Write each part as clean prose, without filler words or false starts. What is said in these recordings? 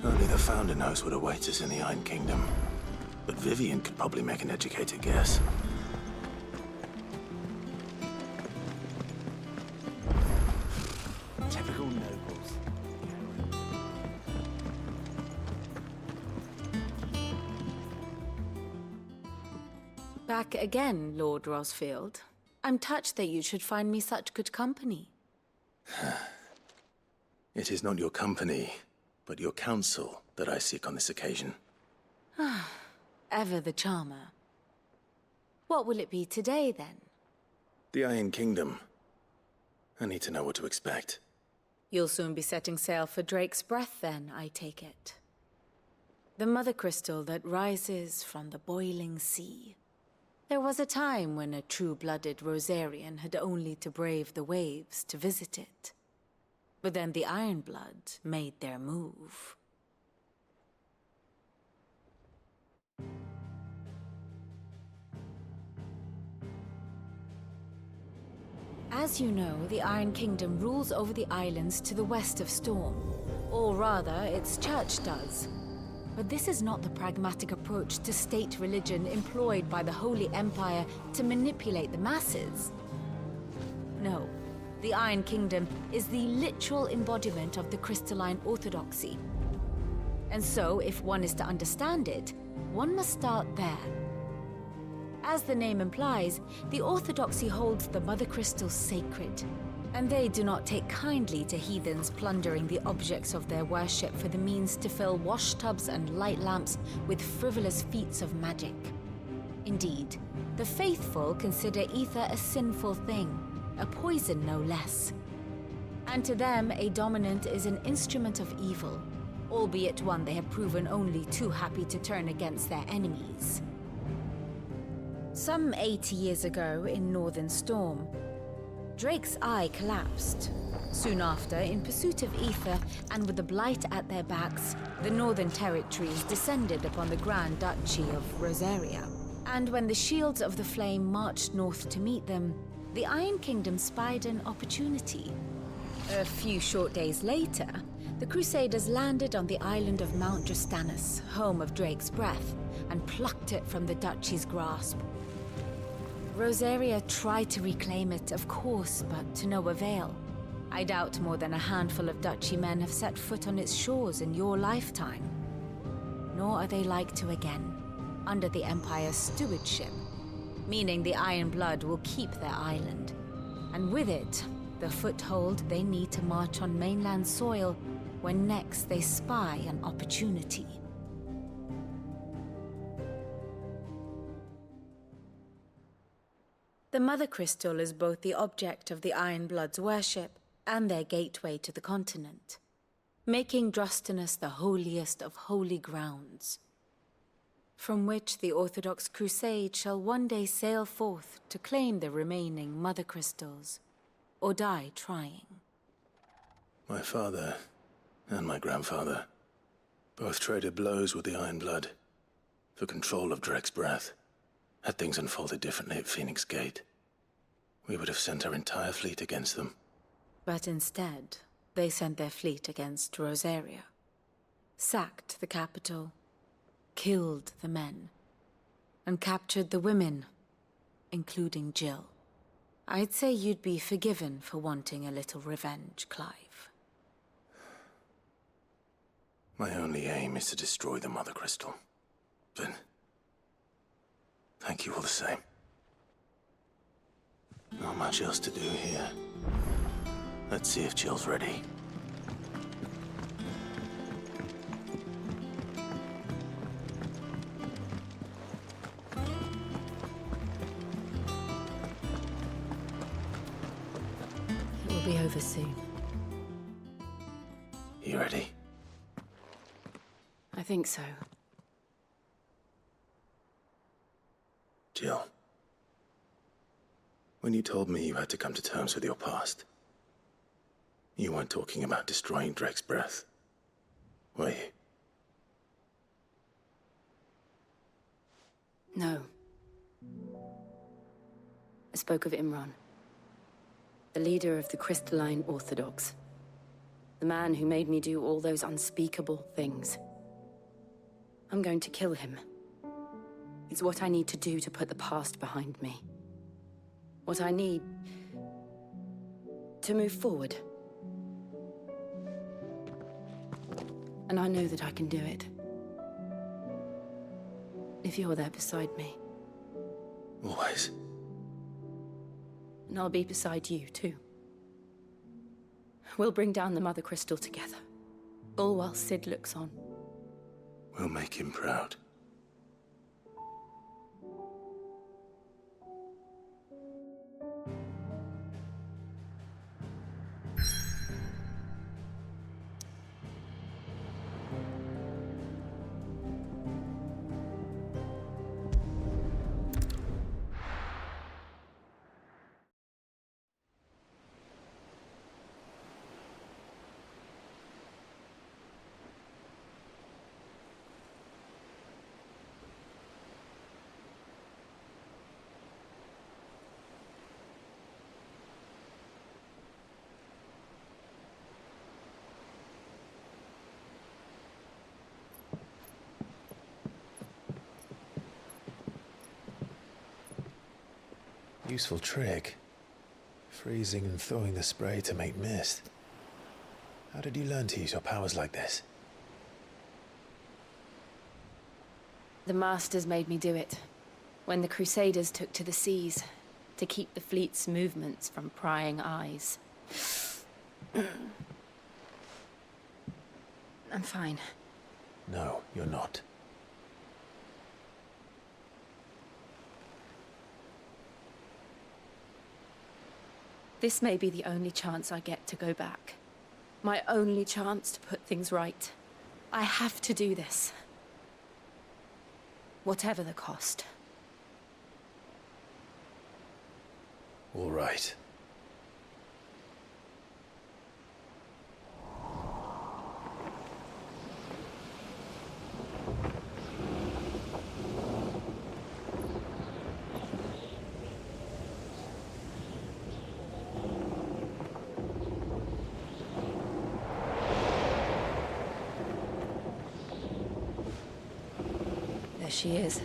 Only the Founder knows what awaits us in the Iron Kingdom. But Vivian could probably make an educated guess. Typical nobles. Back again, Lord Rosfield. I'm touched that you should find me such good company. It is not your company, but your counsel that I seek on this occasion. Ever the charmer. What will it be today, then? The Iron Kingdom. I need to know what to expect. You'll soon be setting sail for Drake's Breath, then, I take it. The Mothercrystal that rises from the boiling sea. There was a time when a true-blooded Rosarian had only to brave the waves to visit it. But then the Ironblood made their move. As you know, the Iron Kingdom rules over the islands to the west of Storm. Or rather, its church does. But this is not the pragmatic approach to state religion employed by the Holy Empire to manipulate the masses. No, the Iron Kingdom is the literal embodiment of the crystalline orthodoxy. And so, if one is to understand it, one must start there. As the name implies, the orthodoxy holds the Mothercrystal sacred, and they do not take kindly to heathens plundering the objects of their worship for the means to fill washtubs and light lamps with frivolous feats of magic. Indeed, the faithful consider ether a sinful thing, a poison no less. And to them, a dominant is an instrument of evil, albeit one they have proven only too happy to turn against their enemies. Some 80 years ago in Northern Storm, Drake's eye collapsed. Soon after, in pursuit of ether and with the Blight at their backs, the Northern Territories descended upon the Grand Duchy of Rosaria. And when the Shields of the Flame marched north to meet them, the Iron Kingdom spied an opportunity. A few short days later, the Crusaders landed on the island of Mount Justanus, home of Drake's Breath, and plucked it from the Duchy's grasp. Rosaria tried to reclaim it, of course, but to no avail. I doubt more than a handful of Duchy men have set foot on its shores in your lifetime. Nor are they like to again, under the Empire's stewardship, meaning the Iron Blood will keep their island. And with it, the foothold they need to march on mainland soil when next they spy an opportunity. The Mothercrystal is both the object of the Iron Blood's worship and their gateway to the continent, making Drustinus the holiest of holy grounds, from which the Orthodox Crusade shall one day sail forth to claim the remaining Mothercrystals, or die trying. My father and my grandfather both traded blows with the Iron Blood for control of Drake's Breath. Had things unfolded differently at Phoenix Gate, we would have sent our entire fleet against them. But instead, they sent their fleet against Rosaria, sacked the capital, killed the men, and captured the women, including Jill. I'd say you'd be forgiven for wanting a little revenge, Clive. My only aim is to destroy the Mothercrystal. But thank you all the same. Not much else to do here. Let's see if Jill's ready. It will be over soon. You ready? I think so. Jill, when you told me you had to come to terms with your past, you weren't talking about destroying Drake's Breath, were you? No. I spoke of Imran. The leader of the Crystalline Orthodox. The man who made me do all those unspeakable things. I'm going to kill him. It's what I need to do to put the past behind me. What I need to move forward. And I know that I can do it. If you're there beside me. Always. And I'll be beside you, too. We'll bring down the Mothercrystal together. All while Sid looks on. We'll make him proud. Useful trick. Freezing and thawing the spray to make mist. How did you learn to use your powers like this? The Masters made me do it. When the Crusaders took to the seas, to keep the fleet's movements from prying eyes. I'm fine. No, you're not. This may be the only chance I get to go back. My only chance to put things right. I have to do this. Whatever the cost. All right. There she is.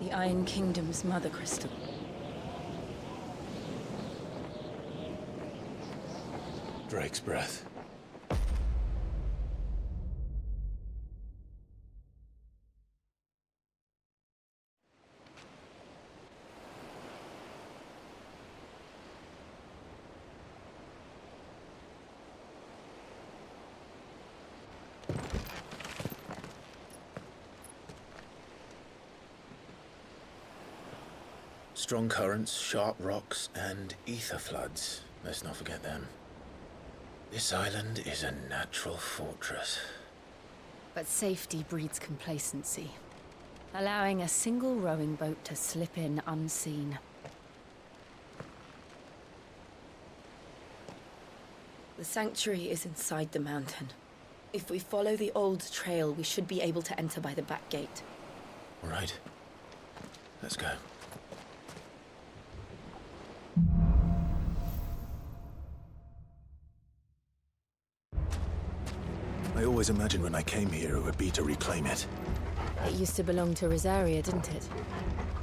The Iron Kingdom's Mothercrystal. Drake's breath. Strong currents, sharp rocks, and ether floods. Let's not forget them. This island is a natural fortress. But safety breeds complacency. Allowing a single rowing boat to slip in unseen. The sanctuary is inside the mountain. If we follow the old trail, we should be able to enter by the back gate. All right. Let's go. I always imagined when I came here it would be to reclaim it. It used to belong to Rosaria, didn't it?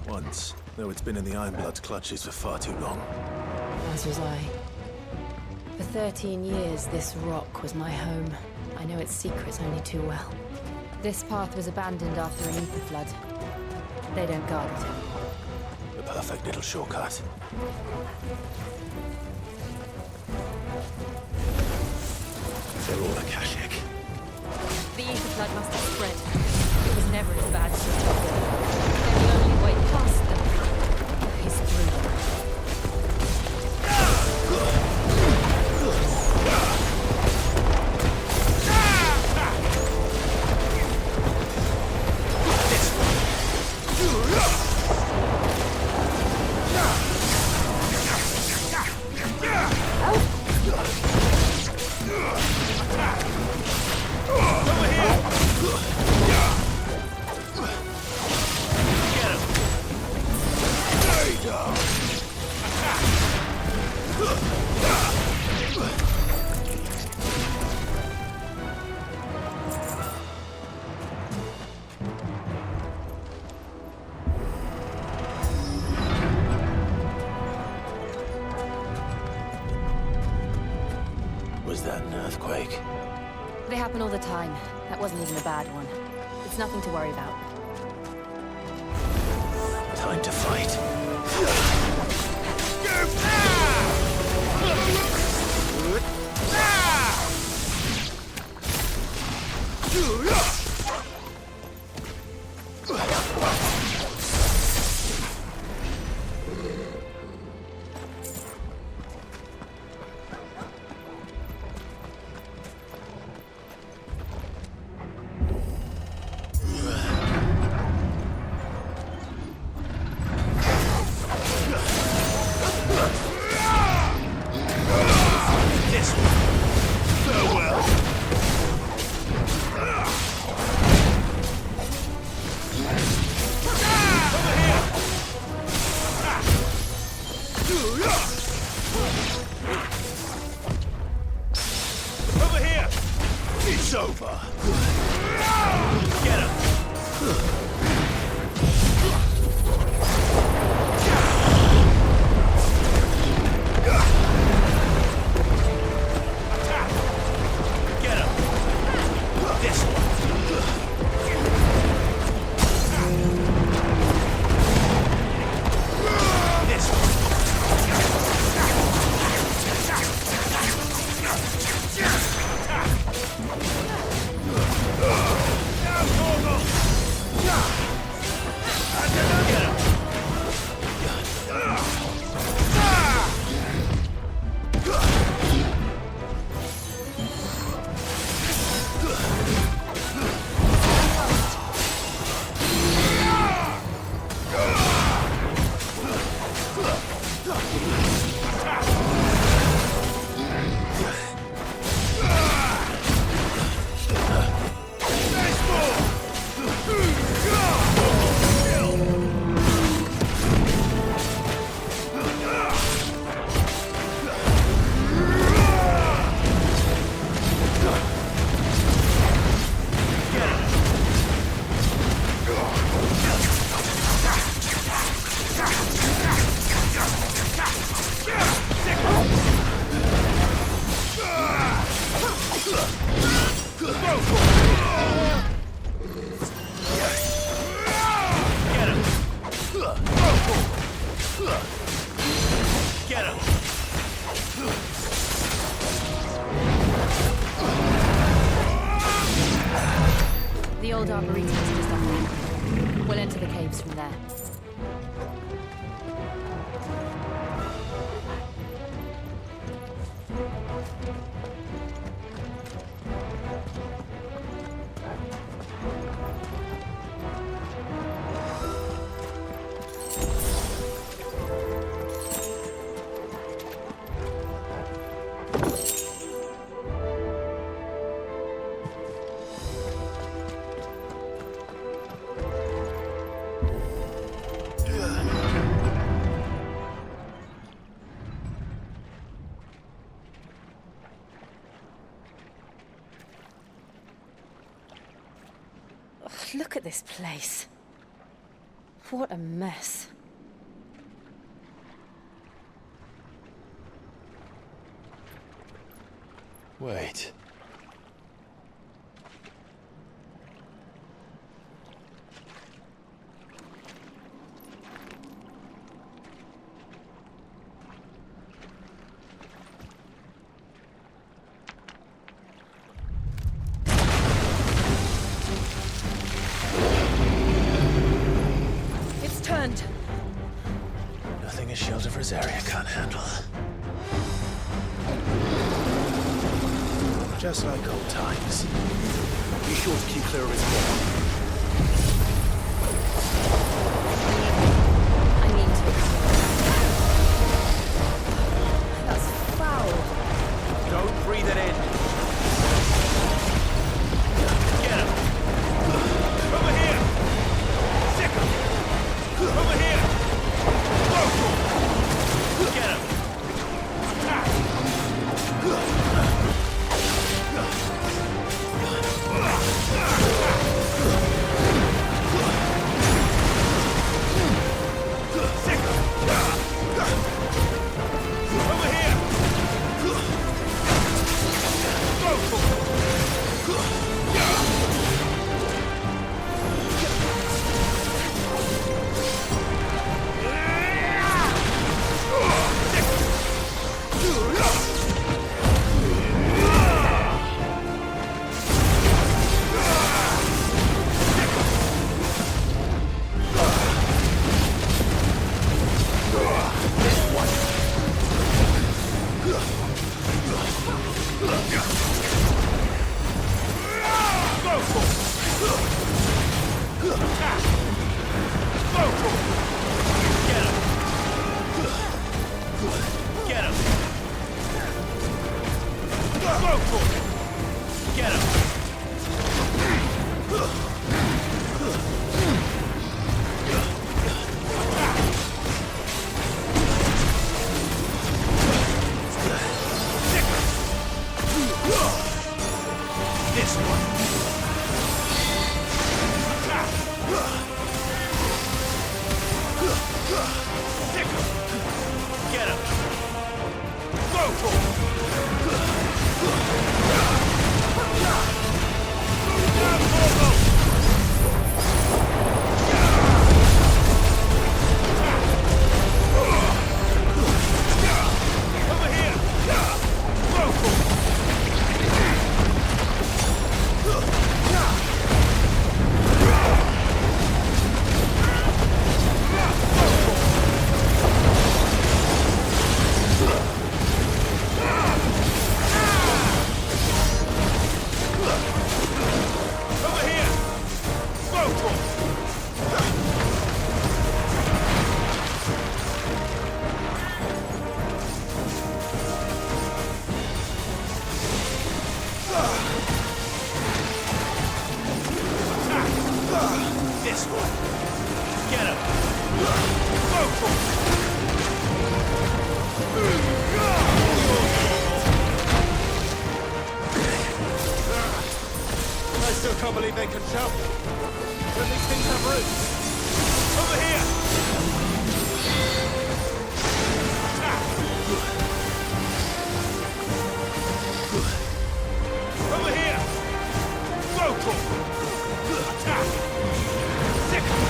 Once, though it's been in the Ironblood's clutches for far too long. As was I. For 13 years, this rock was my home. I know its secrets only too well. This path was abandoned after an ether flood. They don't guard it. The perfect little shortcut. They're all Akashic. The ether flood must have spread. It was never as bad as it was. Then the only way past them is through them. Get him! An earthquake. They happen all the time. That wasn't even a bad one. It's nothing to worry about. Time to fight. The old arboretum is just up there. We'll enter the caves from there. Look at this place. What a mess. Wait. Nothing a shelter for Zarya can't handle. Just like old times. Be sure to keep clear of his wall. I mean to. That's foul. Don't breathe it in. Get him. Over here. Sick him. Over here. Get him. they can jump. Don't these things have roots? Over here! Attack! Over here! Vocal! Attack! Sickle!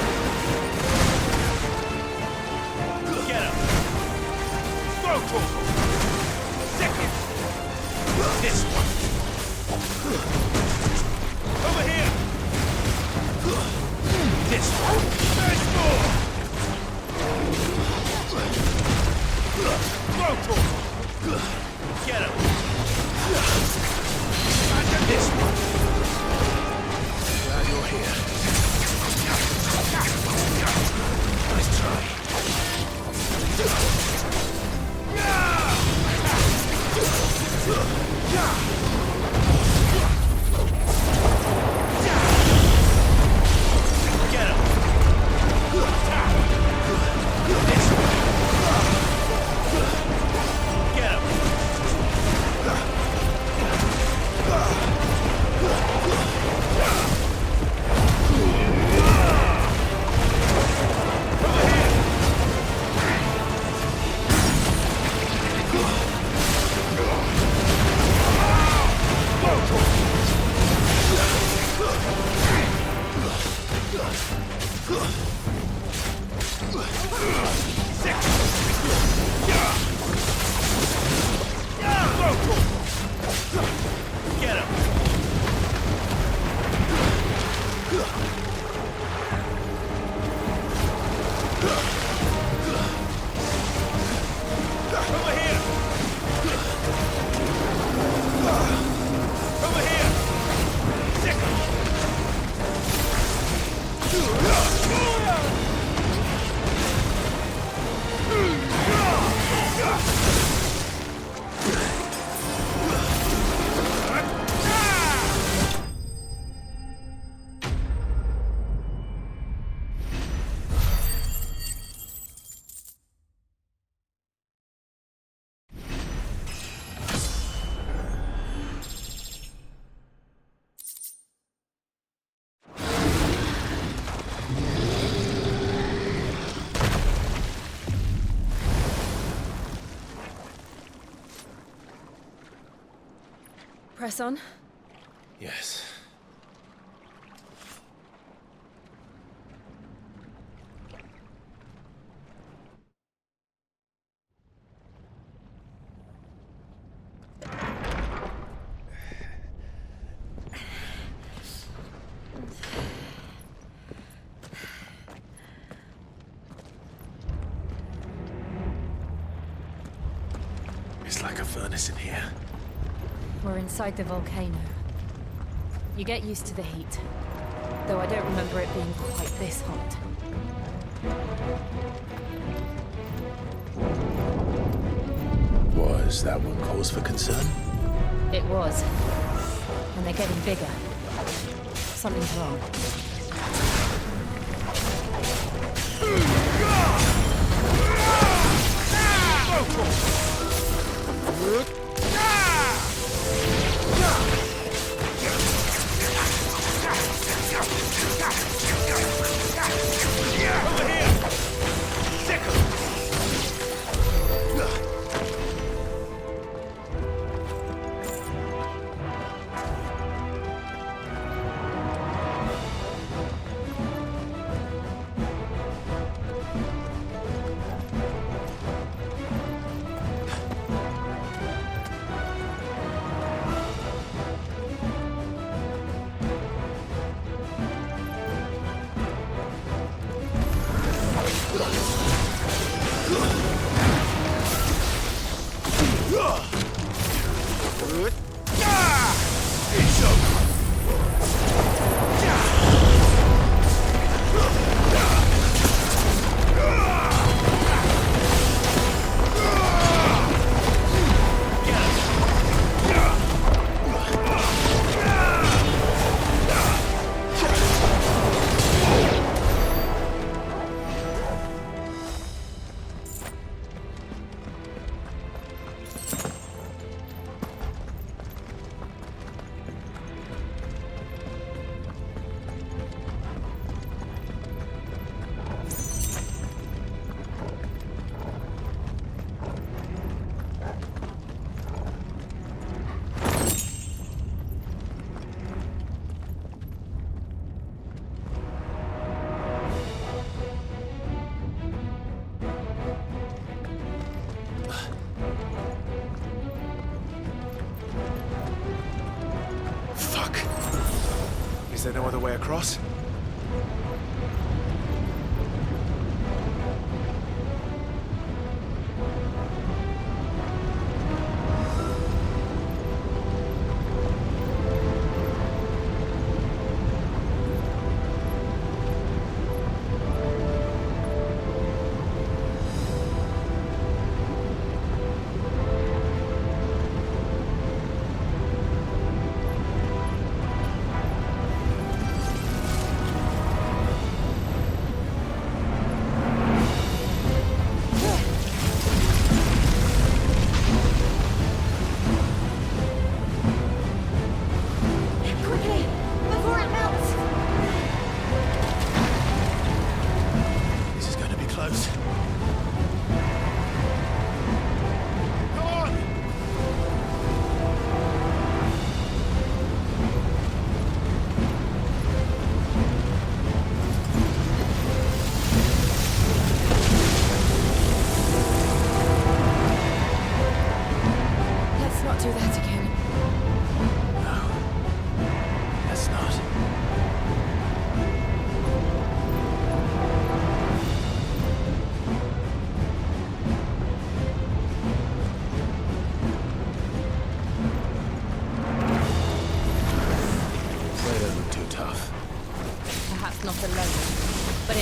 Get him! Vocal! Sickle! This one! Over here! This one! There's more! Vocal! Get him! And this one! Glad you're here. Nice try. Get him! This one! Get him! Get him! Over here! Over here! Sickle! Press on. Yes. It's like a furnace in here. We're inside the volcano. You get used to the heat. Though I don't remember it being quite this hot. Was that one cause for concern? It was. And they're getting bigger. Something's wrong. Over here! Sickle! other way across.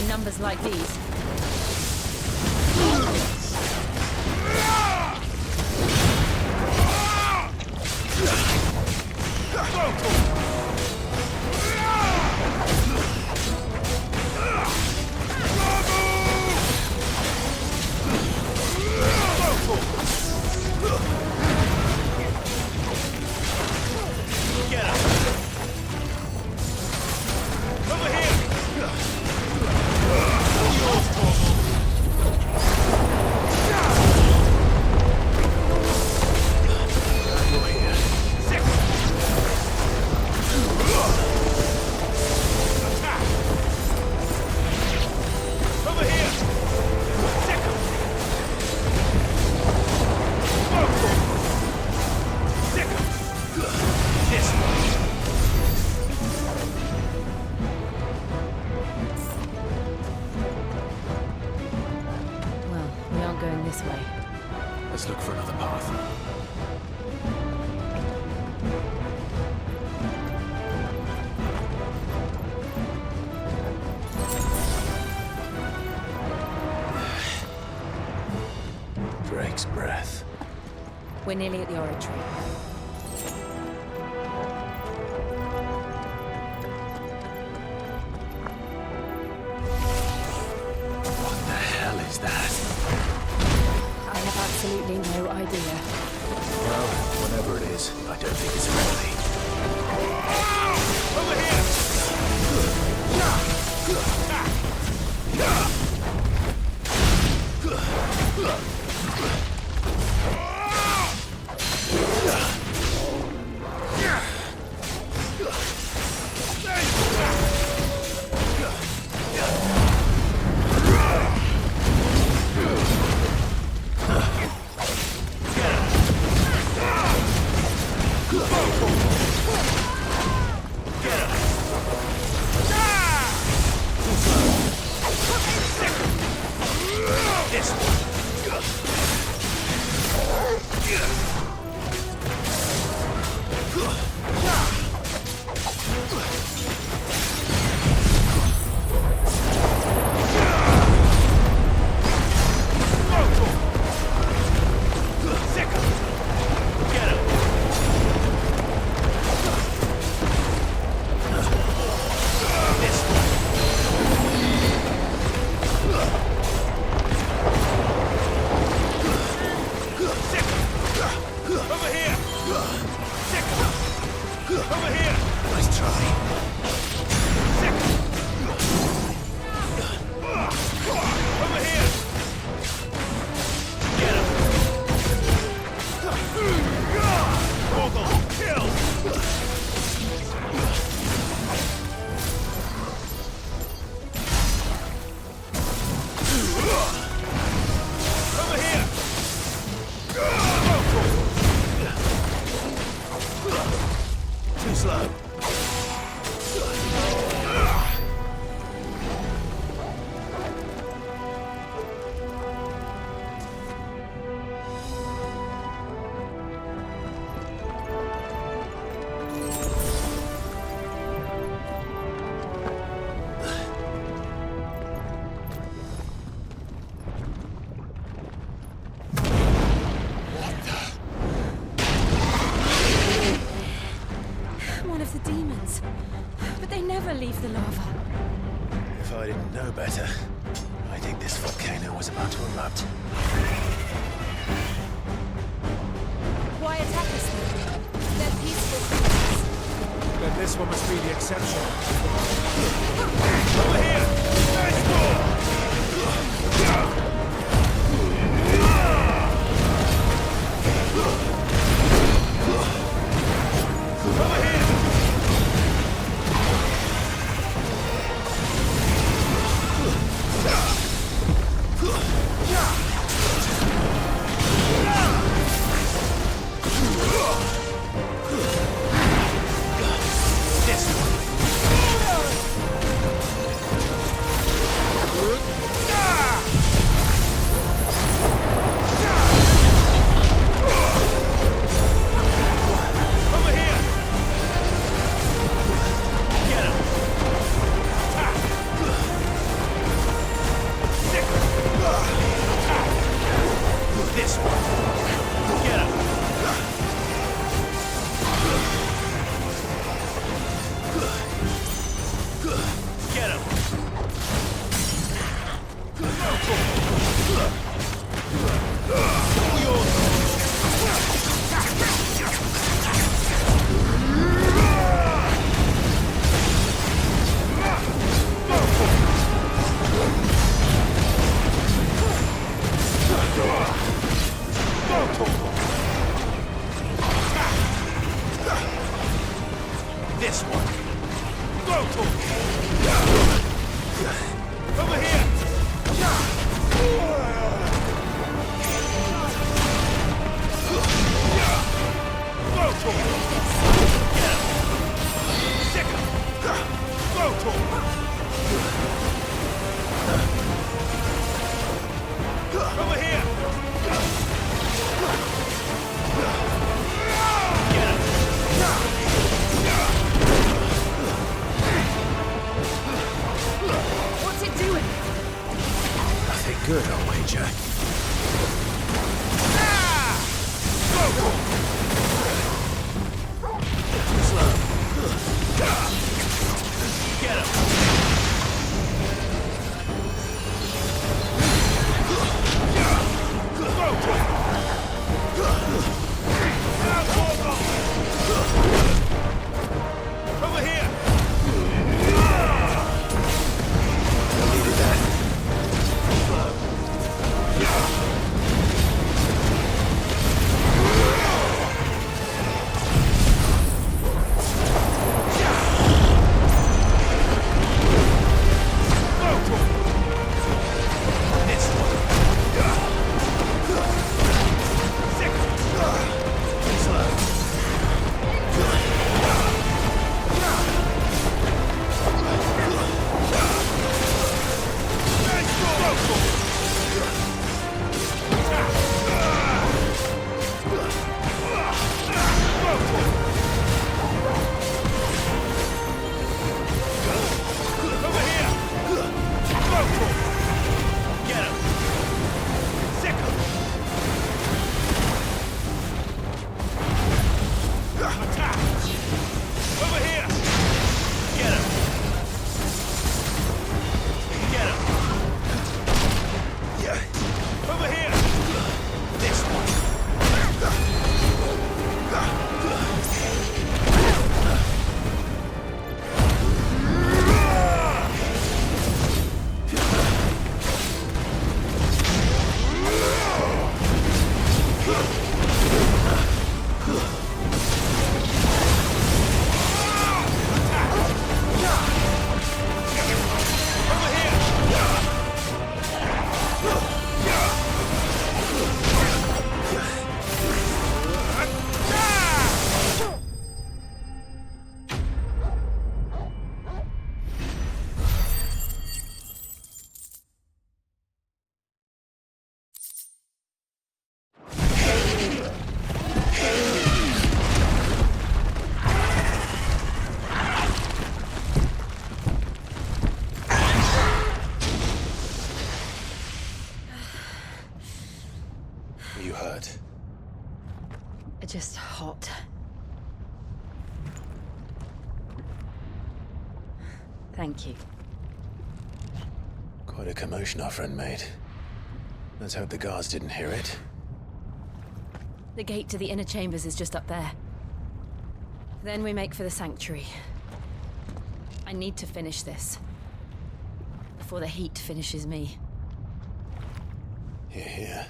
Numbers like these. Let's look for another path. Drake's breath. We're nearly at the oratory. What the hell is that? I have absolutely no idea. Well, whatever it is, I don't think it's friendly. Over here! This one. never leave the lava. If I didn't know better, I think this volcano was about to erupt. Why attack us then? They're peaceful creatures. Then this one must be the exception. Over here! Nice ball! Over here! Good, I'll wager. Get him! Over here! Needed that. Just hot. Thank you. Quite a commotion our friend made. Let's hope the guards didn't hear it. The gate to the inner chambers is just up there. Then we make for the sanctuary. I need to finish this. Before the heat finishes me. Hear, hear.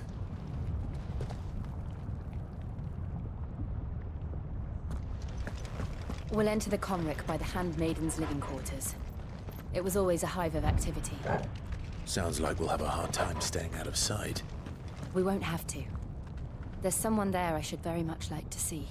We'll enter the Comric by the Handmaiden's living quarters. It was always a hive of activity. Sounds like we'll have a hard time staying out of sight. We won't have to. There's someone there I should very much like to see.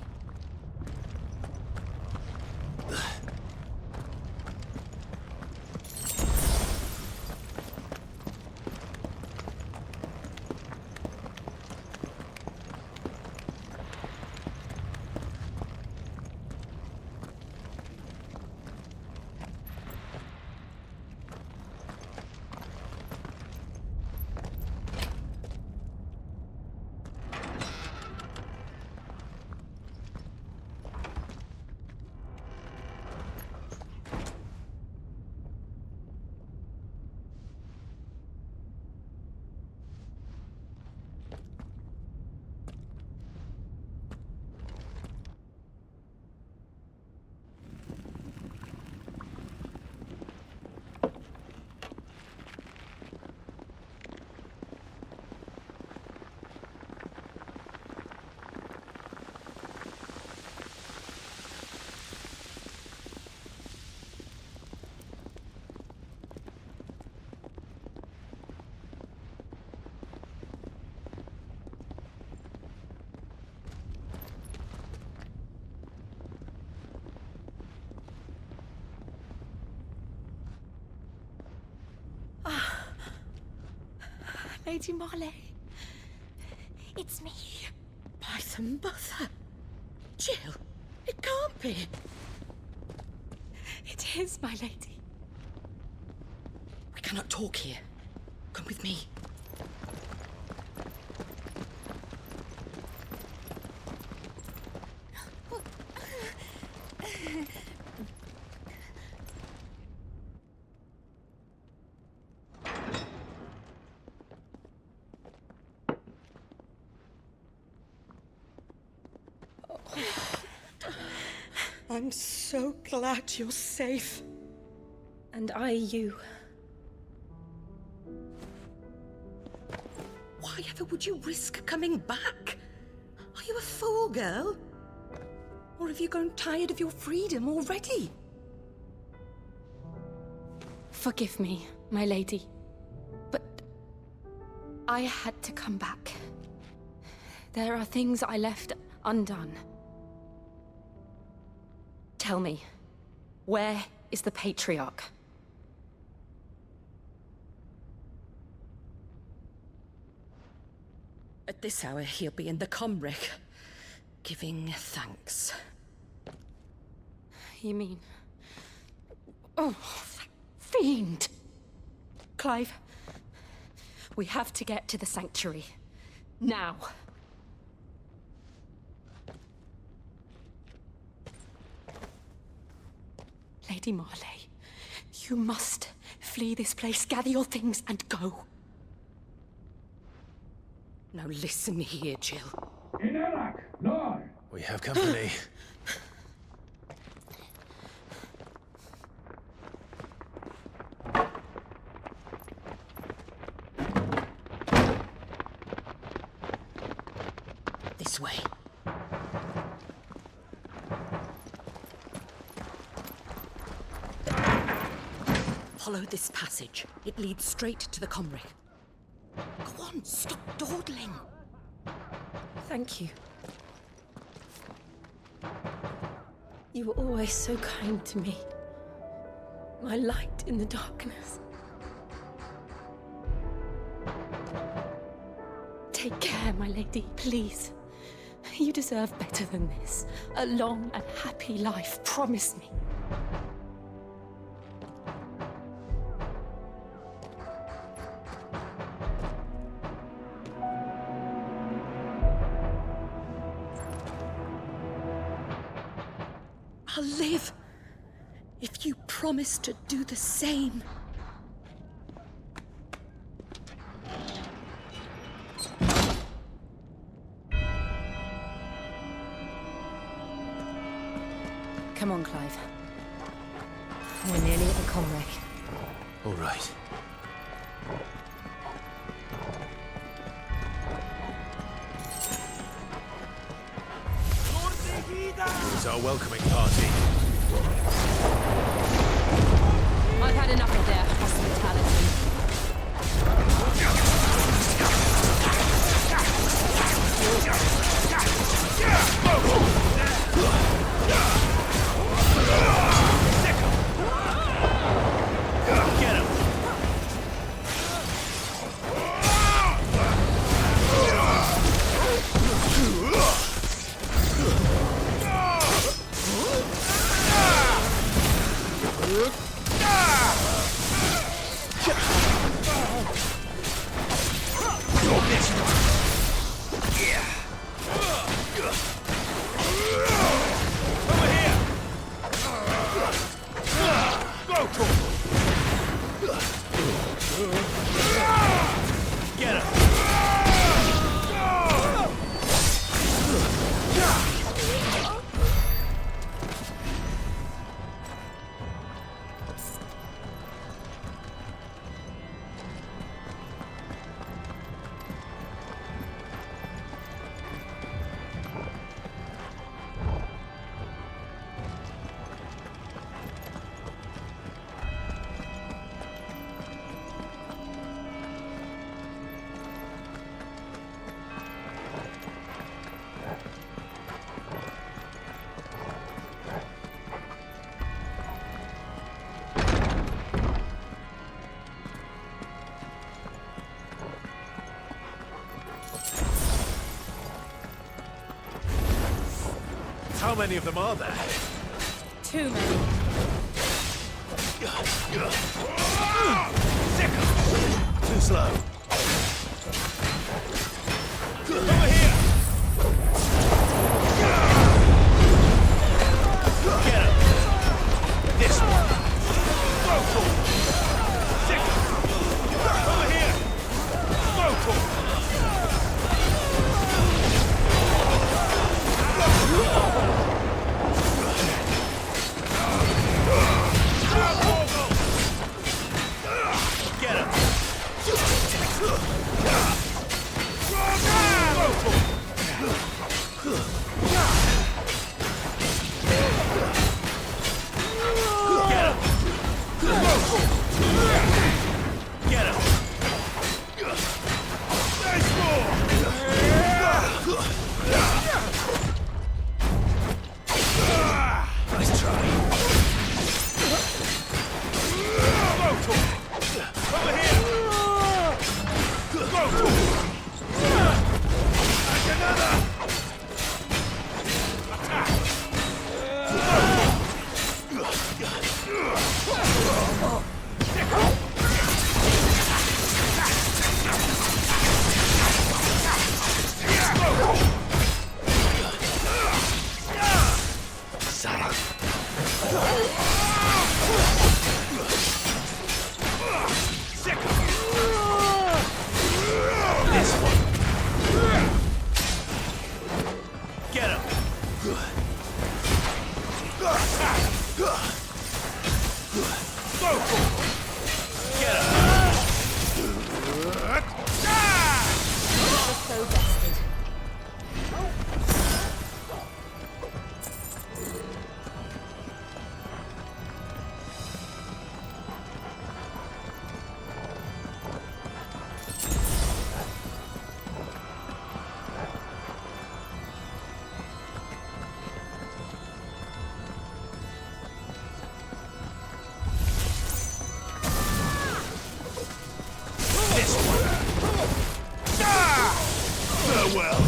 Lady Marley. It's me. By some mother. Jill, it can't be. It is, my lady. We cannot talk here. Come with me. I'm so glad you're safe. And I you. Why ever would you risk coming back? Are you a fool, girl? Or have you grown tired of your freedom already? Forgive me, my lady. But I had to come back. There are things I left undone. Tell me, where is the Patriarch? At this hour, he'll be in the Comric, giving thanks. You mean... Oh, that fiend! Clive, we have to get to the sanctuary. Now. Lady Marley, you must flee this place, gather your things, and go. Now listen here, Jill. We have company. This way. Follow this passage. It leads straight to the Comric. Go on, stop dawdling. Thank you. You were always so kind to me. My light in the darkness. Take care, my lady, please. You deserve better than this. A long and happy life, promise me. I'll live. if you promise to do the same. Come on, Clive. We're nearly at the comwreck. All right. Here's our welcoming party. I've had enough of their hospitality. Get him! How many of them are there? Too many. Too slow. Over here! Get him! This one! Vocal! Over here! Vocal! Get him! Get him! Nice ball! Nice try. Over here! That's another! Get him! Get him! So vested. Farewell!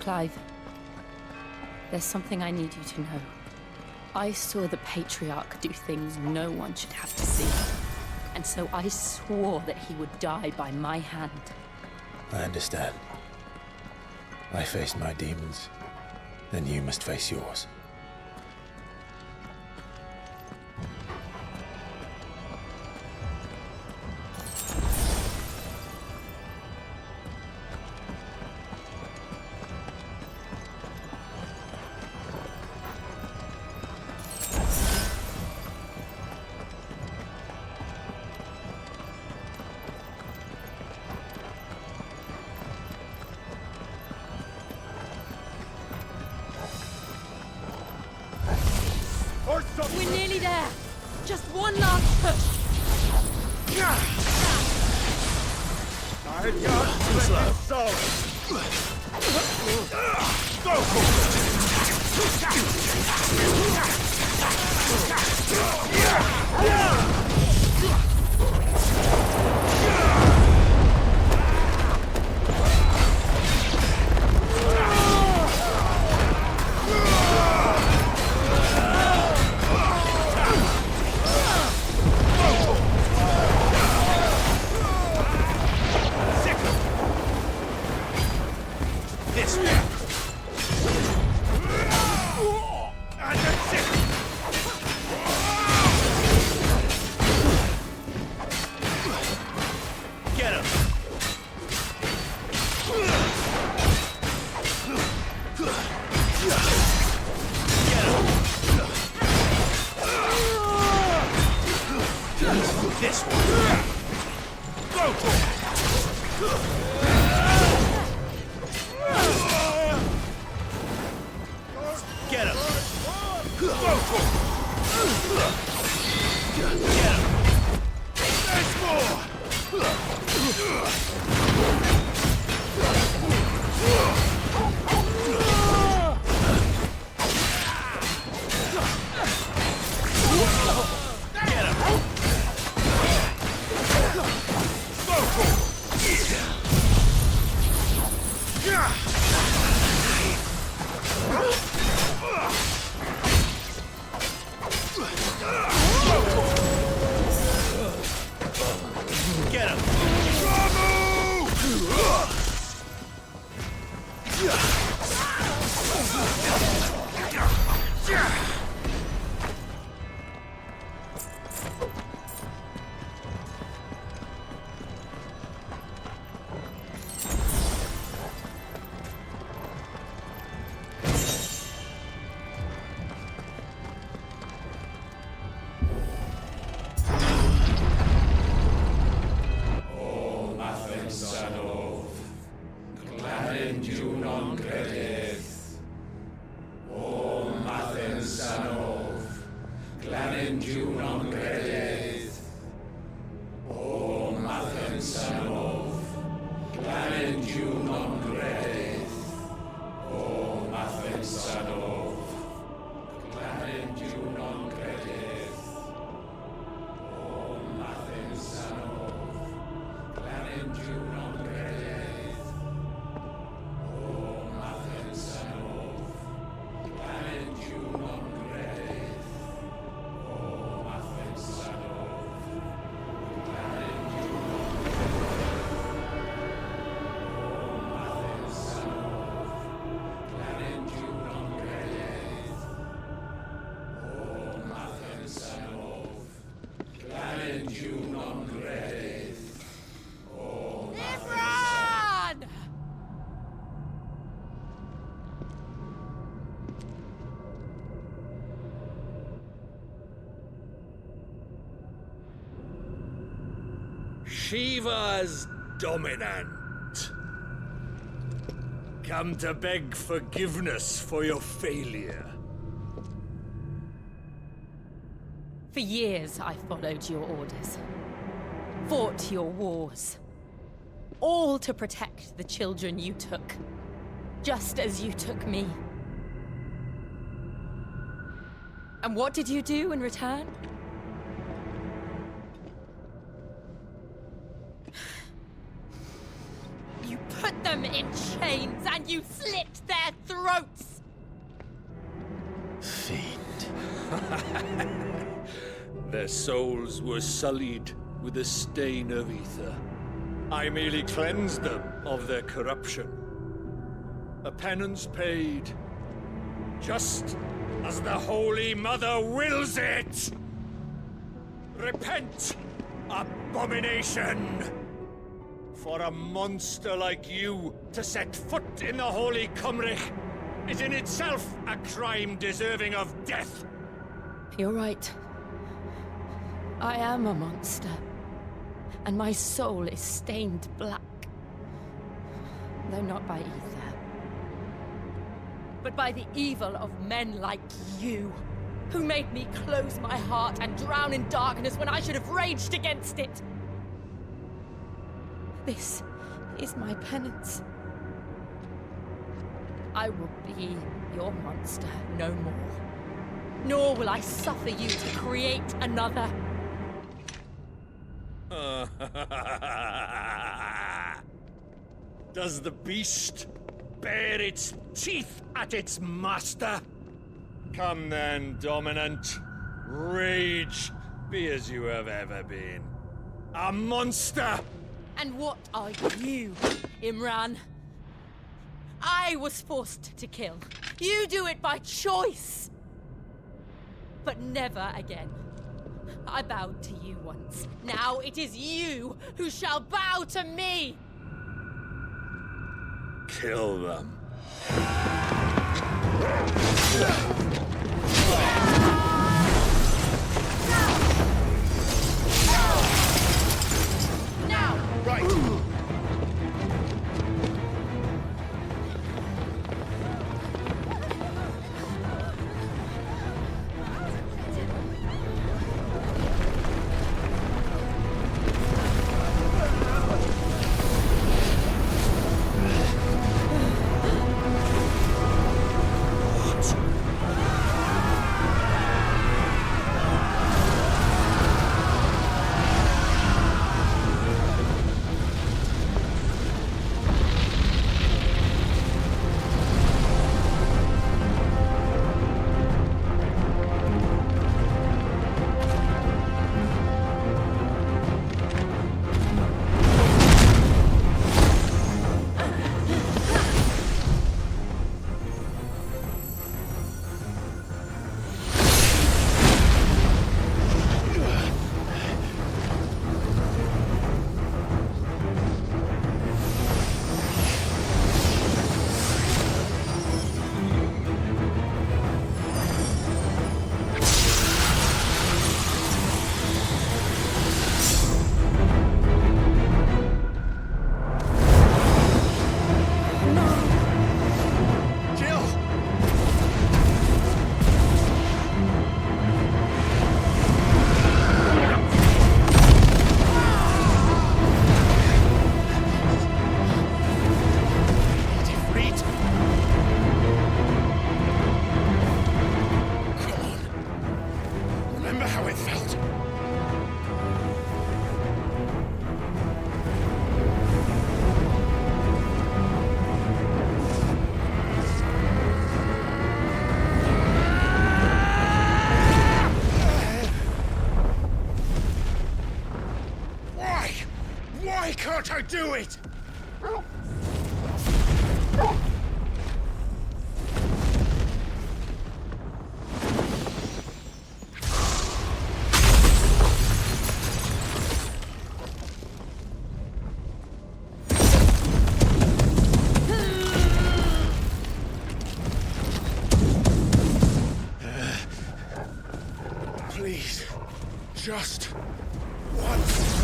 Clive, there's something I need you to know. I saw the Patriarch do things no one should have to see. And so I swore that he would die by my hand. I understand. I faced my demons, then you must face yours. We're nearly there. Just one last push. I just let it so. Go for this one. Go for it. Get him. Go for it. Get him. There's more. Get him! Shiva's dominant. Come to beg forgiveness for your failure. For years, I followed your orders. Fought your wars. All to protect the children you took. Just as you took me. And what did you do in return? You put them in chains and you slit their throats! Fiend. Their souls were sullied with the stain of ether. I merely cleansed them of their corruption. A penance paid, just as the Holy Mother wills it! Repent, abomination! For a monster like you to set foot in the Holy Cymric is in itself a crime deserving of death! You're right. I am a monster. And my soul is stained black. Though not by ether. But by the evil of men like you, who made me close my heart and drown in darkness when I should have raged against it. This is my penance. I will be your monster no more. Nor will I suffer you to create another. Does the beast bare its teeth at its master? Come then, Dominant. Rage, be as you have ever been. A monster! And what are you, Imran? I was forced to kill. You do it by choice. But never again. I bowed to you once. Now it is you who shall bow to me! Kill them. Now! Right! Can't I do it? Please, just once.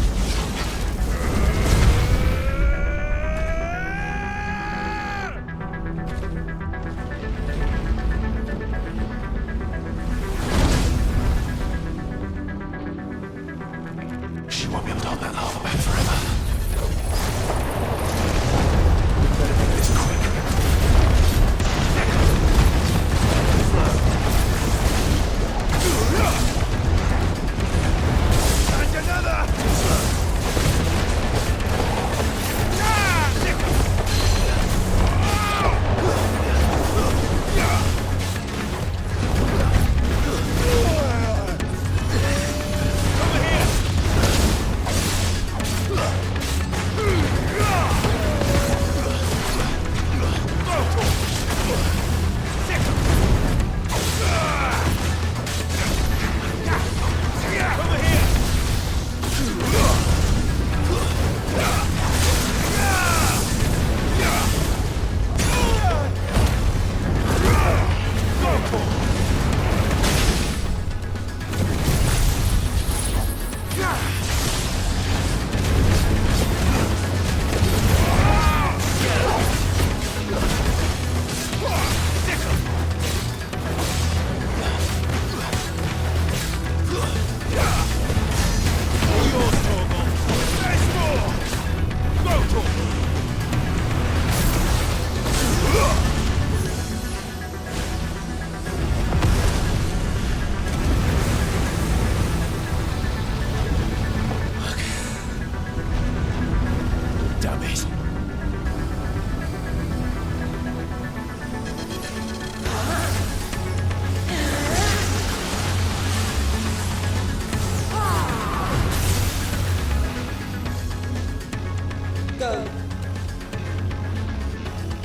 Go.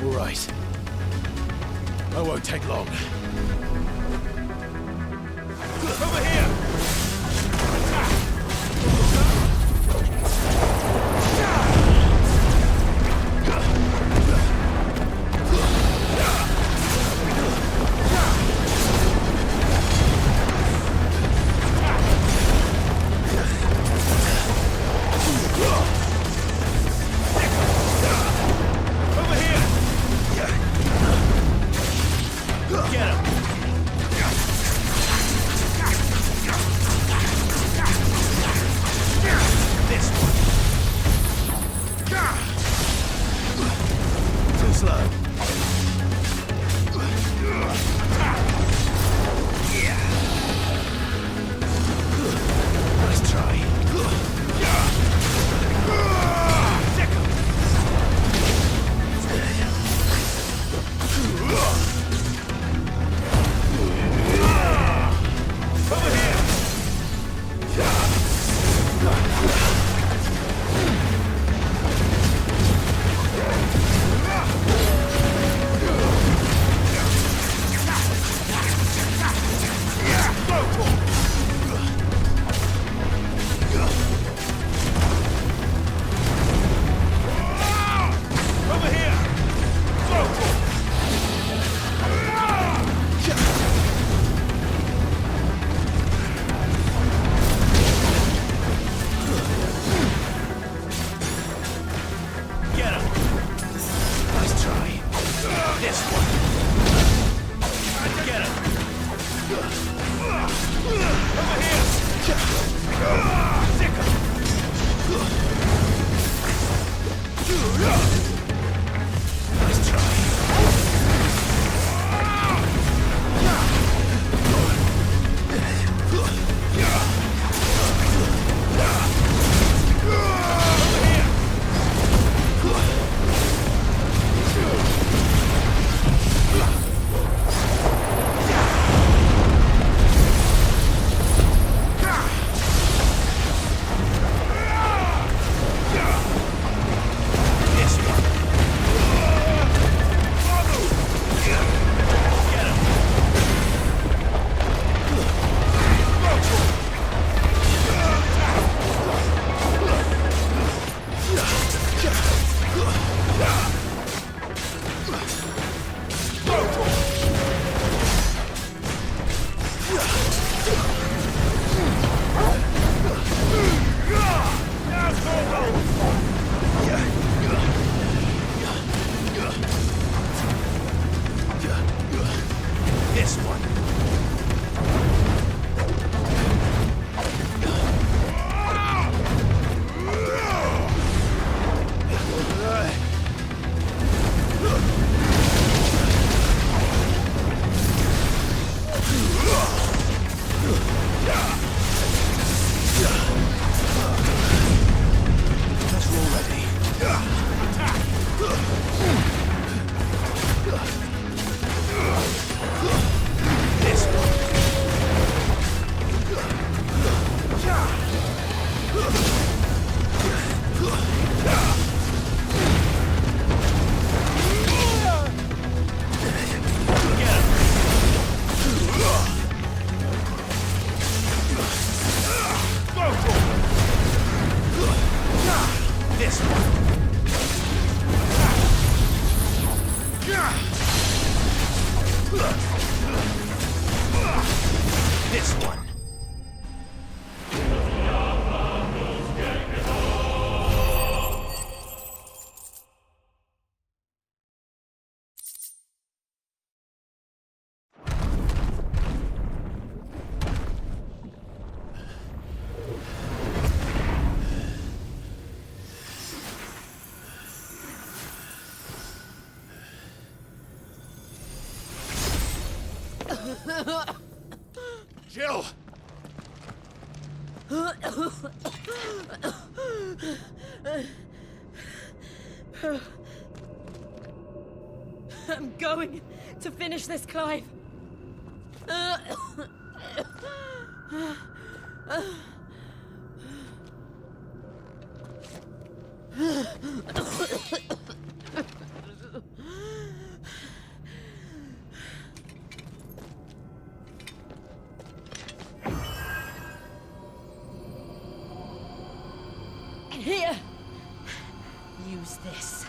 All right. I won't take long. Over here! This one. Jill! I'm going to finish this, Clive. Here! Use this.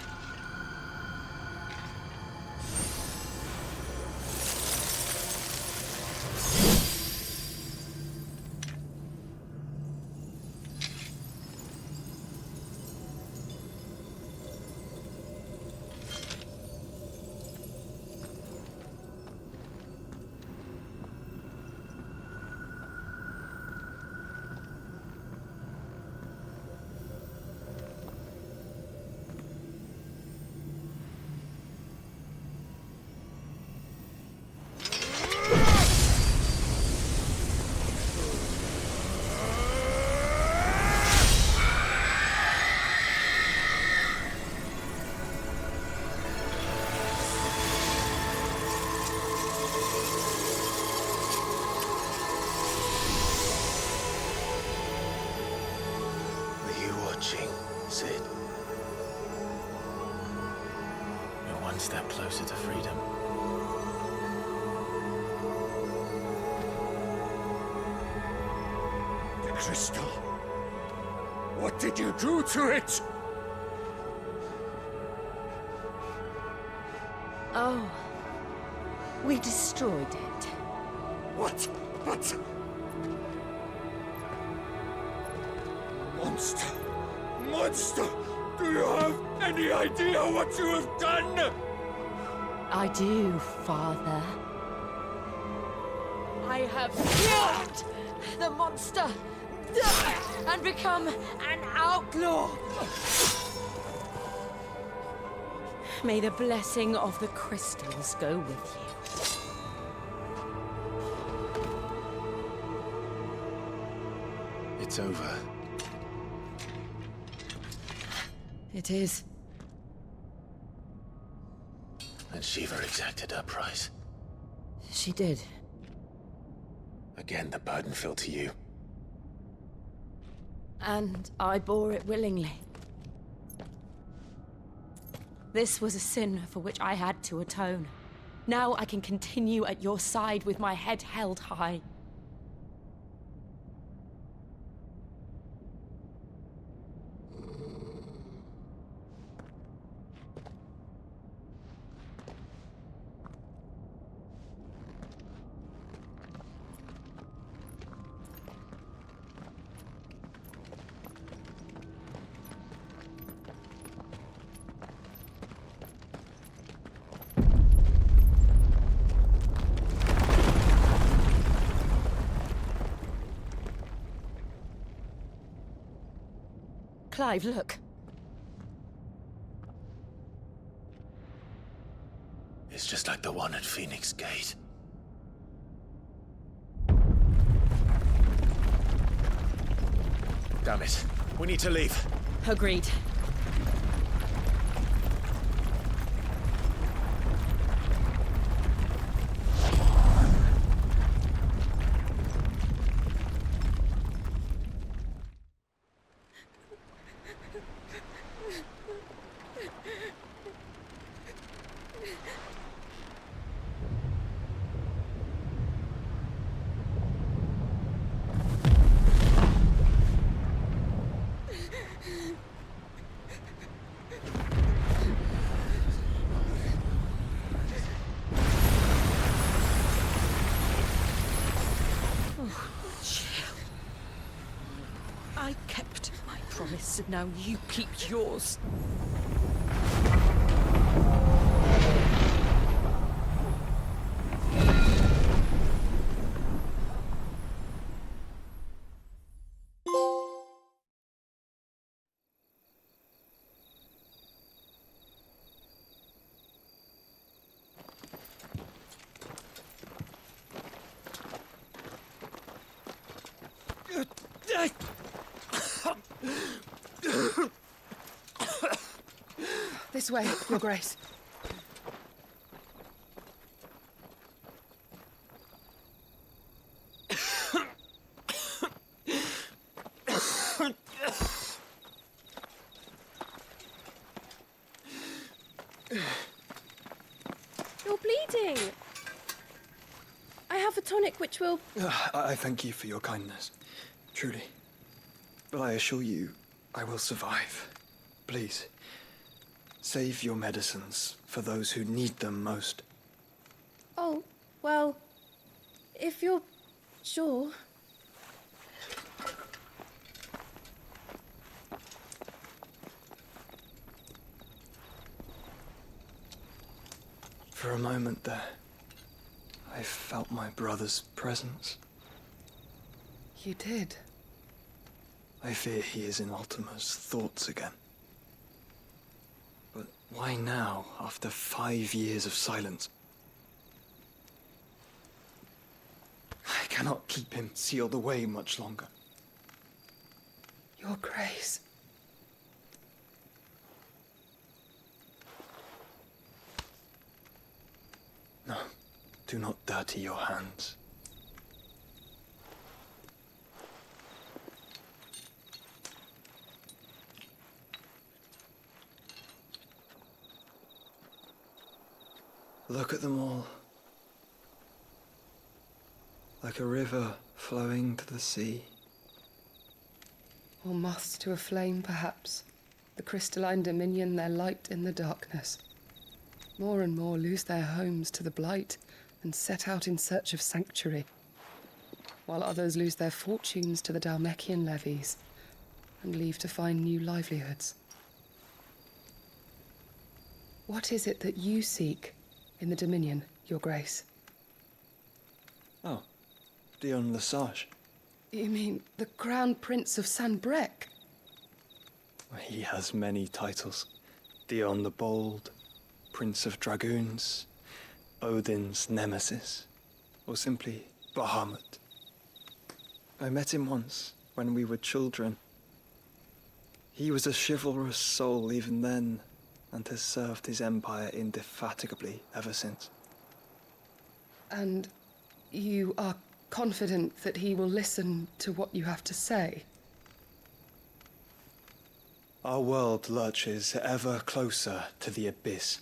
Sid. You're one step closer to freedom. The crystal. What did you do to it? Oh. We destroyed it. What? But... Monster! Monster! Do you have any idea what you have done? I do, Father. I have killed the monster and become an outlaw. May the blessing of the crystals go with you. It's over. It is. And Shiva exacted her price. She did. Again, the burden fell to you. And I bore it willingly. This was a sin for which I had to atone. Now I can continue at your side with my head held high. Clive, look. It's just like the one at Phoenix Gate. Damn it. We need to leave. Agreed. I kept my promise, and now you keep yours. This way, Your Grace. You're bleeding. I have a tonic which will... I thank you for your kindness, truly. But I assure you, I will survive. Please, save your medicines for those who need them most. Oh, well, if you're sure... For a moment there, I felt my brother's presence. You did? I fear he is in Ultima's thoughts again. But why now, after 5 years of silence? I cannot keep him sealed away much longer. Your Grace. No, do not dirty your hands. Look at them all. Like a river flowing to the sea. Or moths to a flame, perhaps. The crystalline dominion, their light in the darkness. More and more lose their homes to the blight and set out in search of sanctuary, while others lose their fortunes to the Dhalmekian levies and leave to find new livelihoods. What is it that you seek in the Dominion, Your Grace? Oh, Dion Lesage. You mean the Crown Prince of Sanbreque? He has many titles. Dion the Bold, Prince of Dragoons, Odin's Nemesis, or simply Bahamut. I met him once, when we were children. He was a chivalrous soul even then, and has served his empire indefatigably ever since. And you are confident that he will listen to what you have to say? Our world lurches ever closer to the abyss,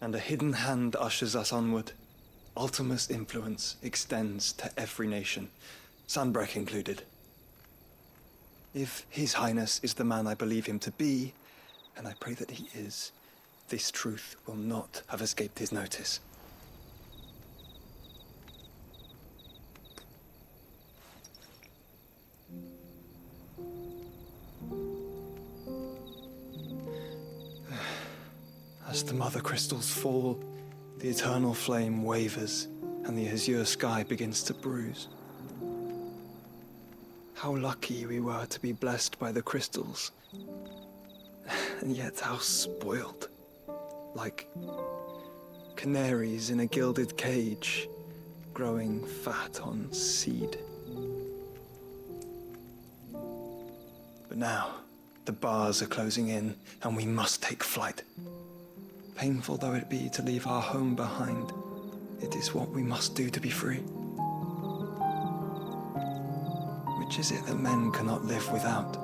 and a hidden hand ushers us onward. Ultima's influence extends to every nation, Sanbreque included. If His Highness is the man I believe him to be, and I pray that he is, this truth will not have escaped his notice. As the Mothercrystals fall, the eternal flame wavers, and the azure sky begins to bruise. How lucky we were to be blessed by the crystals, and yet how spoiled. Like canaries in a gilded cage, growing fat on seed. But now, the bars are closing in, and we must take flight. Painful though it be to leave our home behind, it is what we must do to be free. Which is it that men cannot live without?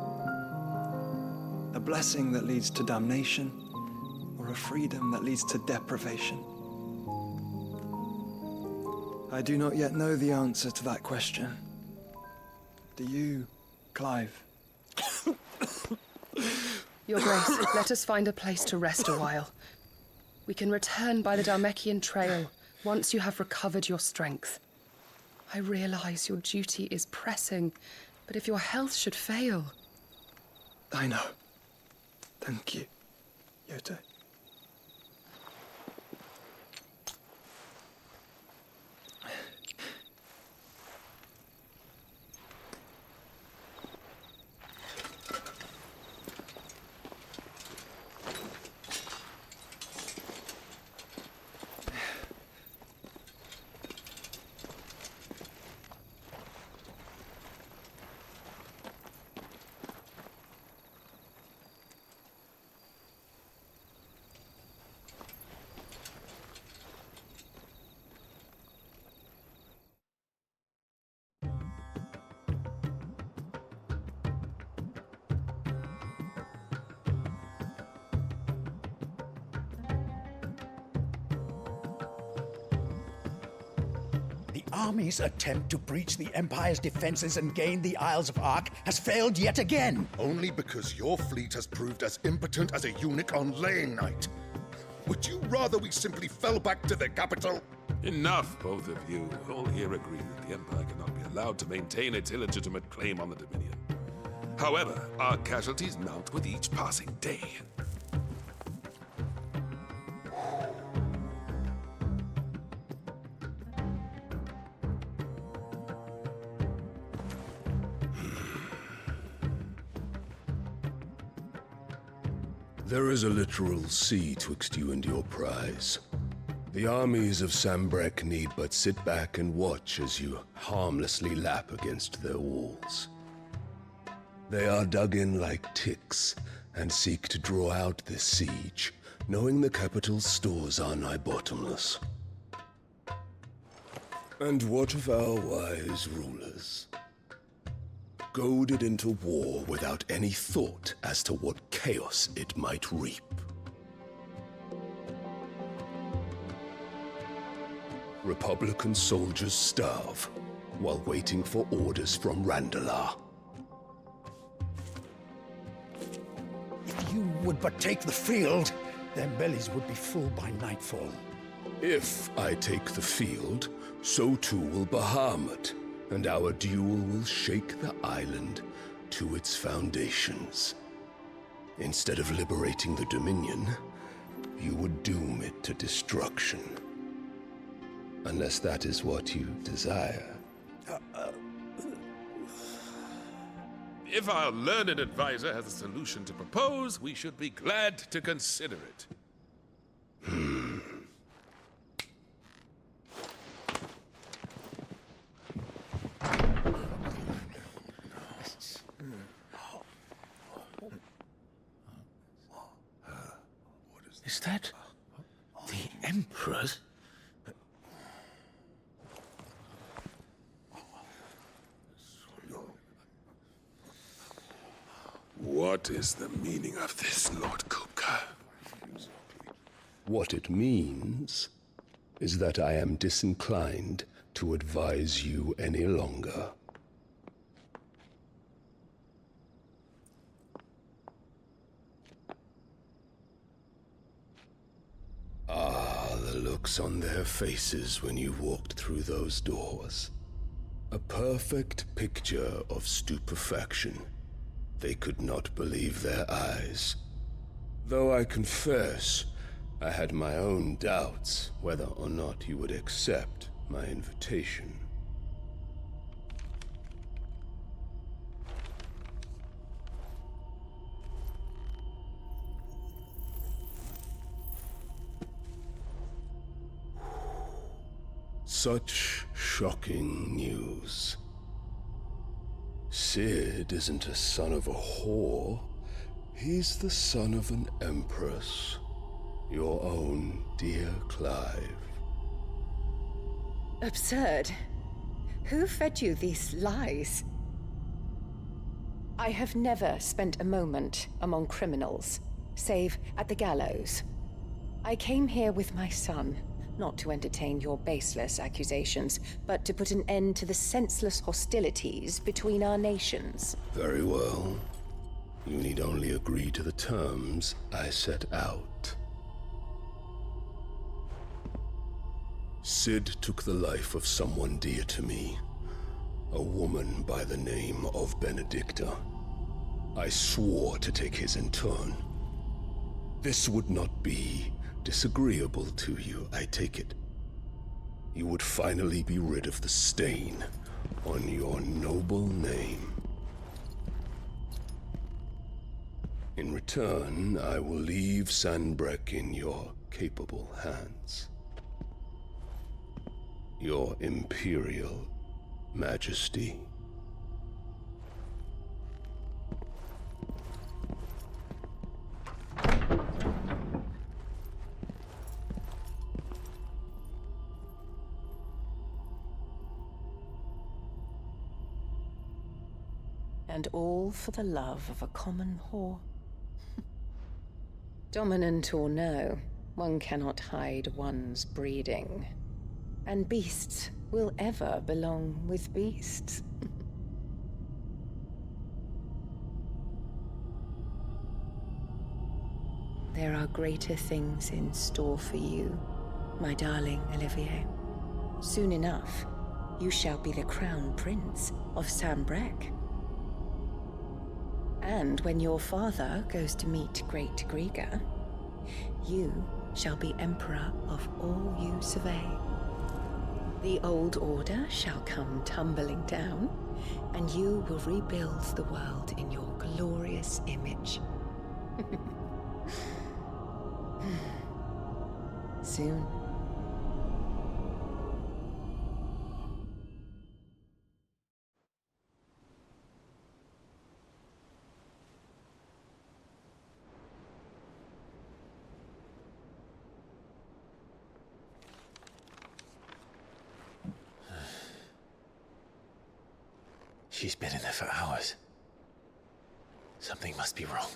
A blessing that leads to damnation, or a freedom that leads to deprivation? I do not yet know the answer to that question. Do you, Clive? Your Grace, let us find a place to rest a while. We can return by the Dhalmekian trail once you have recovered your strength. I realize your duty is pressing, but if your health should fail... I know. Thank you, Yote. army's attempt to breach the Empire's defenses and gain the Isles of Ark has failed yet again. Only because your fleet has proved as impotent as a eunuch on laying night. Would you rather we simply fell back to the capital? Enough, both of you. All here agree that the Empire cannot be allowed to maintain its illegitimate claim on the Dominion. However, our casualties mount with each passing day. There is a literal sea twixt you and your prize. The armies of Sanbreque need but sit back and watch as you harmlessly lap against their walls. They are dug in like ticks and seek to draw out this siege, knowing the capital's stores are nigh bottomless. And what of our wise rulers? Goaded into war without any thought as to what chaos it might reap. Republican soldiers starve while waiting for orders from Randalar. If you would but take the field, their bellies would be full by nightfall. If I take the field, so too will Bahamut, and our duel will shake the island to its foundations. Instead of liberating the Dominion, you would doom it to destruction. Unless that is what you desire. If our learned advisor has a solution to propose, we should be glad to consider it. Is that the Emperor's? What is the meaning of this, Lord Kupka? What it means is that I am disinclined to advise you any longer. Ah, the looks on their faces when you walked through those doors. A perfect picture of stupefaction. They could not believe their eyes. Though I confess, I had my own doubts whether or not you would accept my invitation. Such shocking news. Sid isn't a son of a whore. He's the son of an empress. Your own dear Clive. Absurd. Who fed you these lies? I have never spent a moment among criminals, save at the gallows. I came here with my son, not to entertain your baseless accusations, but to put an end to the senseless hostilities between our nations. Very well. You need only agree to the terms I set out. Sid took the life of someone dear to me, a woman by the name of Benedicta. I swore to take his in turn. This would not be disagreeable to you, I take it. You would finally be rid of the stain on your noble name. In return, I will leave Sanbreque in your capable hands. Your Imperial Majesty. And all for the love of a common whore. Dominant or no, one cannot hide one's breeding. And beasts will ever belong with beasts. There are greater things in store for you, my darling Olivier. Soon enough, you shall be the crown prince of Sanbreque. And when your father goes to meet Great Griga, you shall be emperor of all you survey. The old order shall come tumbling down, and you will rebuild the world in your glorious image. Soon. She's been in there for hours. Something must be wrong.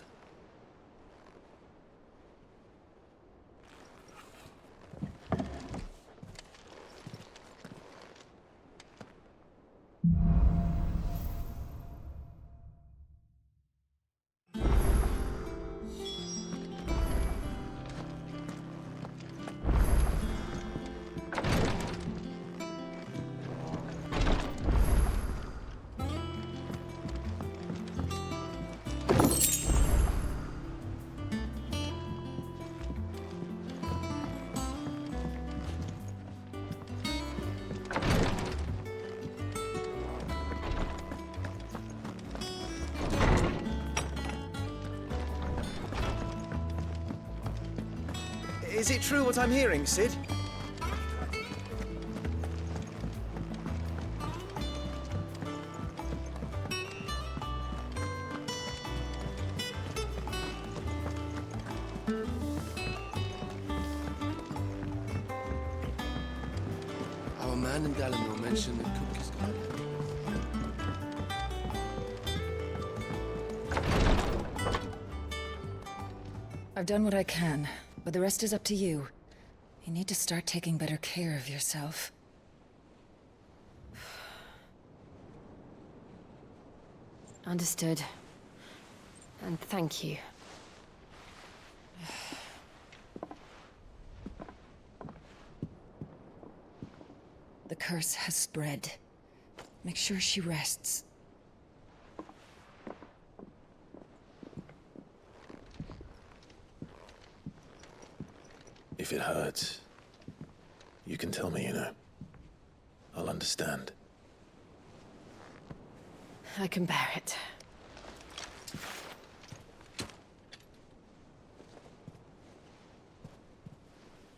Is it true what I'm hearing, Sid? Our man in Dalamore mentioned that Cook is gone. I've done what I can, but the rest is up to you. You need to start taking better care of yourself. Understood. And thank you. The curse has spread. Make sure she rests. If it hurts, you can tell me, you know. I'll understand. I can bear it.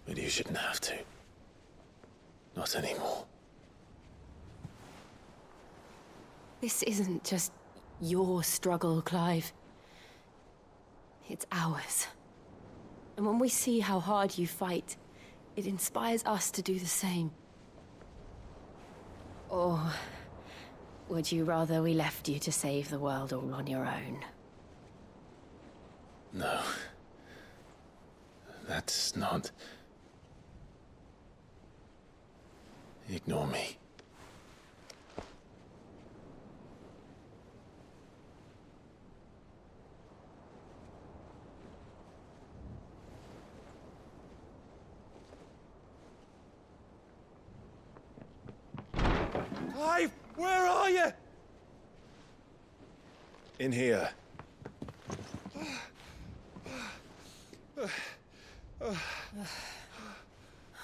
But you shouldn't have to. Not anymore. This isn't just your struggle, Clive. It's ours. And when we see how hard you fight, it inspires us to do the same. Or would you rather we left you to save the world all on your own? No. That's not... Ignore me. Clive, where are you? In here.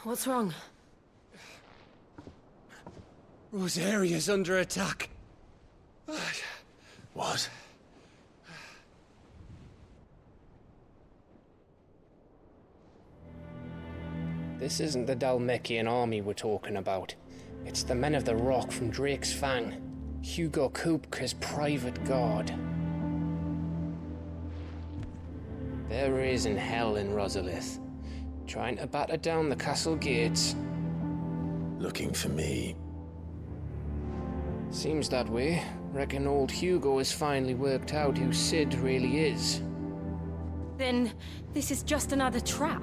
What's wrong? Rosaria's under attack. What? This isn't the Dalmekian army we're talking about. It's the men of the Rock from Drake's Fang. Hugo Kupka's private guard. There is in hell in Rosalith, trying to batter down the castle gates. Looking for me. Seems that way. Reckon old Hugo has finally worked out who Sid really is. Then this is just another trap.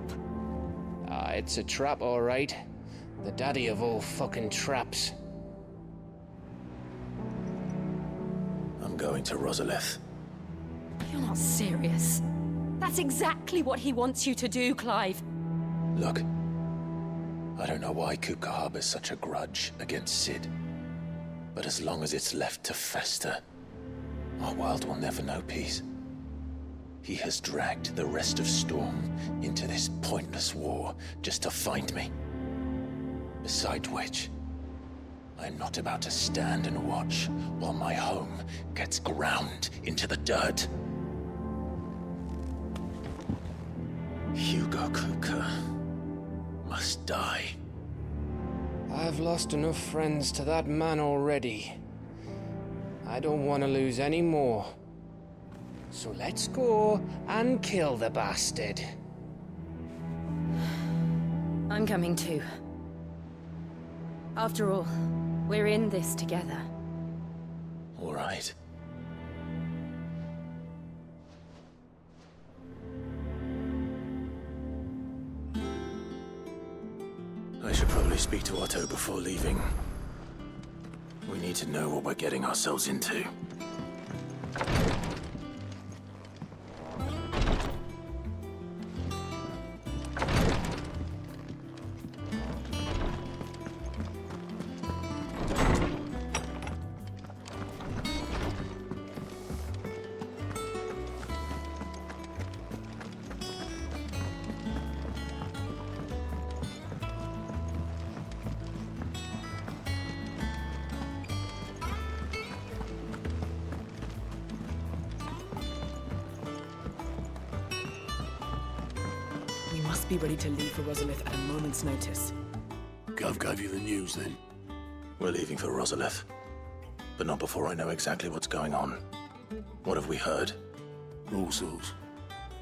Ah, it's a trap, all right. The daddy of all fucking traps. I'm going to Rosalith. You're not serious. That's exactly what he wants you to do, Clive. Look, I don't know why Kupka harbors such a grudge against Sid. But as long as it's left to fester, our world will never know peace. He has dragged the rest of Storm into this pointless war just to find me. Besides which, I'm not about to stand and watch while my home gets ground into the dirt. Hugo Kupka must die. I've lost enough friends to that man already. I don't want to lose any more. So let's go and kill the bastard. I'm coming too. After all, we're in this together. All right. I should probably speak to Otto before leaving. We need to know what we're getting ourselves into. Be ready to leave for Rosalith at a moment's notice. Gov gave you the news then? We're leaving for Rosalith, but not before I know exactly what's going on. What have we heard? All sorts.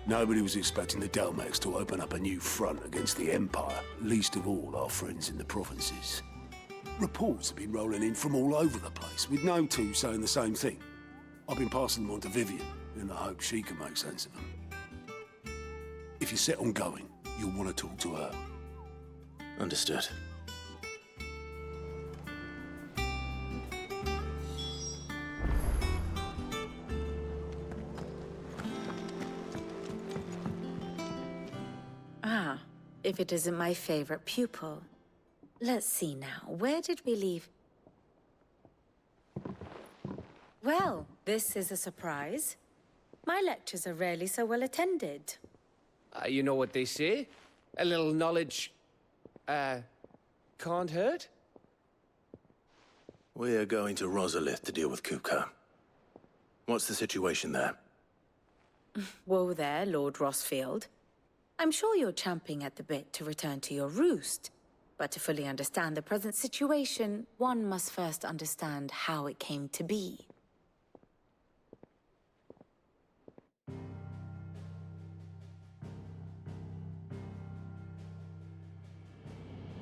Nobody was expecting the Dalmex to open up a new front against the Empire, least of all our friends in the provinces. Reports have been rolling in from all over the place, with no two saying the same thing. I've been passing them on to Vivian, in the hope she can make sense of them. If you're set on going, you'll want to talk to her. Understood. Ah, if it isn't my favorite pupil. Let's see now, where did we leave? Well, this is a surprise. My lectures are rarely so well attended. You know what they say? A little knowledge, can't hurt? We're going to Rosalith to deal with Kupka. What's the situation there? Whoa there, Lord Rossfield. I'm sure you're champing at the bit to return to your roost. But to fully understand the present situation, one must first understand how it came to be.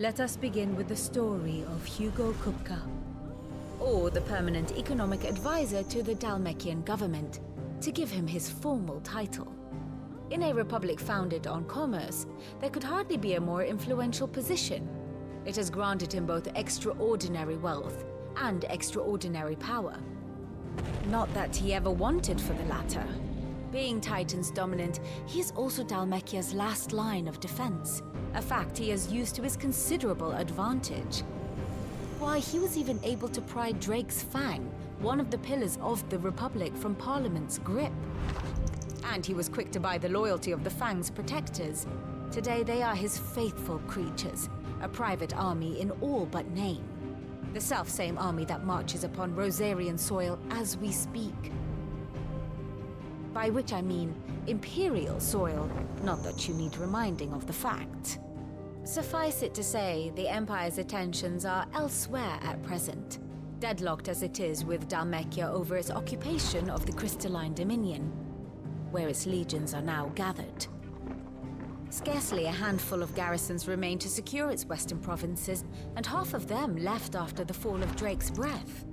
Let us begin with the story of Hugo Kupka, or the permanent economic advisor to the Dalmekian government, to give him his formal title. In a republic founded on commerce, there could hardly be a more influential position. It has granted him both extraordinary wealth and extraordinary power. Not that he ever wanted for the latter. Being Titan's dominant, he is also Dalmekia's last line of defense, a fact he has used to his considerable advantage. Why, he was even able to pry Drake's Fang, one of the pillars of the Republic, from Parliament's grip. And he was quick to buy the loyalty of the Fang's protectors. Today they are his faithful creatures, a private army in all but name. The self-same army that marches upon Rosarian soil as we speak. By which I mean Imperial soil, not that you need reminding of the fact. Suffice it to say, the Empire's attentions are elsewhere at present, deadlocked as it is with Dalmekia over its occupation of the Crystalline Dominion, where its legions are now gathered. Scarcely a handful of garrisons remain to secure its western provinces, and half of them left after the fall of Drake's Breath.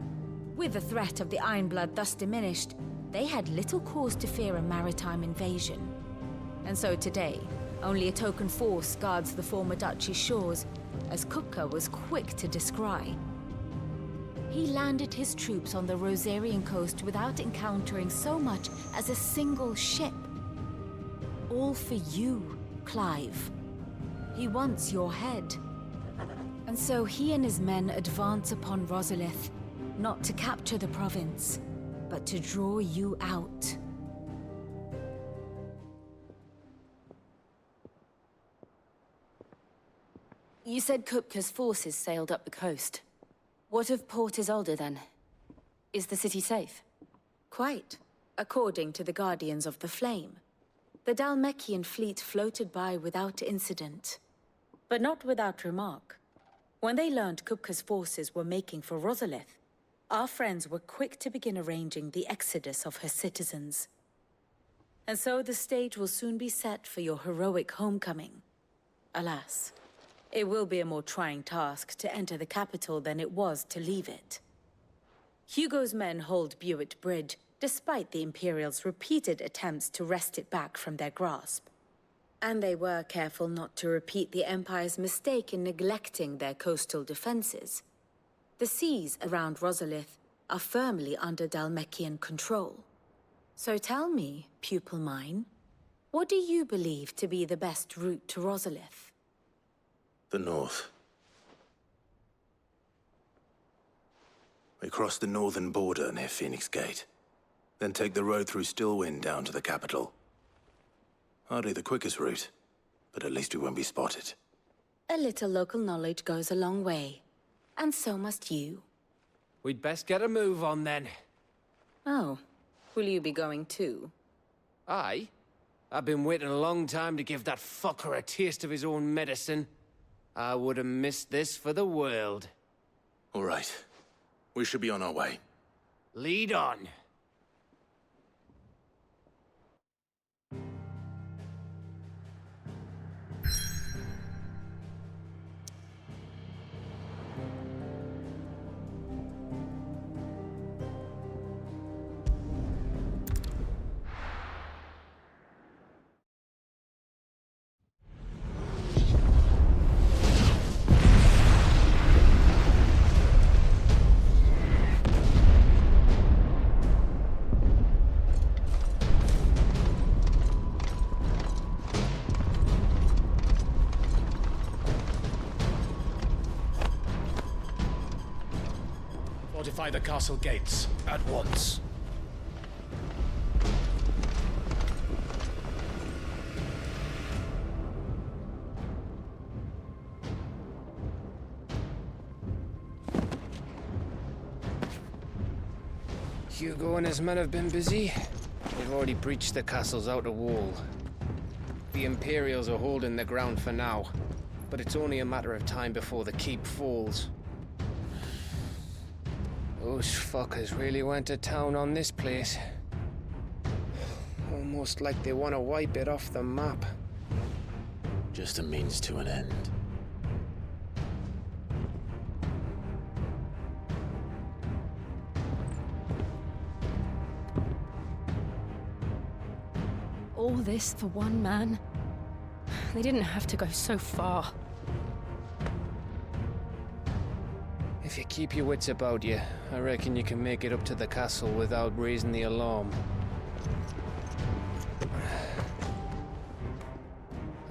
With the threat of the Ironblood thus diminished, they had little cause to fear a maritime invasion. And so today, only a token force guards the former duchy's shores, as Kupka was quick to descry. He landed his troops on the Rosarian coast without encountering so much as a single ship. All for you, Clive. He wants your head. And so he and his men advance upon Rosalith, not to capture the province, but to draw you out. You said Kupka's forces sailed up the coast. What of Port Isolde, then? Is the city safe? Quite, according to the Guardians of the Flame. The Dhalmekian fleet floated by without incident. But not without remark. When they learned Kupka's forces were making for Rosalith, our friends were quick to begin arranging the exodus of her citizens. And so the stage will soon be set for your heroic homecoming. Alas, it will be a more trying task to enter the capital than it was to leave it. Hugo's men hold Buet Bridge, despite the Imperials' repeated attempts to wrest it back from their grasp. And they were careful not to repeat the Empire's mistake in neglecting their coastal defenses. The seas around Rosalith are firmly under Dhalmekian control. So tell me, pupil mine, what do you believe to be the best route to Rosalith? The north. We cross the northern border near Phoenix Gate, then take the road through Stillwind down to the capital. Hardly the quickest route, but at least we won't be spotted. A little local knowledge goes a long way, and so must you. We'd best get a move on then. Oh, will you be going too? Aye. I've been waiting a long time to give that fucker a taste of his own medicine. I would have missed this for the world. All right. We should be on our way. Lead on. Fortify the castle gates at once. Hugo and his men have been busy. They've already breached the castle's outer wall. The Imperials are holding the ground for now, but it's only a matter of time before the keep falls. Those fuckers really went to town on this place. Almost like they want to wipe it off the map. Just a means to an end. All this for one man? They didn't have to go so far. If you keep your wits about you, I reckon you can make it up to the castle without raising the alarm.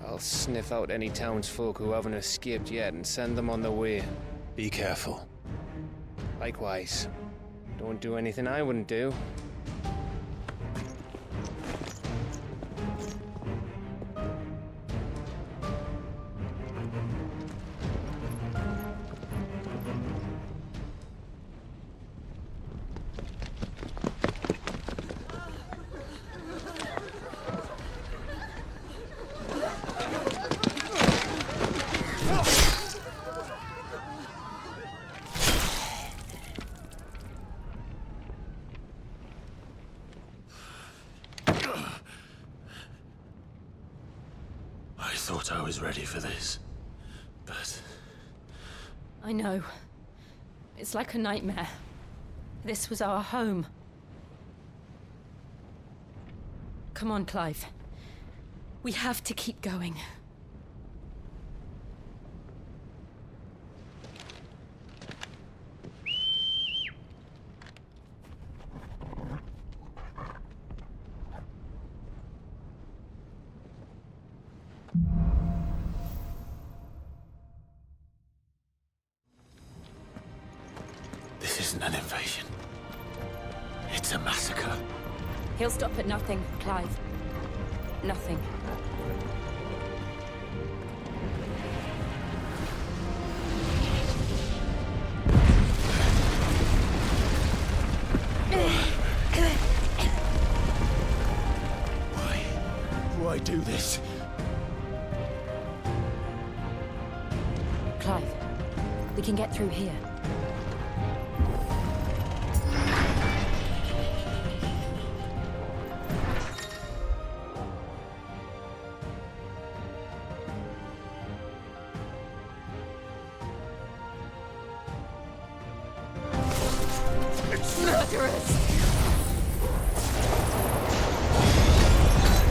I'll sniff out any townsfolk who haven't escaped yet and send them on their way. Be careful. Likewise. Don't do anything I wouldn't do. I thought I was ready for this, but... I know. It's like a nightmare. This was our home. Come on, Clive. We have to keep going. This isn't an invasion. It's a massacre. He'll stop at nothing, Clive. Nothing. Why do this? Clive, we can get through here.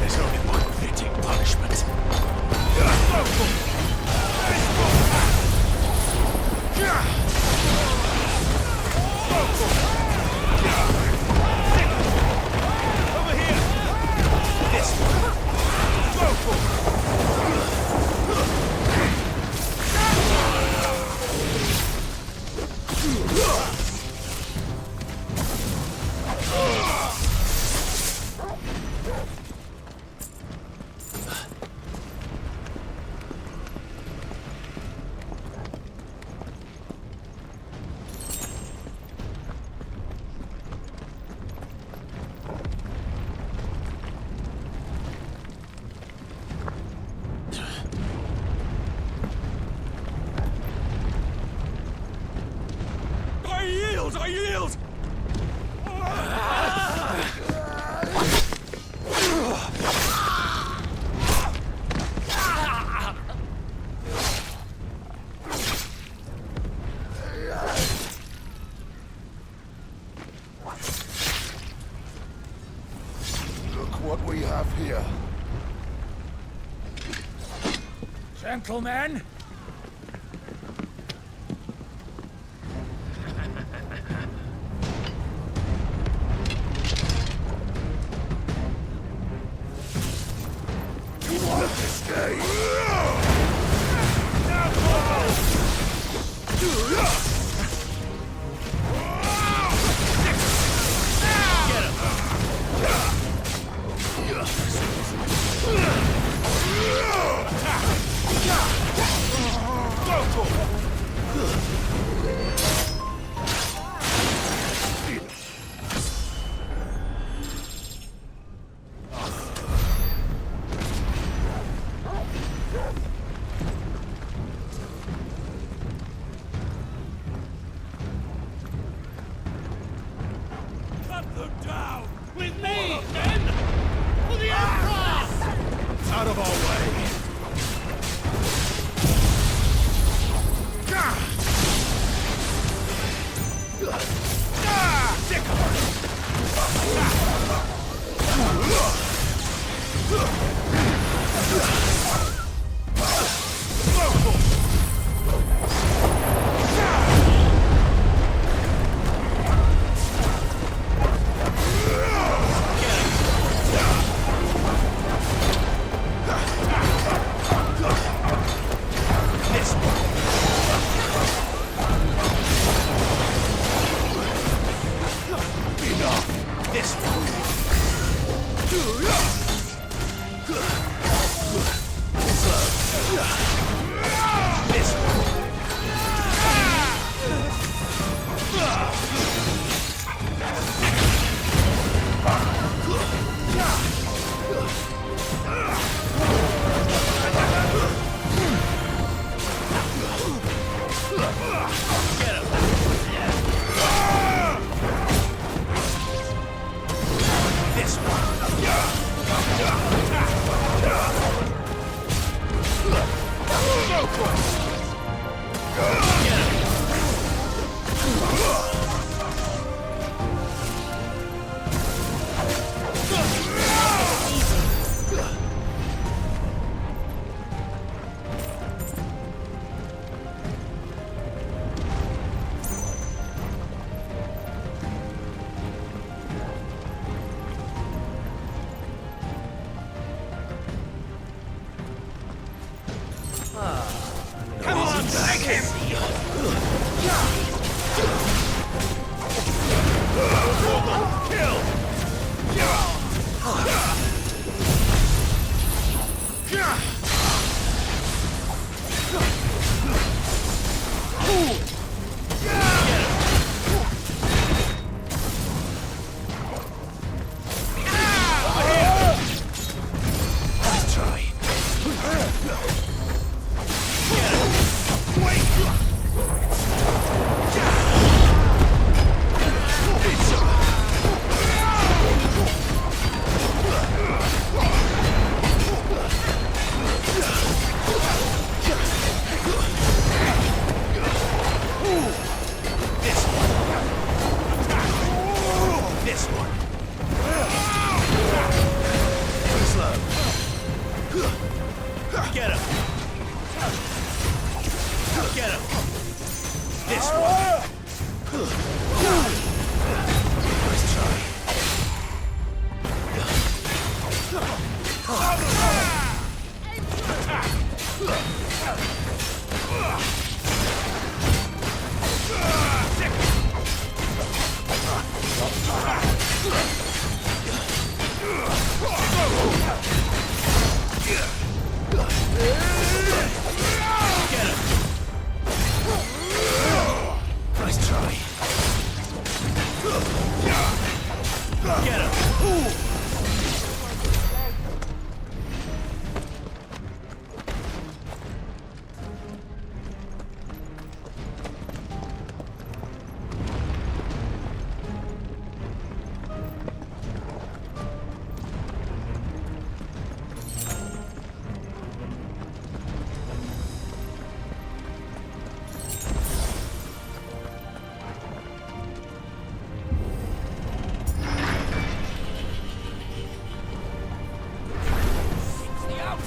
There's only one fitting punishment. Over here! This one! I yield! Look what we have here. Gentlemen!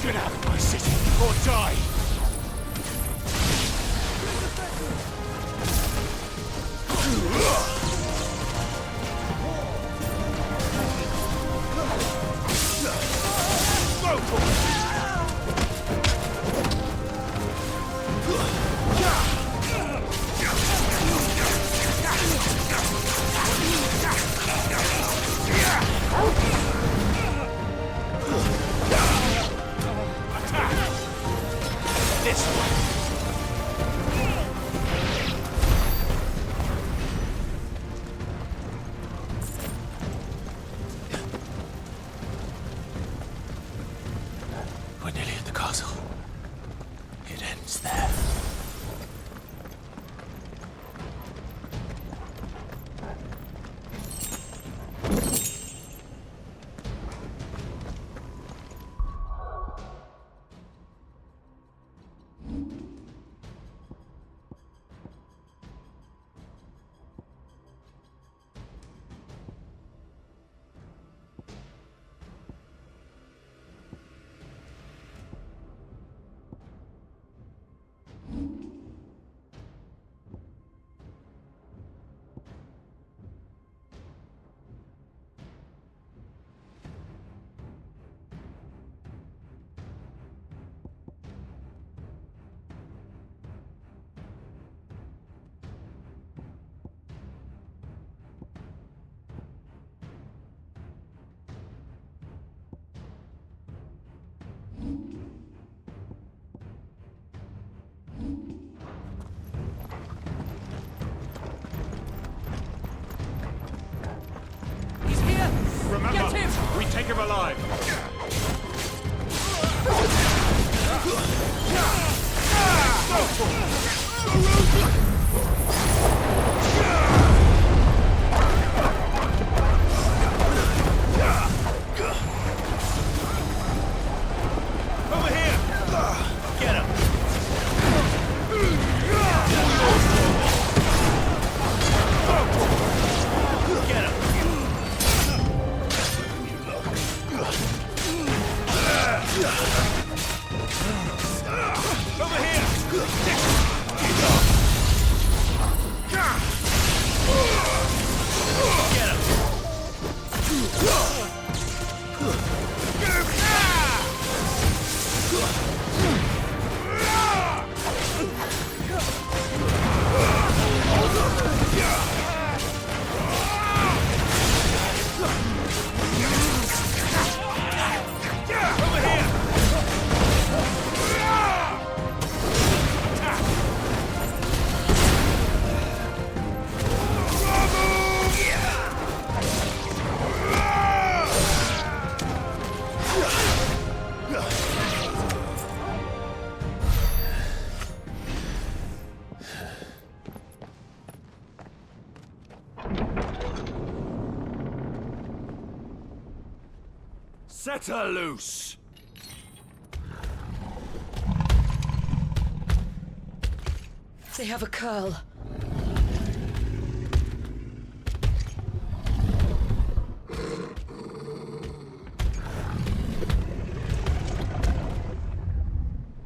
Get out of my city or die! We're nearly at the castle. It ends there. Remember, we take him alive. Over here! Get him! Get him! Over here! Let her loose! They have a curl.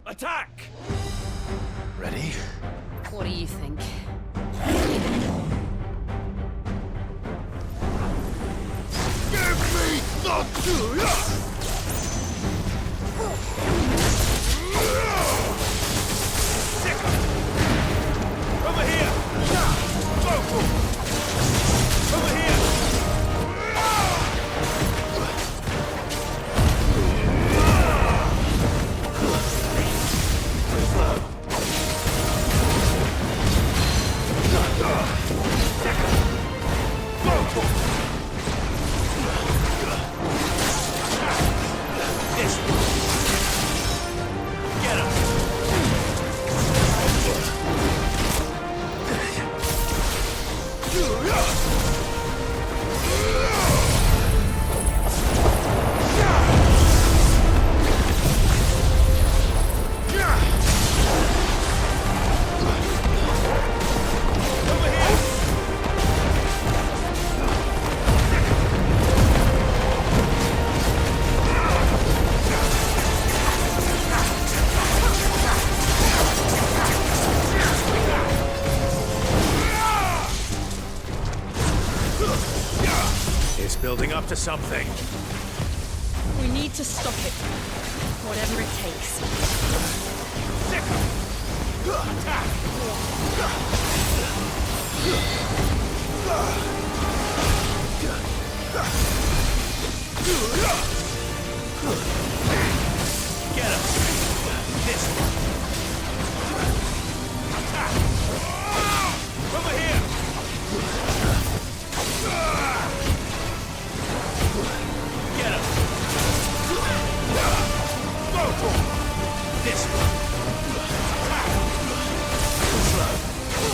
Attack! Ready? What do you think? Give me the Over here! Go! Over here! Building up to something. We need to stop it. Whatever it takes. Attack! Get him! This one! Attack! Over here! Get him! Go! This one! Attack!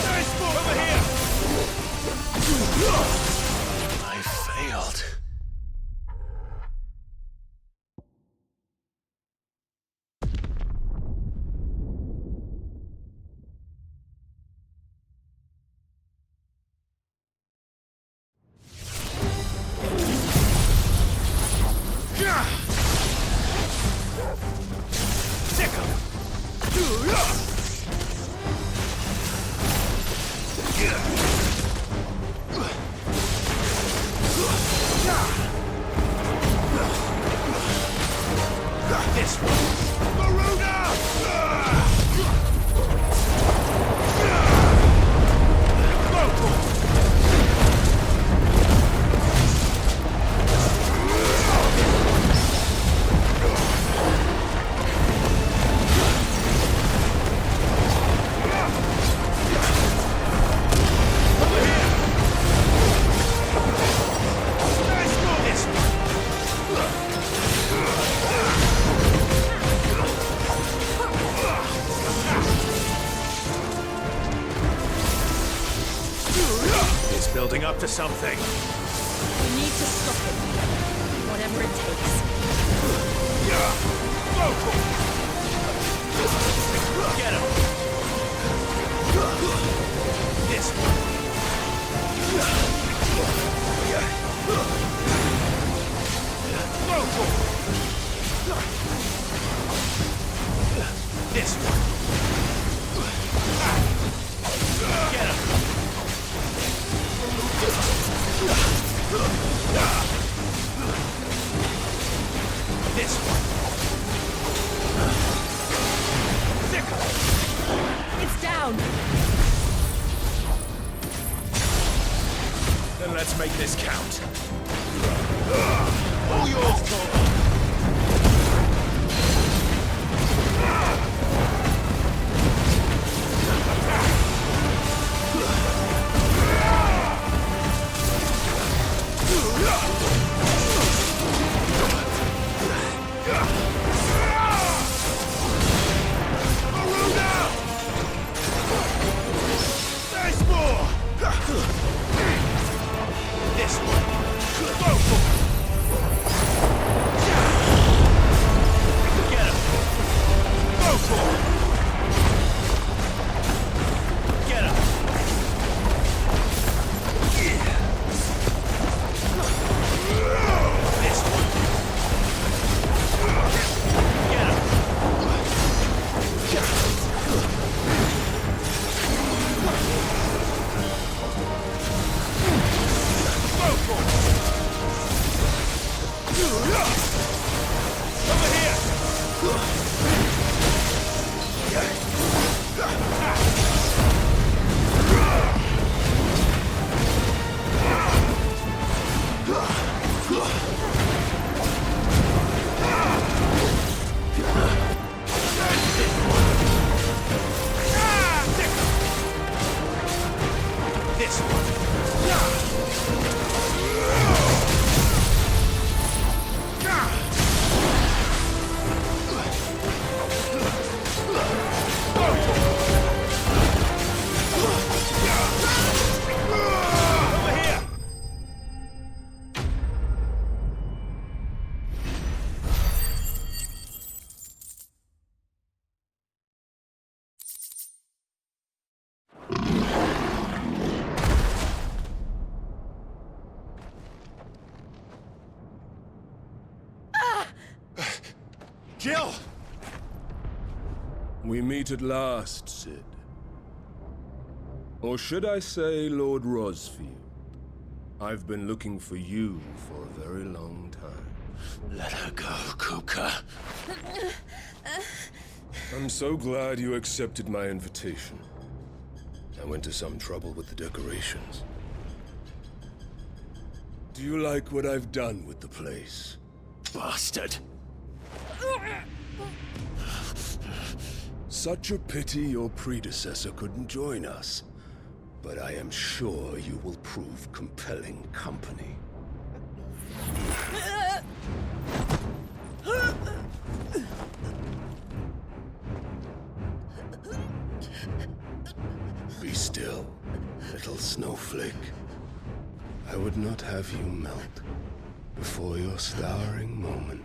Nice move! Over here! I failed. Building up to something. We need to stop it. Whatever it takes. Get him! This one. This one. Get him! This one. It's down. Then let's make this count. All yours, Torvald. This one. Go for it. Jill! We meet at last, Sid. Or should I say, Lord Rosfield? I've been looking for you for a very long time. Let her go, Kuka. I'm so glad you accepted my invitation. I went to some trouble with the decorations. Do you like what I've done with the place? Bastard! Such a pity your predecessor couldn't join us. But I am sure you will prove compelling company. Be still, little snowflake. I would not have you melt before your starring moment.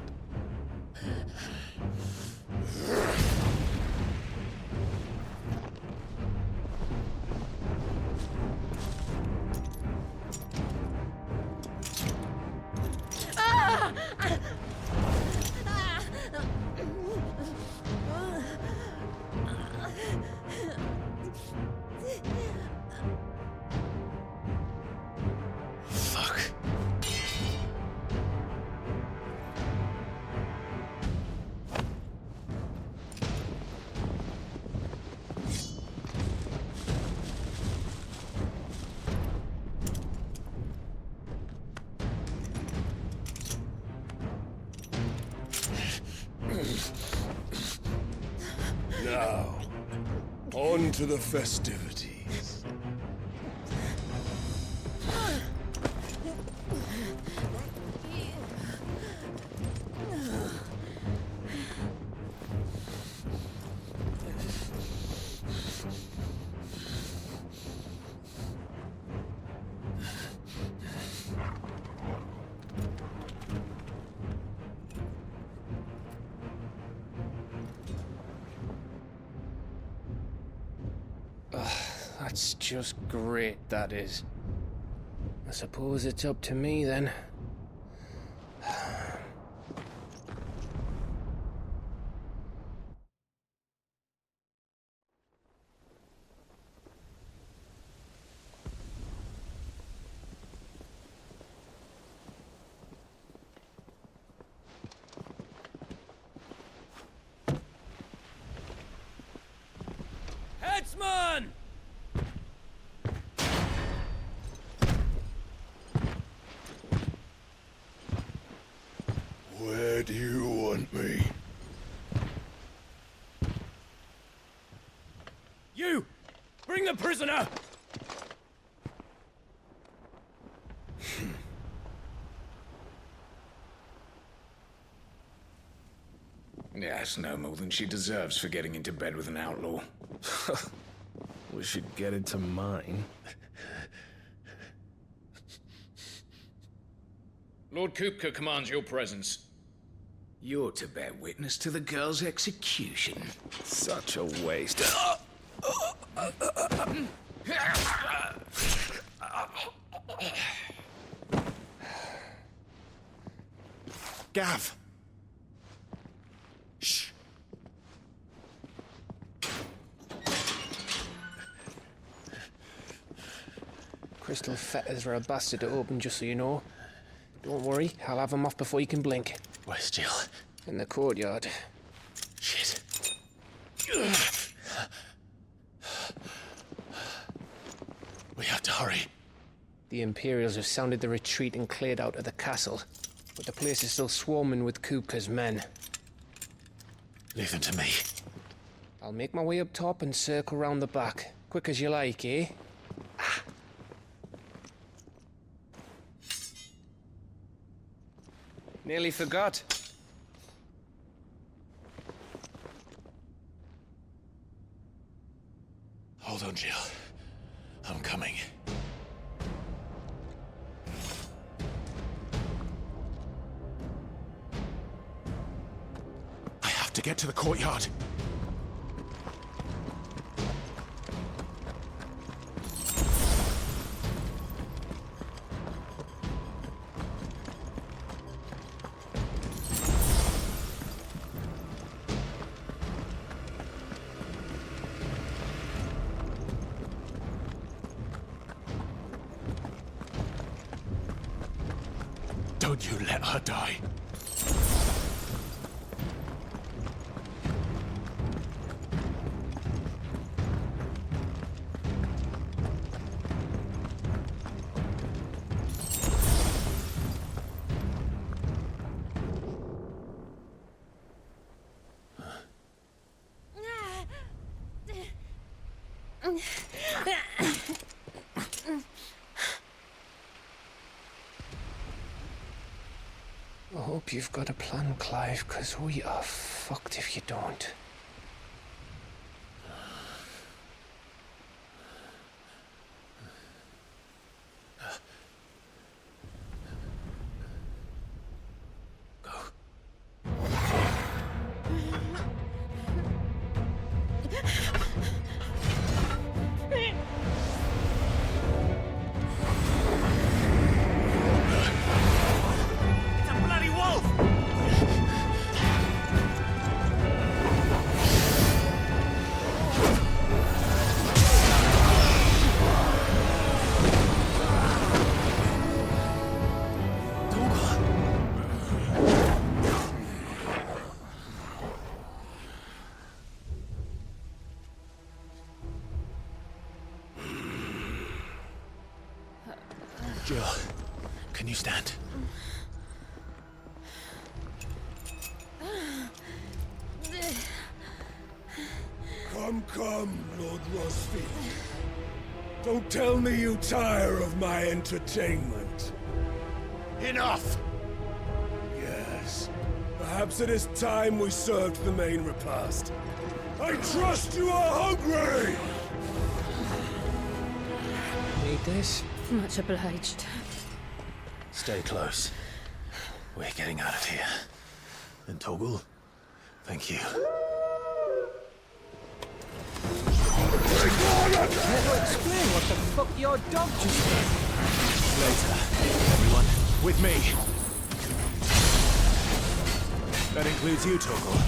Now, on to the festivities. That's just great, that is. I suppose it's up to me, then. Headsman! Where do you want me? You! Bring the prisoner! Yes, no more than she deserves for getting into bed with an outlaw. We should get into mine. Lord Kupka commands your presence. You're to bear witness to the girl's execution. Such a waste. Gav! Shh! Crystal fetters are a bastard to open, just so you know. Don't worry, I'll have them off before you can blink. Where's Jill? In the courtyard. Shit. We have to hurry. The Imperials have sounded the retreat and cleared out of the castle, but the place is still swarming with Kupka's men. Leave them to me. I'll make my way up top and circle round the back. Quick as you like, eh? Nearly forgot. Hold on, Jill. I'm coming. I have to get to the courtyard. could you let her die? I hope you've got a plan, Clive, because we are fucked if you don't. Jill, can you stand? Come, Lord Rosfield. Don't tell me you tire of my entertainment. Enough! Yes. Perhaps it is time we served the main repast. I trust you are hungry! Need this? Much obliged. Stay close. We're getting out of here. And Toggle, thank you. Never explain what the fuck your dog just did. Later, everyone, with me. That includes you, Toggle.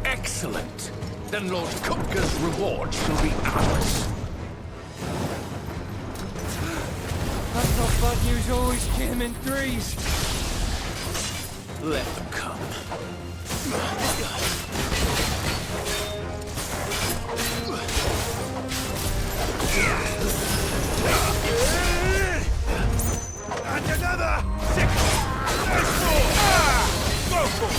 Excellent. Then Lord Kupka's reward shall be ours. I thought bad news always came in threes. Let them come. And another! Six! Nice ball! Go for it!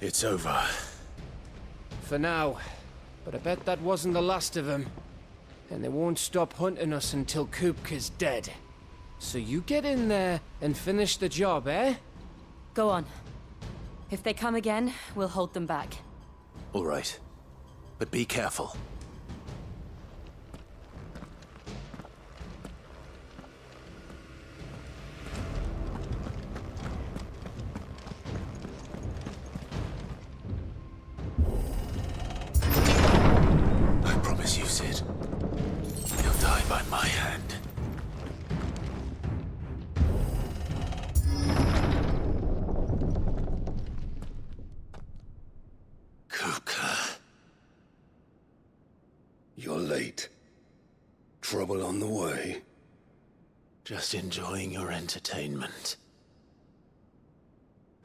It's over. For now. But I bet that wasn't the last of them. And they won't stop hunting us until Kupka's dead. So you get in there and finish the job, eh? Go on. If they come again, we'll hold them back. All right. But be careful. I promise you, Sid. You'll die by my hand. You're late. Trouble on the way? Just enjoying your entertainment.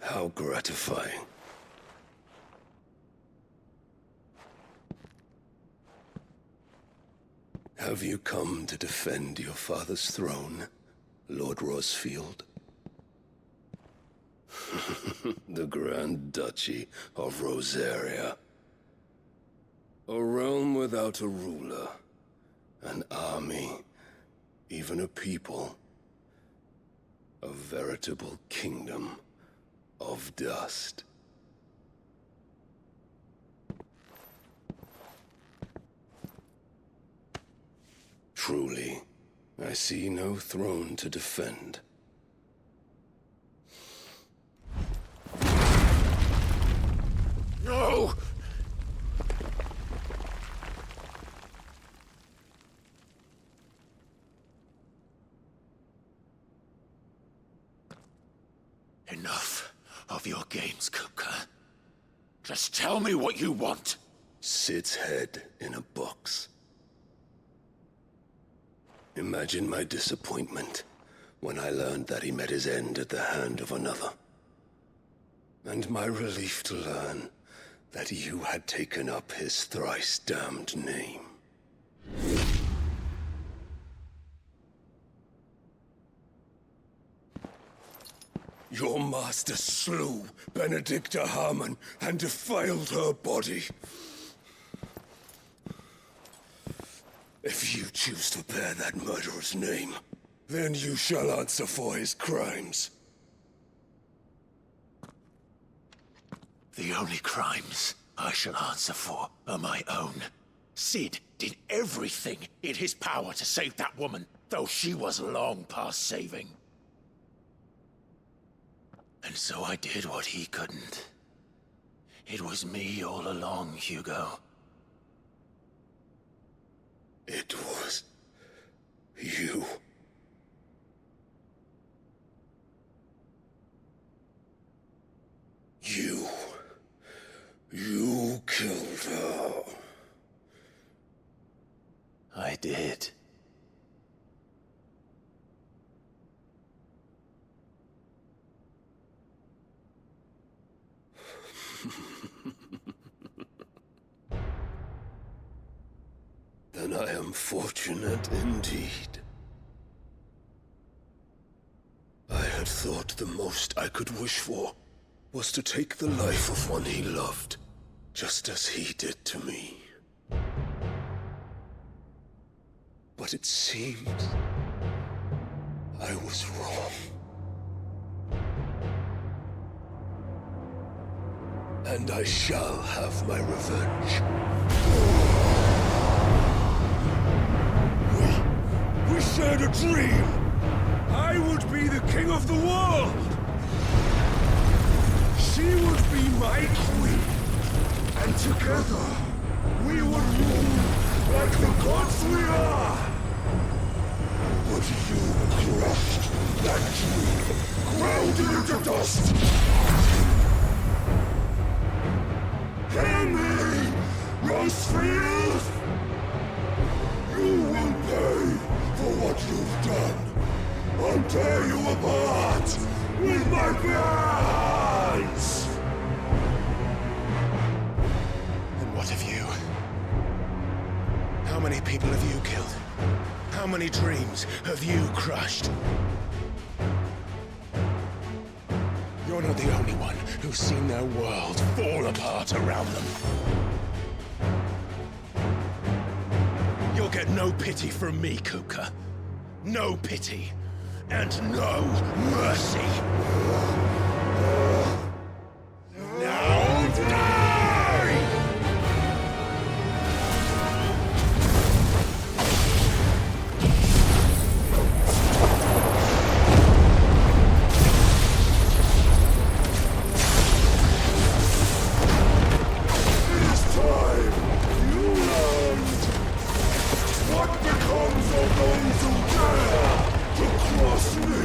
How gratifying. Have you come to defend your father's throne, Lord Rosfield? The Grand Duchy of Rosaria. A realm without a ruler, an army, even a people. A veritable kingdom of dust. Truly, I see no throne to defend. No! Enough of your games, Kupka. Just tell me what you want. Sid's head in a box. Imagine my disappointment when I learned that he met his end at the hand of another. And my relief to learn that you had taken up his thrice-damned name. Your master slew Benedicta Harmon and defiled her body. If you choose to bear that murderer's name, then you shall answer for his crimes. The only crimes I shall answer for are my own. Sid did everything in his power to save that woman, though she was long past saving. And so I did what he couldn't. It was me all along, Hugo. It was you. You killed her. I did. Then I am fortunate indeed. I had thought the most I could wish for was to take the life of one he loved, just as he did to me. But it seems I was wrong. And I shall have my revenge. We shared a dream! I would be the king of the world! She would be my queen! And together, we would rule like the gods we are! But you crushed that dream! you to dust! Hear me, Rosefield! You will pay for what you've done. I'll tear you apart with my bare hands! And what of you? How many people have you killed? How many dreams have you crushed? You're not the only one who's seen their world fall apart around them. You'll get no pity from me, Kuka. No pity. And no mercy. Now die! This time, you learned what becomes of those who dare to cross me!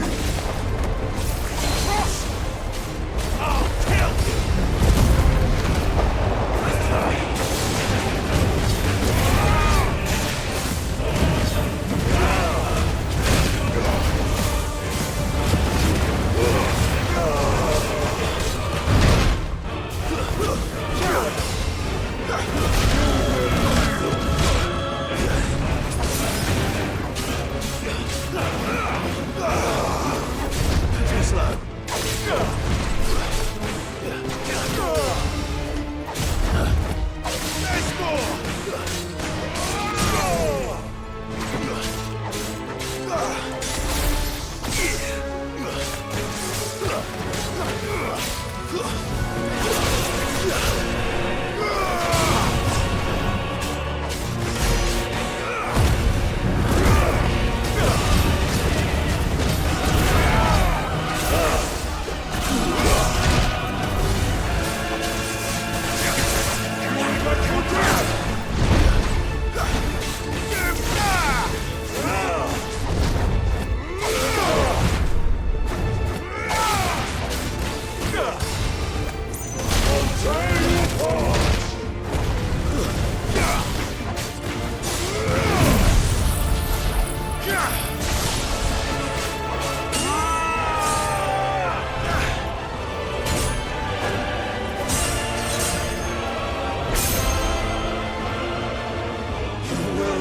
Cross! I'll kill you! Too slow. There's more!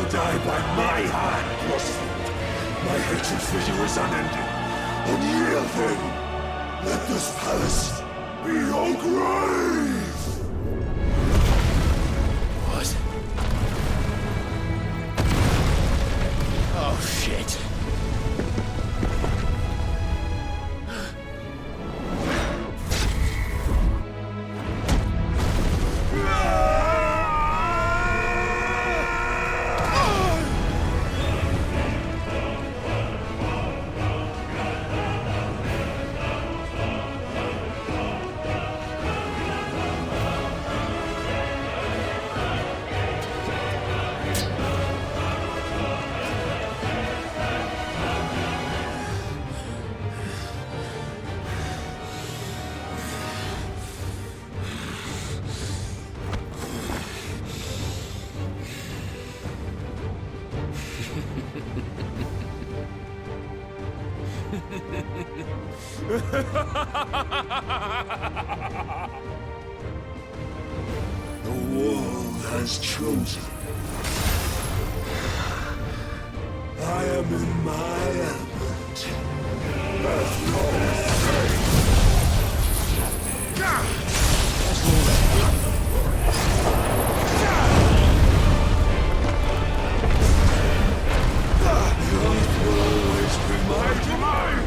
Die by my hand, Rosefield. My hatred for you is unending, unyielding. Let this palace be your grave! What? Oh, shit. The world has chosen. I am in my element. There's no escape. Yours will always be my domain.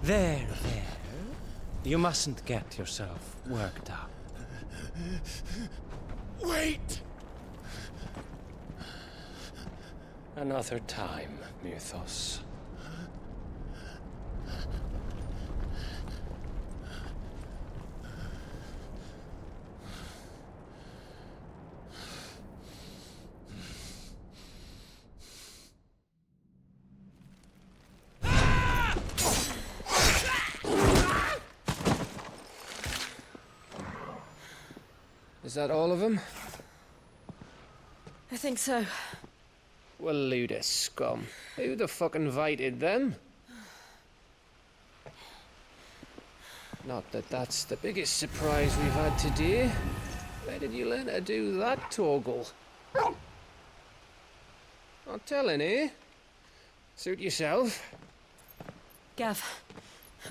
There. You mustn't get yourself worked up. Wait! Another time, Mythos. Is that all of them? I think so. Well, load of scum. Who the fuck invited them? Not that that's the biggest surprise we've had today. Where did you learn to do that, Torgal? Not telling, eh? Suit yourself. Gav,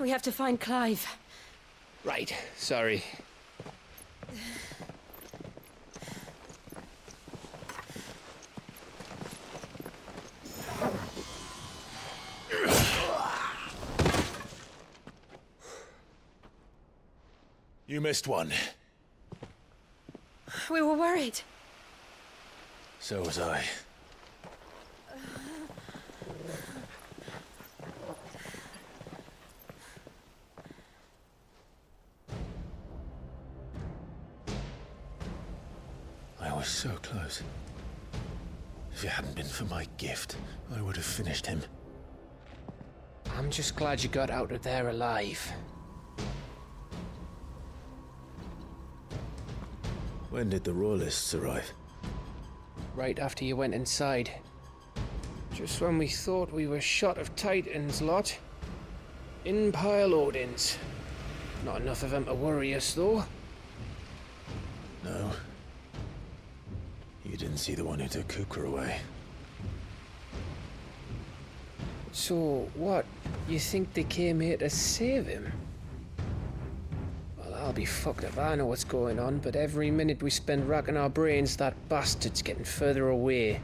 we have to find Clive. Right, sorry. You missed one. We were worried. So was I. I was so close. If it hadn't been for my gift, I would have finished him. I'm just glad you got out of there alive. When did the Royalists arrive? Right after you went inside. Just when we thought we were shot of Titans, lot. In pile Odins. Not enough of them to worry us, though. No. You didn't see the one who took Kukra away. So, what? You think they came here to save him? Well, I'll be fucked if I know what's going on, but every minute we spend racking our brains, that bastard's getting further away.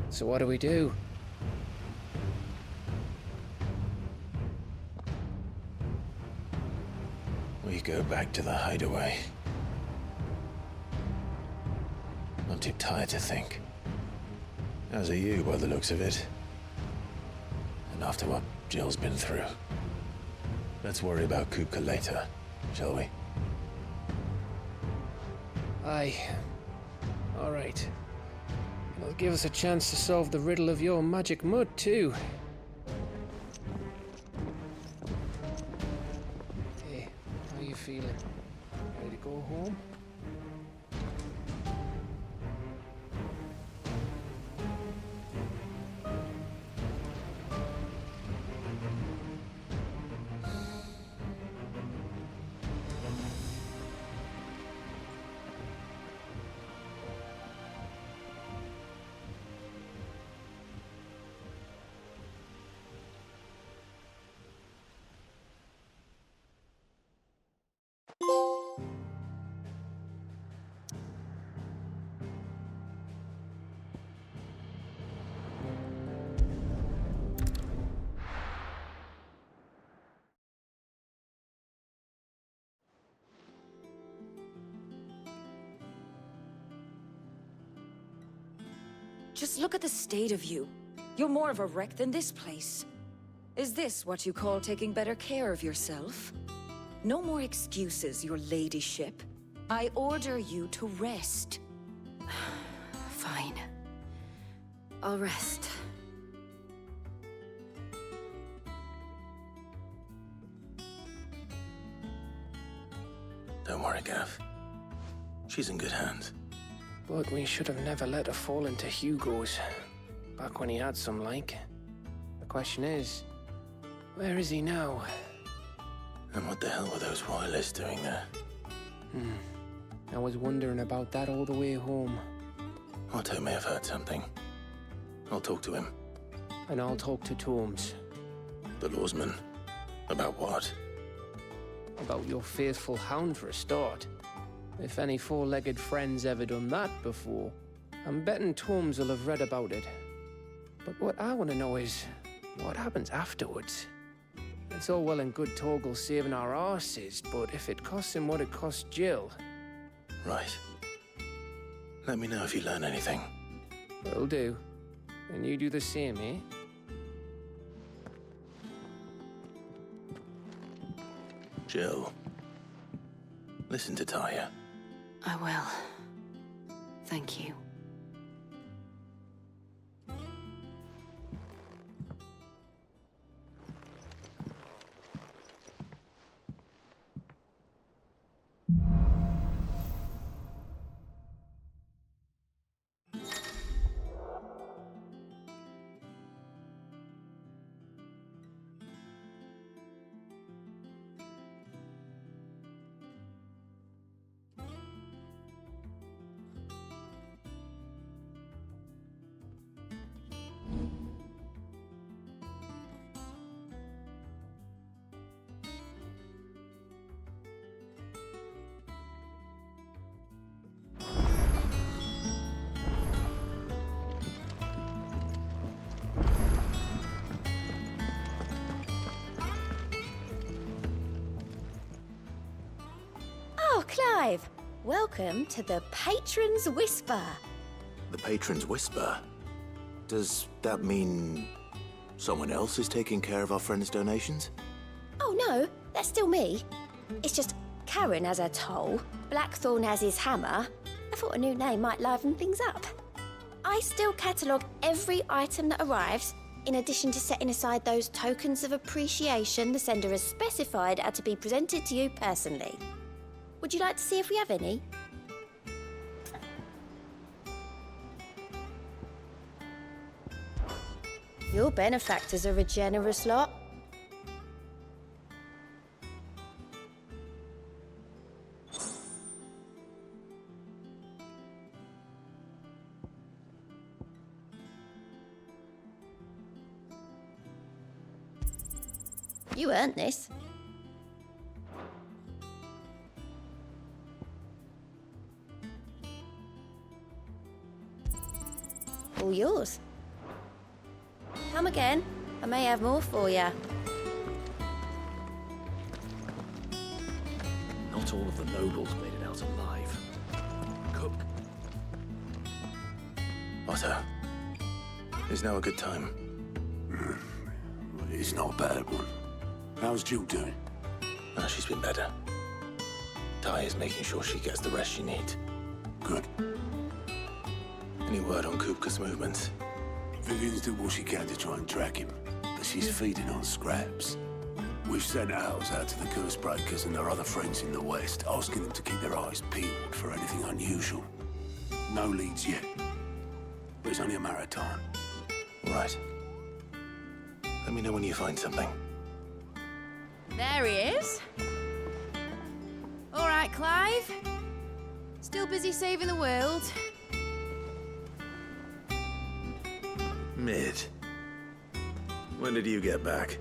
So what do we do? We go back to the hideaway. I'm too tired to think. As are you, by the looks of it. And after what Jill's been through. Let's worry about Kupka later, shall we? Aye. All right. It'll give us a chance to solve the riddle of your magic mud, too. Hey, how you feeling? Ready to go home? Just look at the state of you. You're more of a wreck than this place. Is this what you call taking better care of yourself? No more excuses, your ladyship. I order you to rest. Fine. I'll rest. Don't worry, Gav. She's in good hands. But we should have never let her fall into Hugo's. Back when he had some like. The question is, where is he now? And what the hell were those royalists doing there? I was wondering about that all the way home. Otto may have heard something. I'll talk to him. And I'll talk to Tomes. The lawsman? About what? About your faithful hound for a start. If any four-legged friend's ever done that before. I'm betting Tomes will have read about it. But what I want to know is, what happens afterwards? It's all well and good Torgal saving our arses, but if it costs him what it cost Jill... Right. Let me know if you learn anything. Will do. And you do the same, eh? Jill, listen to Talia. I will. Thank you. Oh, Clive! Welcome to the Patron's Whisper. The Patron's Whisper? Does that mean someone else is taking care of our friend's donations? Oh no, that's still me. It's just Karen has her toll, Blackthorn has his hammer. I thought a new name might liven things up. I still catalogue every item that arrives, in addition to setting aside those tokens of appreciation the sender has specified are to be presented to you personally. Would you like to see if we have any? Your benefactors are a generous lot. You earned this. All yours. Come again. I may have more for you. Not all of the nobles made it out alive. Cook. Otto, is now a good time? It's not a bad one. How's Jill doing? She's been better. Talia's making sure she gets the rest she needs. Good. Any word on Kupka's movements? Vivian's doing what she can to try and track him, but she's feeding on scraps. We've sent ours out to the Cursebreakers and their other friends in the West, asking them to keep their eyes peeled for anything unusual. No leads yet, but it's only a matter of time. Right. Let me know when you find something. There he is. All right, Clive. Still busy saving the world. Mid. When did you get back?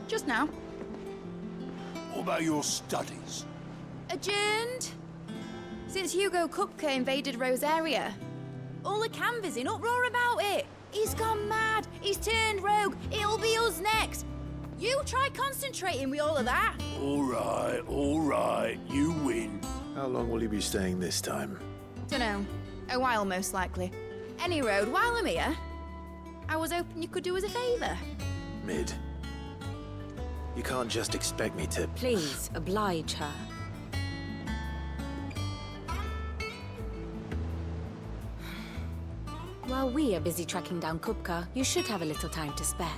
Just now. What about your studies? Adjourned. Since Hugo Kupka invaded Rosaria. All the canvass in uproar about it. He's gone mad. He's turned rogue. It'll be us next. You try concentrating with all of that. All right. You win. How long will you be staying this time? Dunno. A while, most likely. Any road, while I'm here, I was hoping you could do us a favour. Mid. You can't just expect me to... Please, oblige her. While we are busy tracking down Kupka, you should have a little time to spare.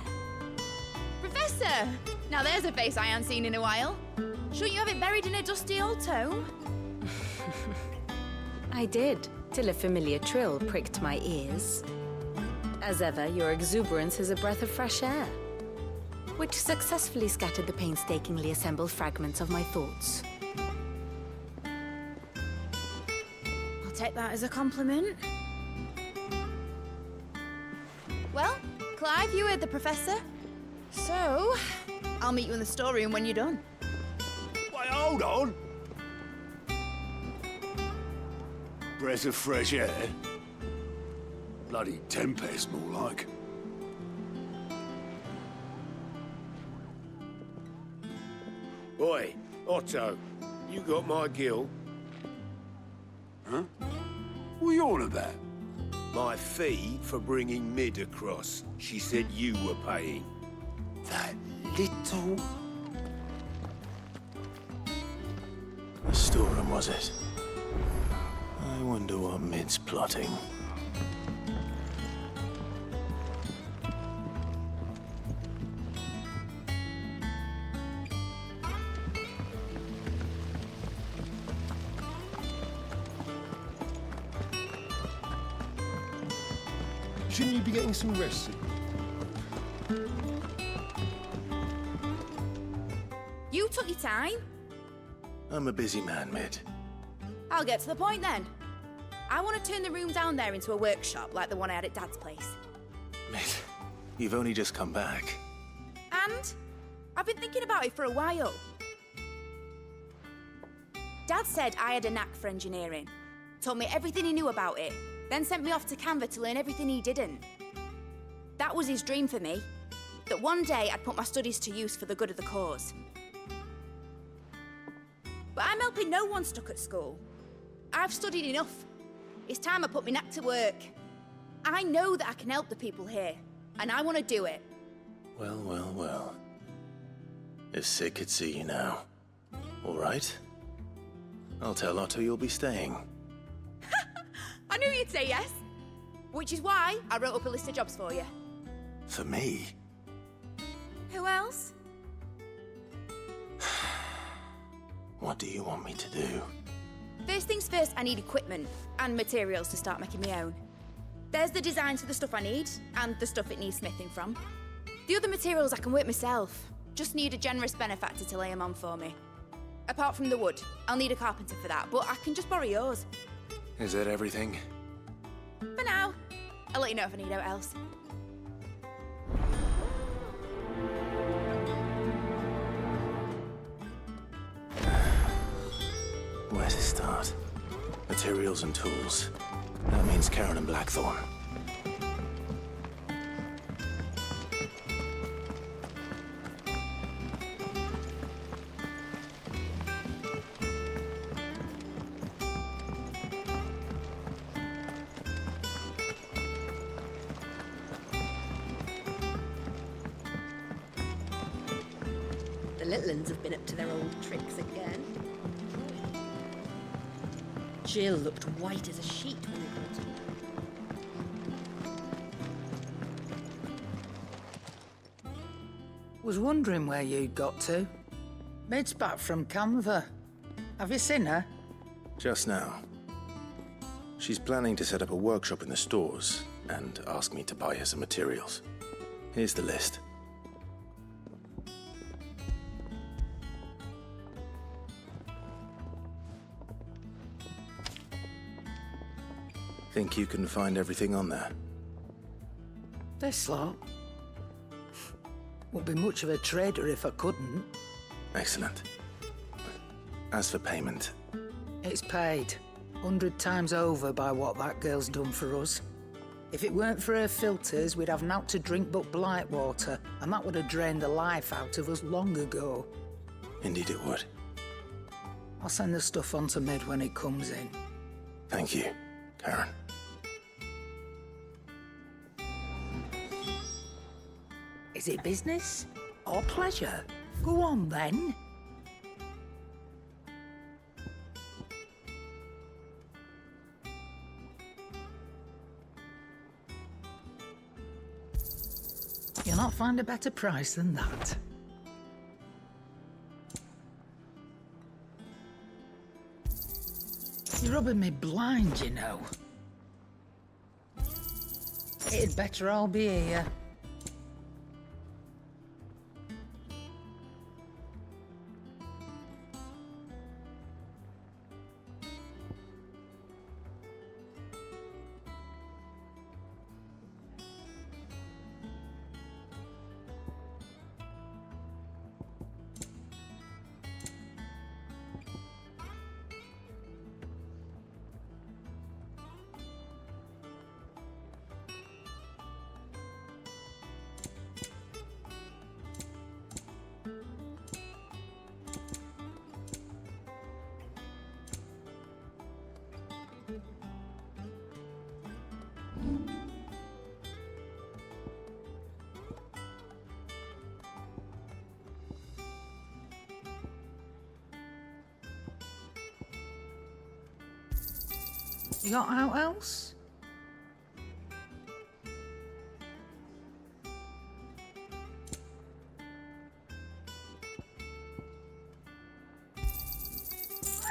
Professor! Now there's a face I haven't seen in a while. Shouldn't you have it buried in a dusty old tome? I did, till a familiar trill pricked my ears. As ever, your exuberance is a breath of fresh air, which successfully scattered the painstakingly assembled fragments of my thoughts. I'll take that as a compliment. Well, Clive, you heard the professor. So, I'll meet you in the storeroom when you're done. Wait, hold on. Breath of fresh air? Bloody tempest, more like. Oi, Otto, you got my gill? Huh? What are you on about? My fee for bringing Mid across. She said you were paying. That little... The storeroom, was it? I wonder what Mid's plotting. Shouldn't you be getting some rest? You took your time. I'm a busy man, Mid. I'll get to the point then. I want to turn the room down there into a workshop like the one I had at Dad's place. Mid, you've only just come back. And I've been thinking about it for a while. Dad said I had a knack for engineering. Told me everything he knew about it. Then sent me off to Canva to learn everything he didn't. That was his dream for me. That one day I'd put my studies to use for the good of the cause. But I'm helping no one stuck at school. I've studied enough. It's time I put my knack to work. I know that I can help the people here, and I want to do it. Well, well, well. If Sid could see you now. All right? I'll tell Otto you'll be staying. I knew you'd say yes. Which is why I wrote up a list of jobs for you. For me? Who else? What do you want me to do? First things first, I need equipment and materials to start making my own. There's the designs for the stuff I need and the stuff it needs smithing from. The other materials I can work myself. Just need a generous benefactor to lay them on for me. Apart from the wood, I'll need a carpenter for that, but I can just borrow yours. Is that everything? For now. I'll let you know if I need out else. Where to start? Materials and tools. That means Karen and Blackthorn. The little uns have been up to their old tricks again. Jill looked white as a sheet when they brought her. Was wondering where you'd got to. Mid's back from Canva. Have you seen her? Just now. She's planning to set up a workshop in the stores and ask me to buy her some materials. Here's the list. Think you can find everything on there? This lot. Wouldn't be much of a trader if I couldn't. Excellent. As for payment... It's paid. 100 times over by what that girl's done for us. If it weren't for her filters, we'd have naught to drink but blight water, and that would have drained the life out of us long ago. Indeed it would. I'll send the stuff on to Mid when it comes in. Thank you, Karen. Is it business or pleasure? Go on, then. You'll not find a better price than that. You're rubbing me blind, you know. It'd better all be here. You got out else?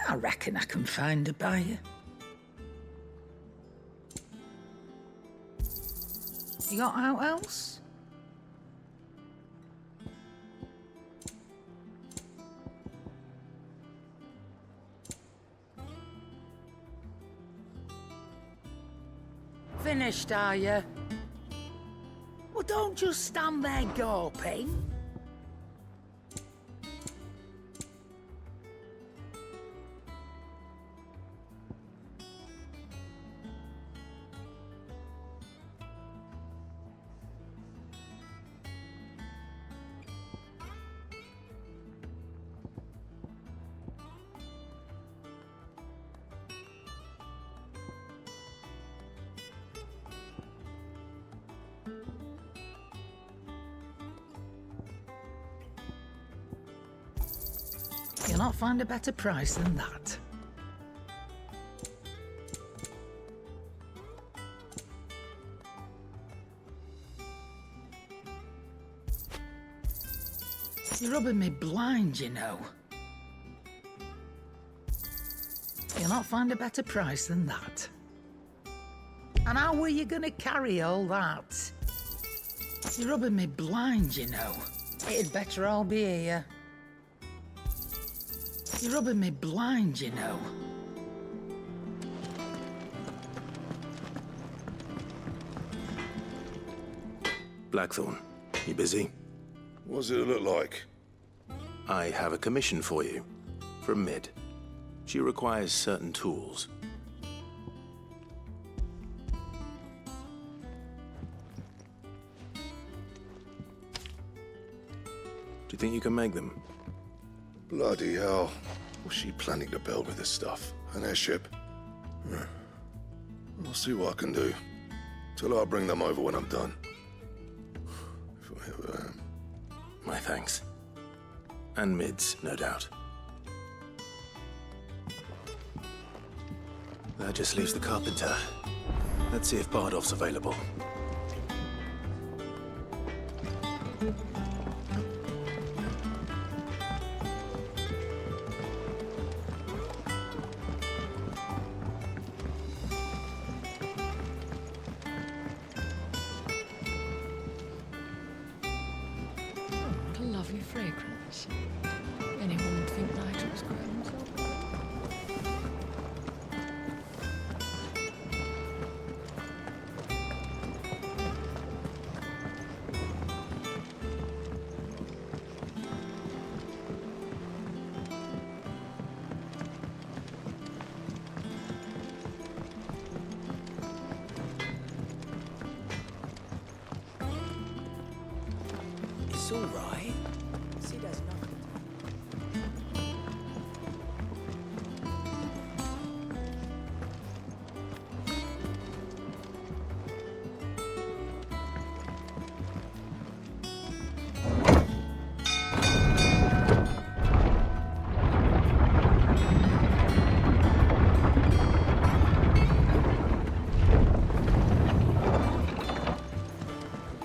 I reckon I can find a buyer. You got out else? Finished, are you? Well, don't just stand there gawping. You'll not find a better price than that. You're rubbing me blind, you know. You'll not find a better price than that. And how were you gonna carry all that? You're rubbing me blind, you know. It'd better all be here. You're rubbing me blind, you know. Blackthorn, you busy? What does it look like? I have a commission for you. From Mid. She requires certain tools. Do you think you can make them? Bloody hell. What's she planning to build with this stuff? An airship? I'll see what I can do. Tell her I'll bring them over when I'm done. If I ever am. My thanks. And Mid's, no doubt. That just leaves the carpenter. Let's see if Bardolph's available. What a lovely fragrance. Anyone would think Nigel's grown so good. It's all right. Sid has nothing.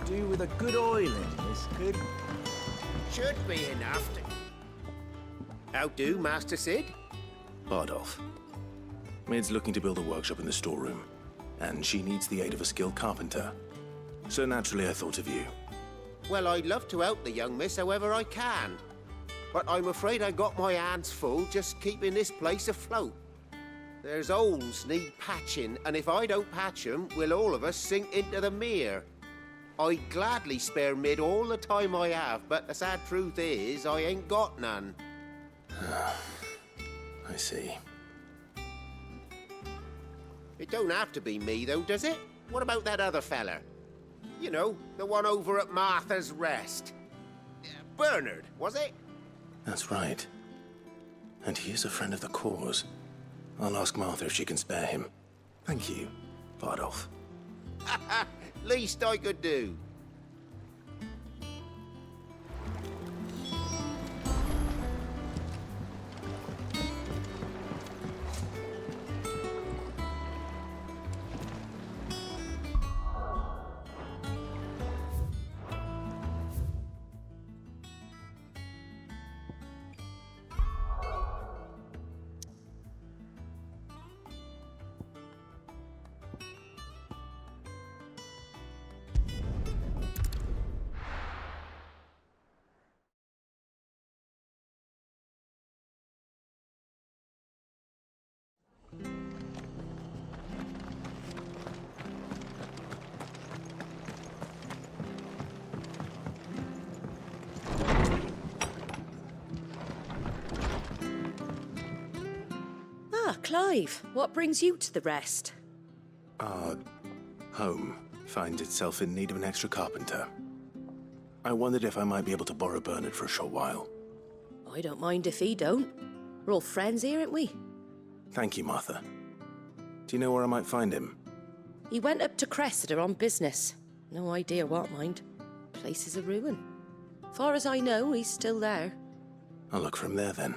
Do with a good oil in this, good. Should be enough to... How do, Master Sid? Bardolph. Mid's looking to build a workshop in the storeroom, and she needs the aid of a skilled carpenter. So naturally I thought of you. Well, I'd love to help the young miss however I can. But I'm afraid I got my hands full just keeping this place afloat. There's holes need patching, and if I don't patch them, we'll all of us sink into the mere. I'd gladly spare Mid all the time I have, but the sad truth is, I ain't got none. I see. It don't have to be me, though, does it? What about that other fella? You know, the one over at Martha's Rest. Bernard, was it? That's right. And he is a friend of the cause. I'll ask Martha if she can spare him. Thank you, Bardolph. Least I could do. Clive, what brings you to the rest? Our home finds itself in need of an extra carpenter. I wondered if I might be able to borrow Bernard for a short while. I don't mind if he don't. We're all friends here, aren't we? Thank you, Martha. Do you know where I might find him? He went up to Cressida on business. No idea what, mind. Place is a ruin. Far as I know, he's still there. I'll look for him there then.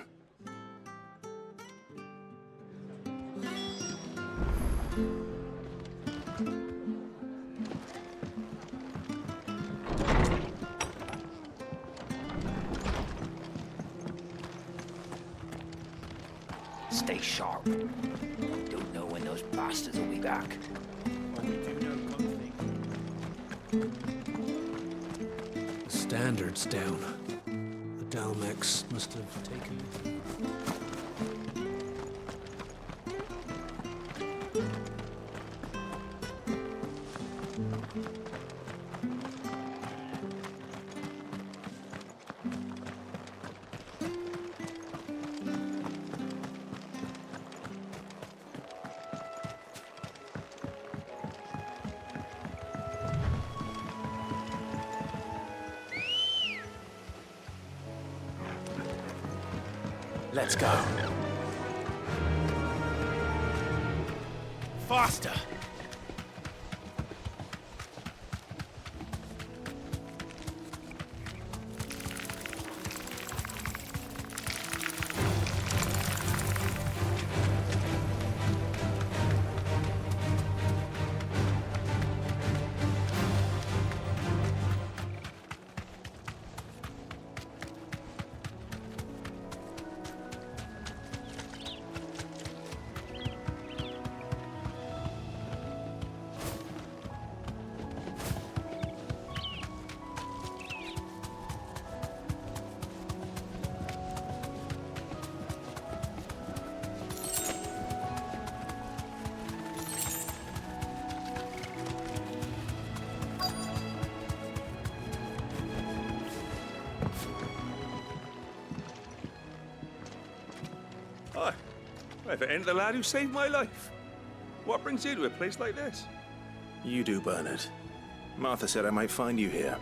Stay sharp. Don't know when those bastards will be back. The standard's down. The Dalmex must have taken it. Let's go. Faster! If it ain't the lad who saved my life. What brings you to a place like this? You do, Bernard. Martha said I might find you here.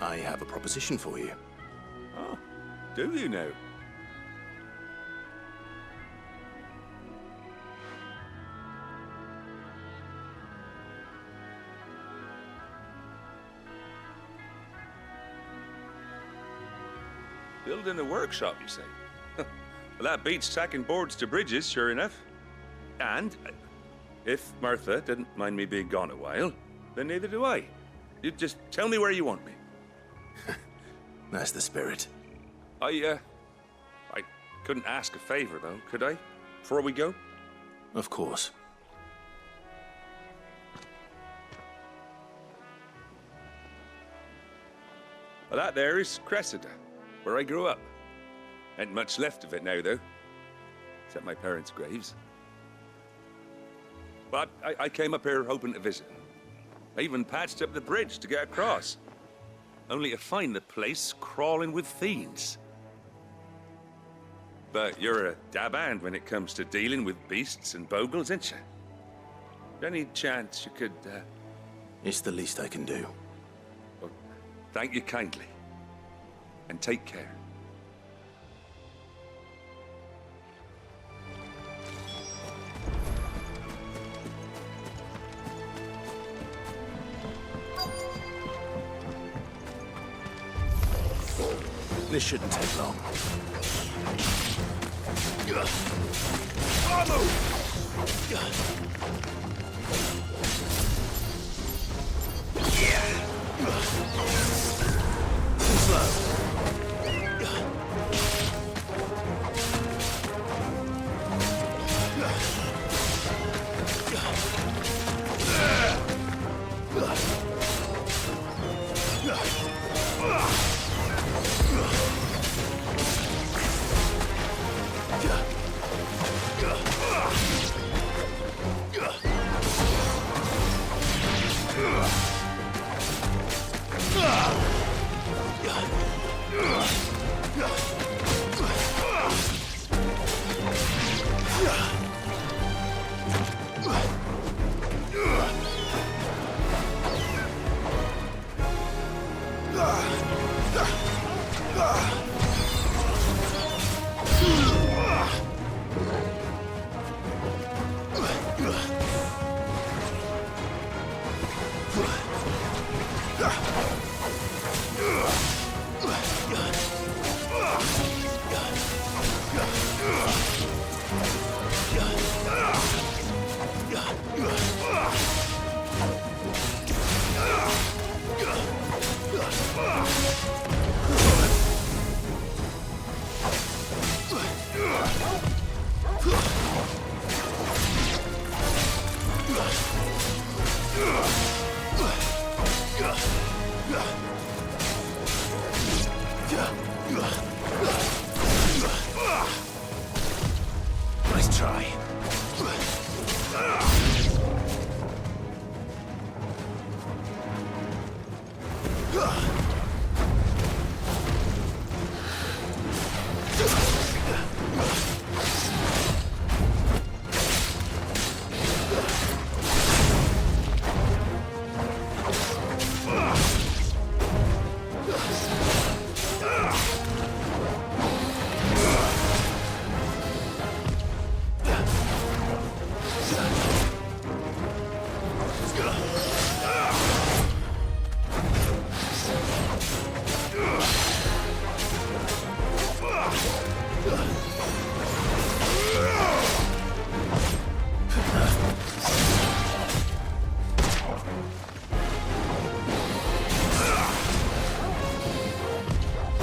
I have a proposition for you. Oh, do you now? Building a workshop, you say? Well, that beats sacking boards to bridges, sure enough. And if Martha didn't mind me being gone a while, then neither do I. You just tell me where you want me. That's the spirit. I couldn't ask a favor, though, could I? Before we go? Of course. Well, that there is Cressida, where I grew up. Ain't much left of it now, though. Except my parents' graves. But I came up here hoping to visit. I even patched up the bridge to get across. Only to find the place crawling with fiends. But you're a dab hand when it comes to dealing with beasts and bogles, ain't you? Any chance you could, It's the least I can do. Well, thank you kindly. And take care. This shouldn't take long. Nice try.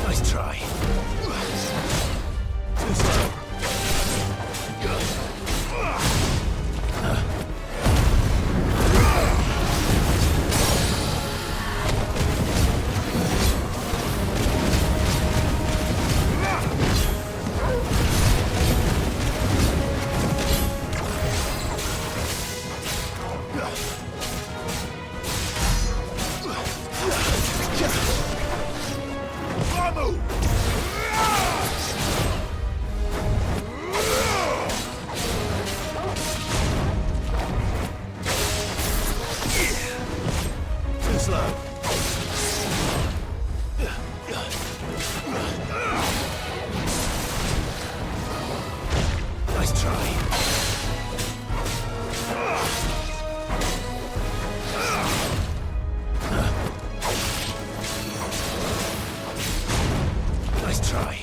Nice try. Too slow. Too slow. Nice try. Nice try.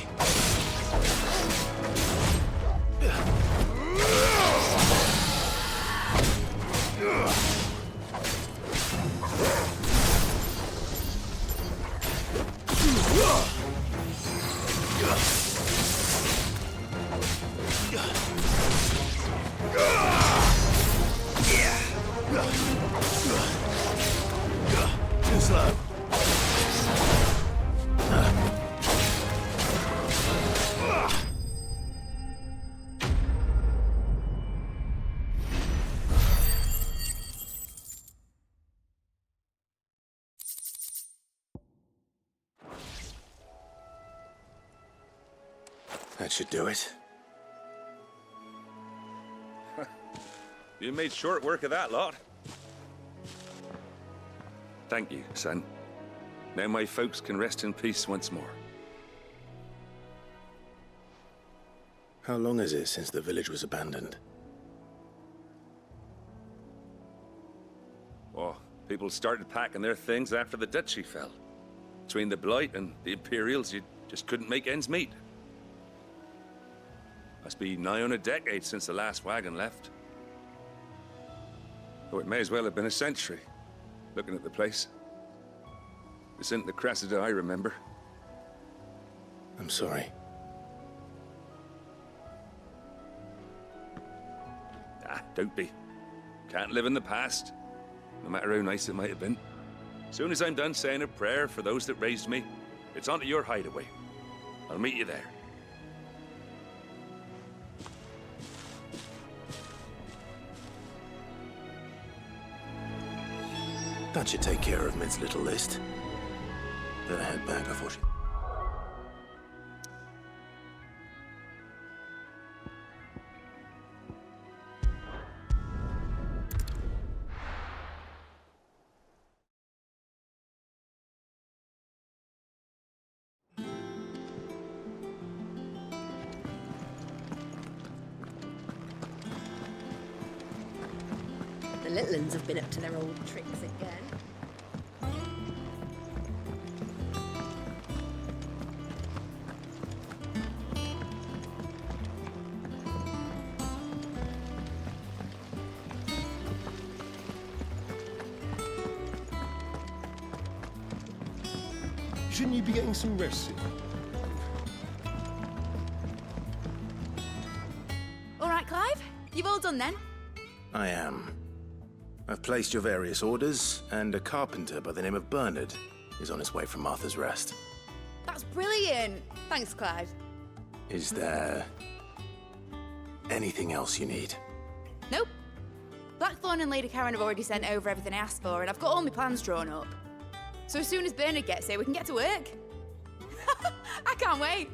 Too slow. That should do it. You made short work of that lot. Thank you, son. Now my folks can rest in peace once more. How long is it since the village was abandoned? Oh, people started packing their things after the duchy fell. Between the Blight and the Imperials, you just couldn't make ends meet. Must be nigh on a decade since the last wagon left. Oh, it may as well have been a century, looking at the place. This isn't the Cressida I remember. I'm sorry. Ah, don't be. Can't live in the past, no matter how nice it might have been. Soon as I'm done saying a prayer for those that raised me, it's onto your hideaway. I'll meet you there. That should take care of Mid's little list. Better head back before she... little uns have been up to their old tricks again. Shouldn't you be getting some rest soon? All right, Clive? You've all done then? I am. I've placed your various orders, and a carpenter by the name of Bernard is on his way from Martha's Rest. That's brilliant. Thanks, Clive. Is there anything else you need? Nope. Blackthorn and Lady Karen have already sent over everything I asked for, and I've got all my plans drawn up. So as soon as Bernard gets here, we can get to work. I can't wait.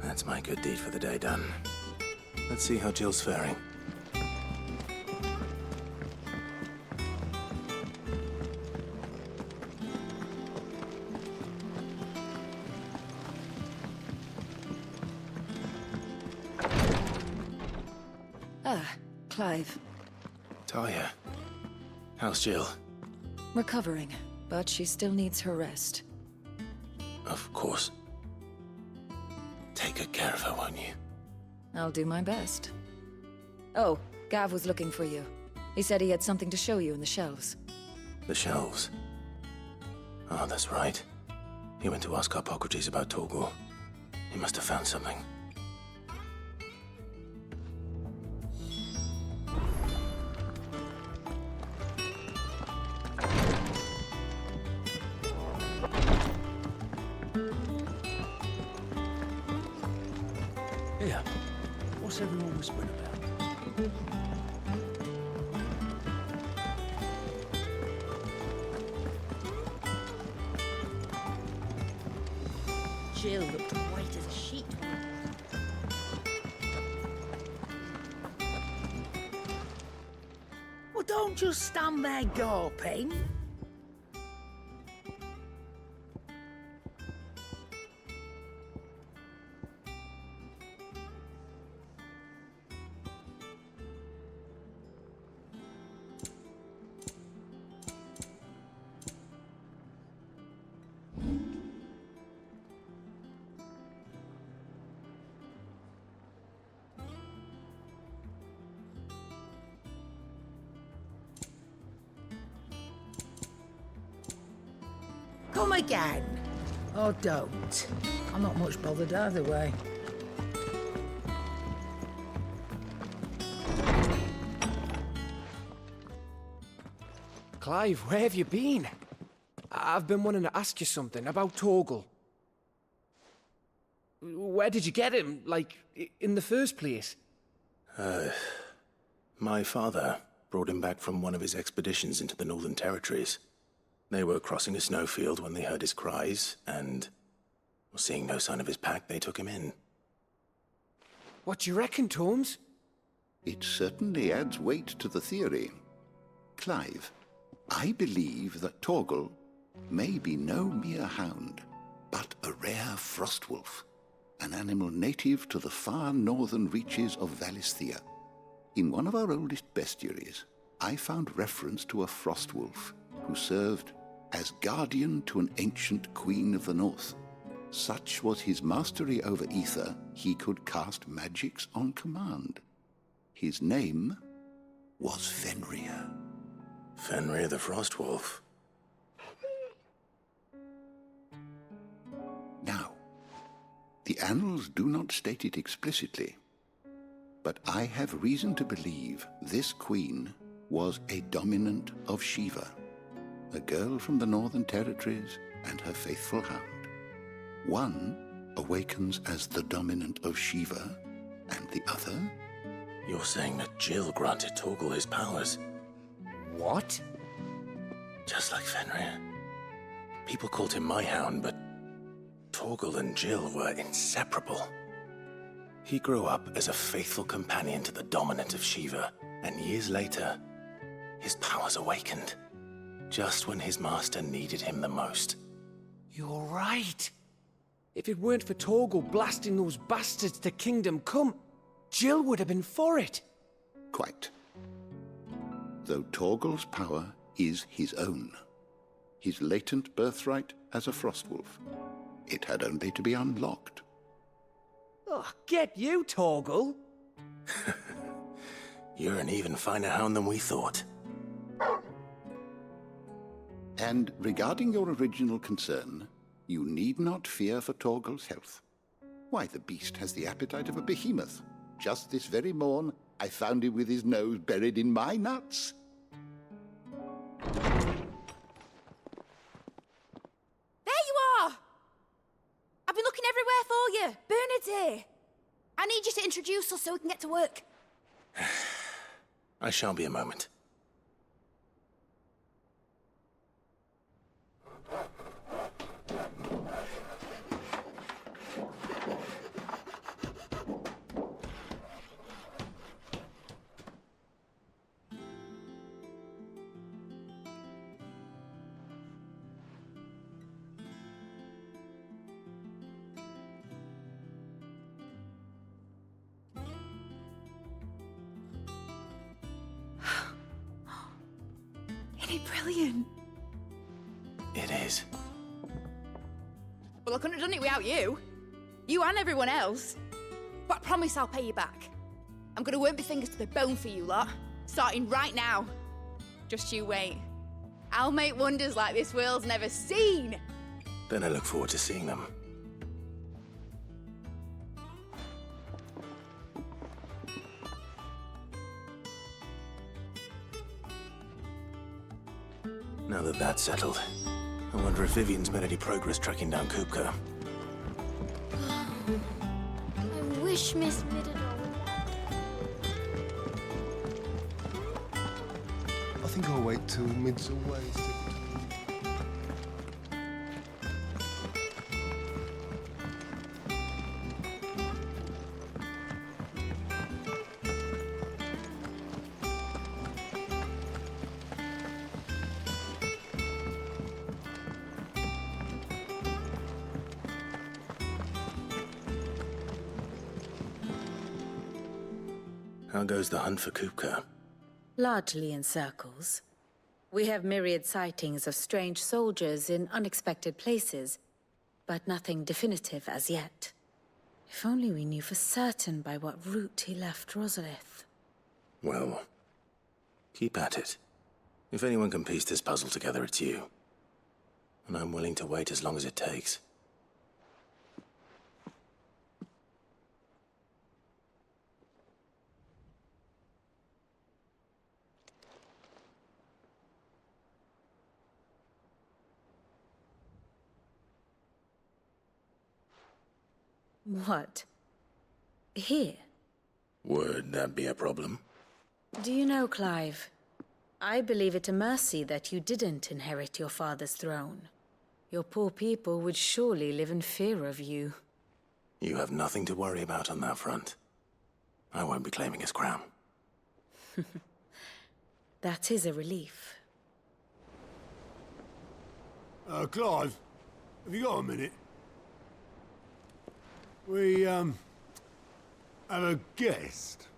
That's my good deed for the day done. Let's see how Jill's faring. Clive. Talia. How's Jill? Recovering, but she still needs her rest. Of course. Take good care of her, won't you? I'll do my best. Oh, Gav was looking for you. He said he had something to show you in the shelves. The shelves? Oh, that's right. He went to ask Hippocrates about Torgal. He must have found something. Here, what's everyone whispering about? Jill looked white as a sheet. Well, don't just stand there gawping. Come again. Or don't. I'm not much bothered either way. Clive, where have you been? I've been wanting to ask you something about Torgal. Where did you get him, like, in the first place? My father brought him back from one of his expeditions into the Northern Territories. They were crossing a snowfield when they heard his cries, and seeing no sign of his pack, they took him in. What do you reckon, Tomes? It certainly adds weight to the theory. Clive, I believe that Torgal may be no mere hound, but a rare frostwolf, an animal native to the far northern reaches of Valisthea. In one of our oldest bestiaries, I found reference to a frostwolf who served as guardian to an ancient queen of the north. Such was his mastery over ether, he could cast magics on command. His name was Fenrir. Fenrir the Frostwolf. Now, the annals do not state it explicitly, but I have reason to believe this queen was a dominant of Shiva, a girl from the Northern Territories and her faithful hound. One awakens as the dominant of Shiva, and the other... You're saying that Jill granted Torgal his powers? What? Just like Fenrir. People called him my hound, but Torgal and Jill were inseparable. He grew up as a faithful companion to the dominant of Shiva, and years later, His powers awakened, just when his master needed him the most. You're right. If it weren't for Torgal blasting those bastards to Kingdom Come, Jill would have been for it. Quite. Though Torgal's power is his own, his latent birthright as a Frostwolf, it had only to be unlocked. Oh, get you, Torgal! You're an even finer hound than we thought. And regarding your original concern, you need not fear for Torgal's health. Why, the beast has the appetite of a behemoth. Just this very morn, I found him with his nose buried in my nuts. There you are! I've been looking everywhere for you. Bernard's here. I need you to introduce us so we can get to work. I shan't be a moment. Isn't it brilliant? It is. Well, I couldn't have done it without you. You and everyone else. But I promise I'll pay you back. I'm gonna work my fingers to the bone for you lot, starting right now. Just you wait. I'll make wonders like this world's never seen. Then I look forward to seeing them. Now that that's settled, I wonder if Vivian's made any progress tracking down Kupka. I wish Miss Middenall. I think I'll wait till mid's away. How goes the hunt for Kupka? Largely in circles. We have myriad sightings of strange soldiers in unexpected places, but nothing definitive as yet. If only we knew for certain by what route he left Rosalith. Well, keep at it. If anyone can piece this puzzle together, it's you. And I'm willing to wait as long as it takes. What? Here? Would that be a problem? Do you know, Clive? I believe it a mercy that you didn't inherit your father's throne. Your poor people would surely live in fear of you. You have nothing to worry about on that front. I won't be claiming his crown. That is a relief. Clive, have you got a minute? We, have a guest.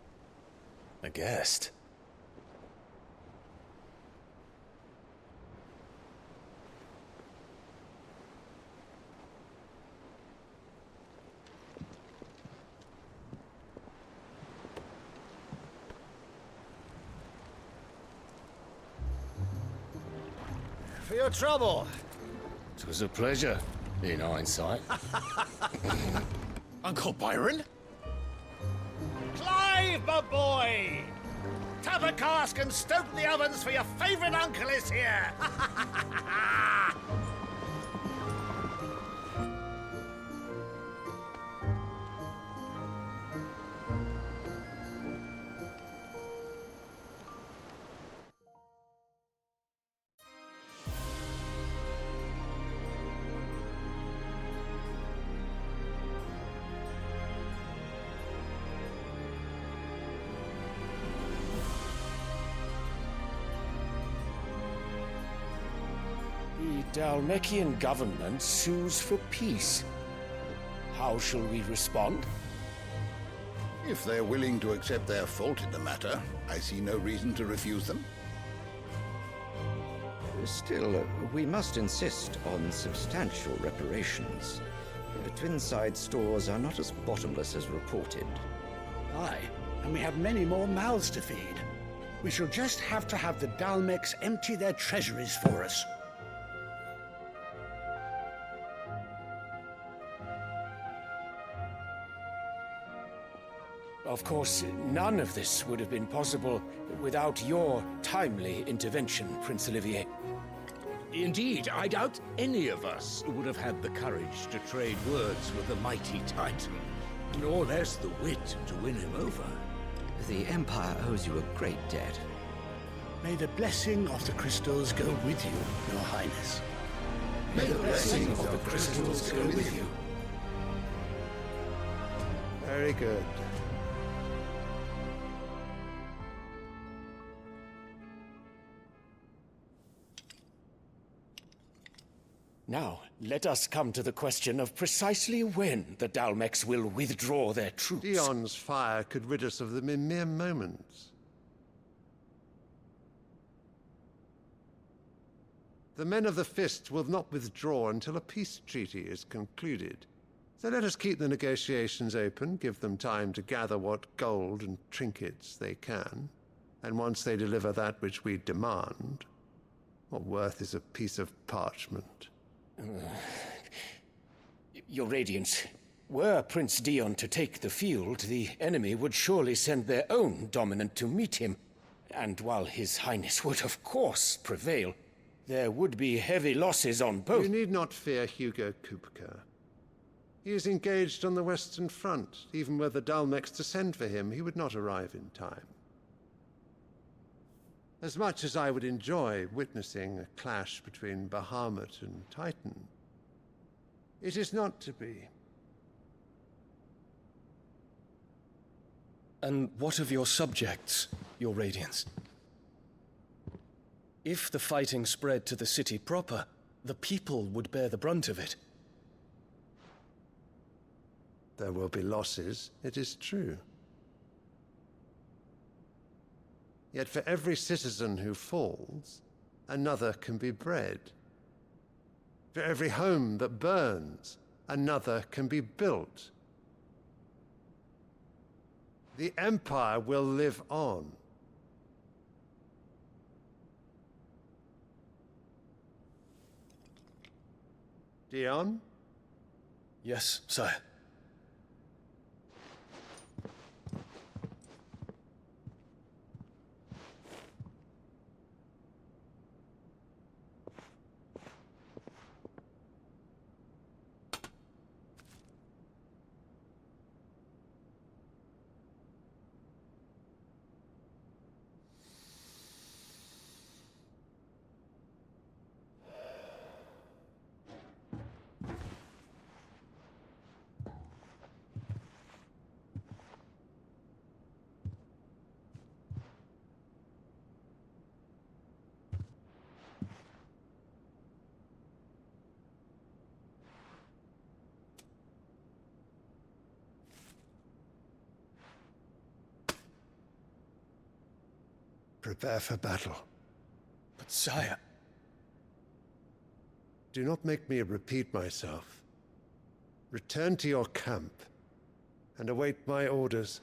A guest? For your trouble. It was a pleasure, in hindsight. Uncle Byron? Clive, my boy! Tap a cask and stoke the ovens for your favourite uncle is here! The Dalmekian government sues for peace. How shall we respond? If they're willing to accept their fault in the matter, I see no reason to refuse them. Still, we must insist on substantial reparations. Twinside stores are not as bottomless as reported. Aye, and we have many more mouths to feed. We shall just have to have the Dalmecs empty their treasuries for us. Of course, none of this would have been possible without your timely intervention, Prince Olivier. Indeed, I doubt any of us would have had the courage to trade words with the mighty Titan, nor less the wit to win him over. The Empire owes you a great debt. May the blessing of the crystals go with you, Your Highness. May the blessing of the crystals go with you. Very good. Now, let us come to the question of precisely when the Dalmecs will withdraw their troops. Dion's fire could rid us of them in mere moments. The men of the Fist will not withdraw until a peace treaty is concluded. So let us keep the negotiations open, give them time to gather what gold and trinkets they can. And once they deliver that which we demand, what worth is a piece of parchment? Your Radiance, were Prince Dion to take the field, the enemy would surely send their own dominant to meet him. And while His Highness would of course prevail, there would be heavy losses on both. You need not fear Hugo Kupka. He is engaged on the Western Front. Even were the Dalmecs to send for him, he would not arrive in time. As much as I would enjoy witnessing a clash between Bahamut and Titan, it is not to be. And what of your subjects, Your Radiance? If the fighting spread to the city proper, the people would bear the brunt of it. There will be losses, it is true. Yet for every citizen who falls, another can be bred. For every home that burns, another can be built. The Empire will live on. Dion? Yes, sire. Prepare for battle. But sire... Do not make me repeat myself. Return to your camp and await my orders.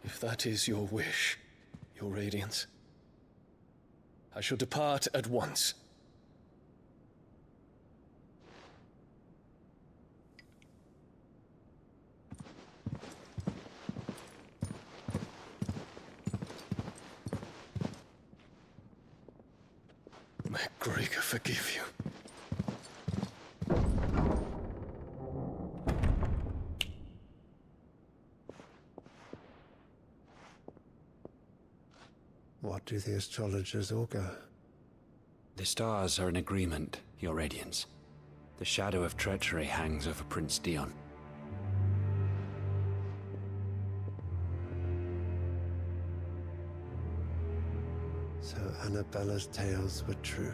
If that is your wish, Your Radiance, I shall depart at once. May Gregor forgive you. What do the astrologers augur? The stars are in agreement, Your Radiance. The shadow of treachery hangs over Prince Dion. Anabella's tales were true.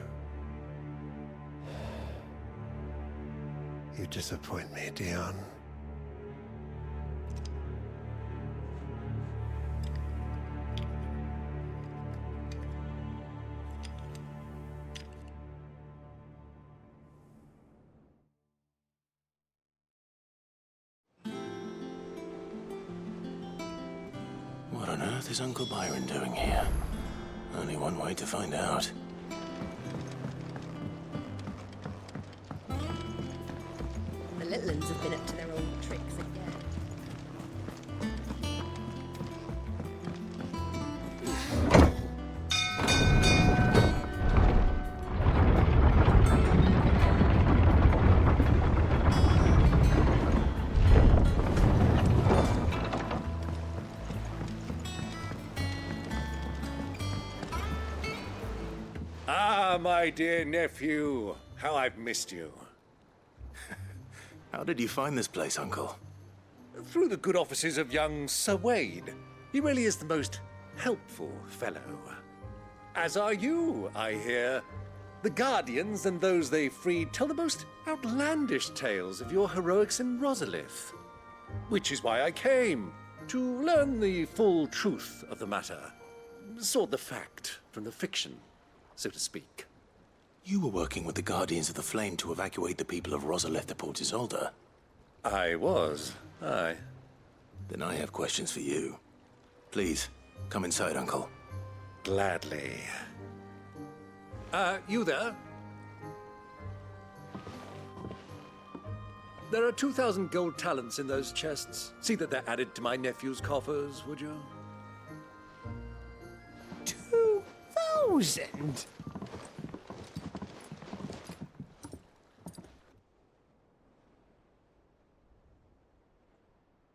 You disappoint me, Dion. What on earth is Uncle Byron doing here? Only one way to find out. The little uns have been up to their old tricks again. My dear nephew, how I've missed you. How did you find this place, Uncle? Through the good offices of young Sir Wade. He really is the most helpful fellow. As are you, I hear. The Guardians and those they freed tell the most outlandish tales of your heroics in Rosalith. Which is why I came, to learn the full truth of the matter. Sort the fact from the fiction, so to speak. You were working with the Guardians of the Flame to evacuate the people of Rosalith to Port Isolde. I was, aye. Then I have questions for you. Please, come inside, Uncle. Gladly. You there? There are 2,000 gold talents in those chests. See that they're added to my nephew's coffers, would you? 2,000?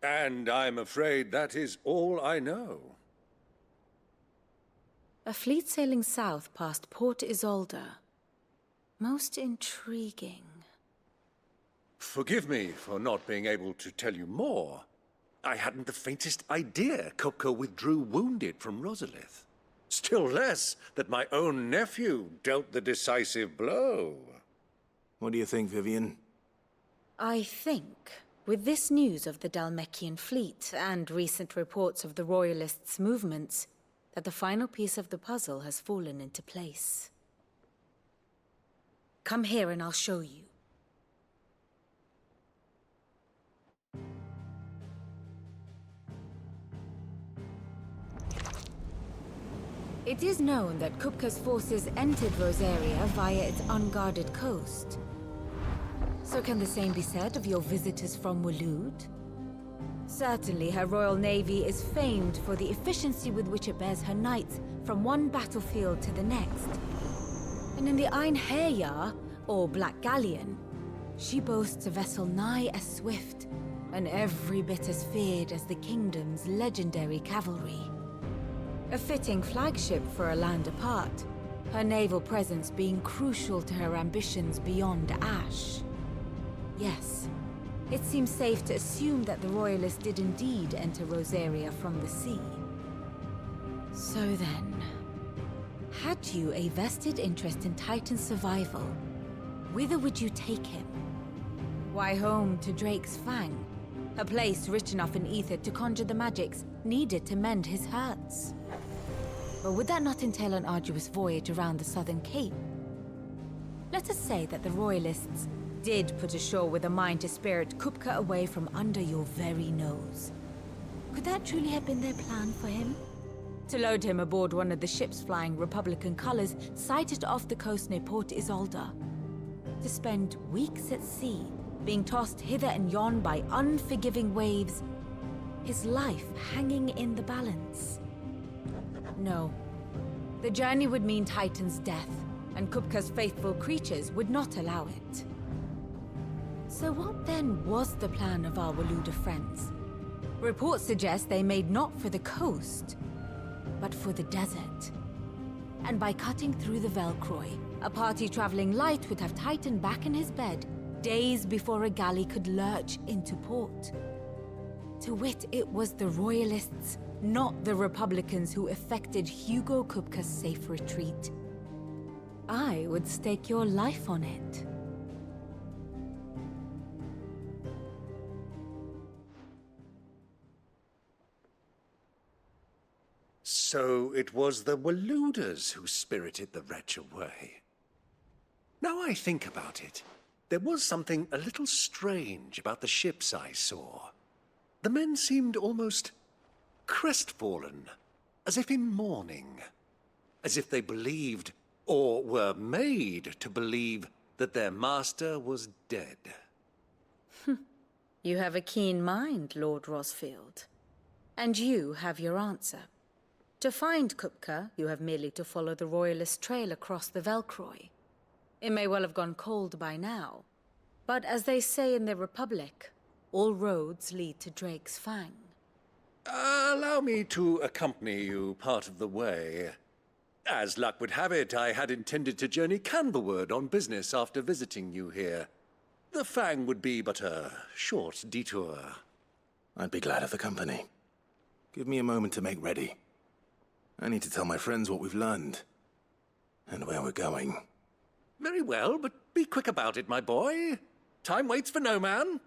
And I'm afraid that is all I know. A fleet sailing south past Port Isolde. Most intriguing. Forgive me for not being able to tell you more. I hadn't the faintest idea Kupka withdrew wounded from Rosalith. Still less that my own nephew dealt the decisive blow. What do you think, Vivian? I think, with this news of the Dhalmekian fleet and recent reports of the Royalists' movements, that the final piece of the puzzle has fallen into place. Come here and I'll show you. It is known that Kupka's forces entered Rosaria via its unguarded coast. So can the same be said of your visitors from Waloed? Certainly her Royal Navy is famed for the efficiency with which it bears her knights from one battlefield to the next. And in the Einherjar, or Black Galleon, she boasts a vessel nigh as swift and every bit as feared as the kingdom's legendary cavalry. A fitting flagship for a land apart, her naval presence being crucial to her ambitions beyond Ash. Yes, it seems safe to assume that the Royalists did indeed enter Rosaria from the sea. So then, had you a vested interest in Titan's survival, whither would you take him? Why, home to Drake's Fang, a place rich enough in ether to conjure the magics needed to mend his hurts. But would that not entail an arduous voyage around the southern cape? Let us say that the Royalists did put ashore with a mind to spirit Kupka away from under your very nose. Could that truly have been their plan for him? To load him aboard one of the ships flying Republican colors sighted off the coast near Port Isolde? To spend weeks at sea, being tossed hither and yon by unforgiving waves, his life hanging in the balance? No. The journey would mean Titan's death, and Kupka's faithful creatures would not allow it. So what then was the plan of our Waluda friends? Reports suggest they made not for the coast, but for the desert. And by cutting through the Velcroy, a party traveling light would have Titan back in his bed days before a galley could lurch into port. To wit, it was the Royalists, not the Republicans, who effected Hugo Kupka's safe retreat. I would stake your life on it. So it was the Waluders who spirited the wretch away. Now I think about it, there was something a little strange about the ships I saw. The men seemed almost crestfallen, as if in mourning, as if they believed, or were made to believe, that their master was dead. You have a keen mind, Lord Rosfield. And you have your answer. To find Kupka, you have merely to follow the Royalist trail across the Velcroy. It may well have gone cold by now, but as they say in the Republic, all roads lead to Drake's Fang. Allow me to accompany you part of the way. As luck would have it, I had intended to journey Canberward on business after visiting you here. The Fang would be but a short detour. I'd be glad of the company. Give me a moment to make ready. I need to tell my friends what we've learned, and where we're going. Very well, but be quick about it, my boy. Time waits for no man.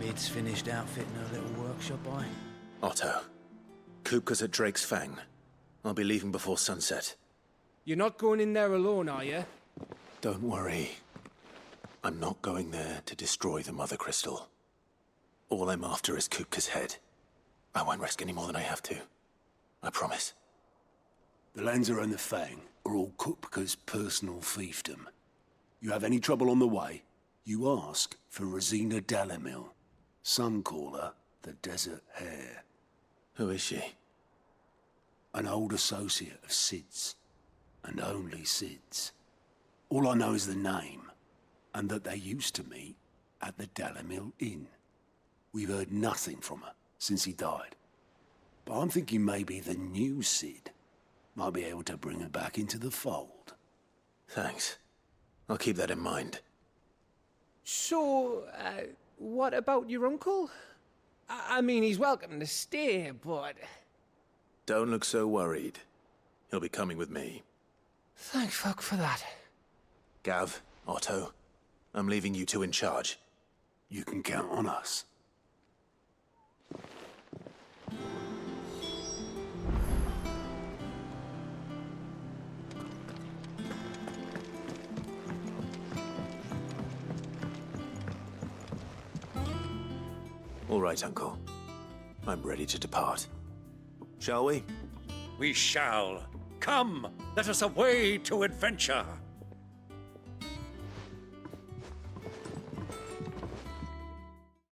Mid's finished outfitting her little workshop, Otto, Kupka's at Drake's Fang. I'll be leaving before sunset. You're not going in there alone, are you? Don't worry. I'm not going there to destroy the Mothercrystal. All I'm after is Kupka's head. I won't risk any more than I have to. I promise. The lands around the Fang are all Kupka's personal fiefdom. You have any trouble on the way, you ask for Rosina Dalamil. Some call her the Desert Hare. Who is she? An old associate of Sid's, and only Sid's. All I know is the name, and that they used to meet at the Dalamil Inn. We've heard nothing from her since he died. But I'm thinking maybe the new Sid might be able to bring her back into the fold. Thanks. I'll keep that in mind. So, what about your uncle? I mean, he's welcome to stay, but... Don't look so worried. He'll be coming with me. Thank fuck for that. Gav, Otto, I'm leaving you two in charge. You can count on us. All right, Uncle. I'm ready to depart. Shall we? We shall. Come, let us away to adventure.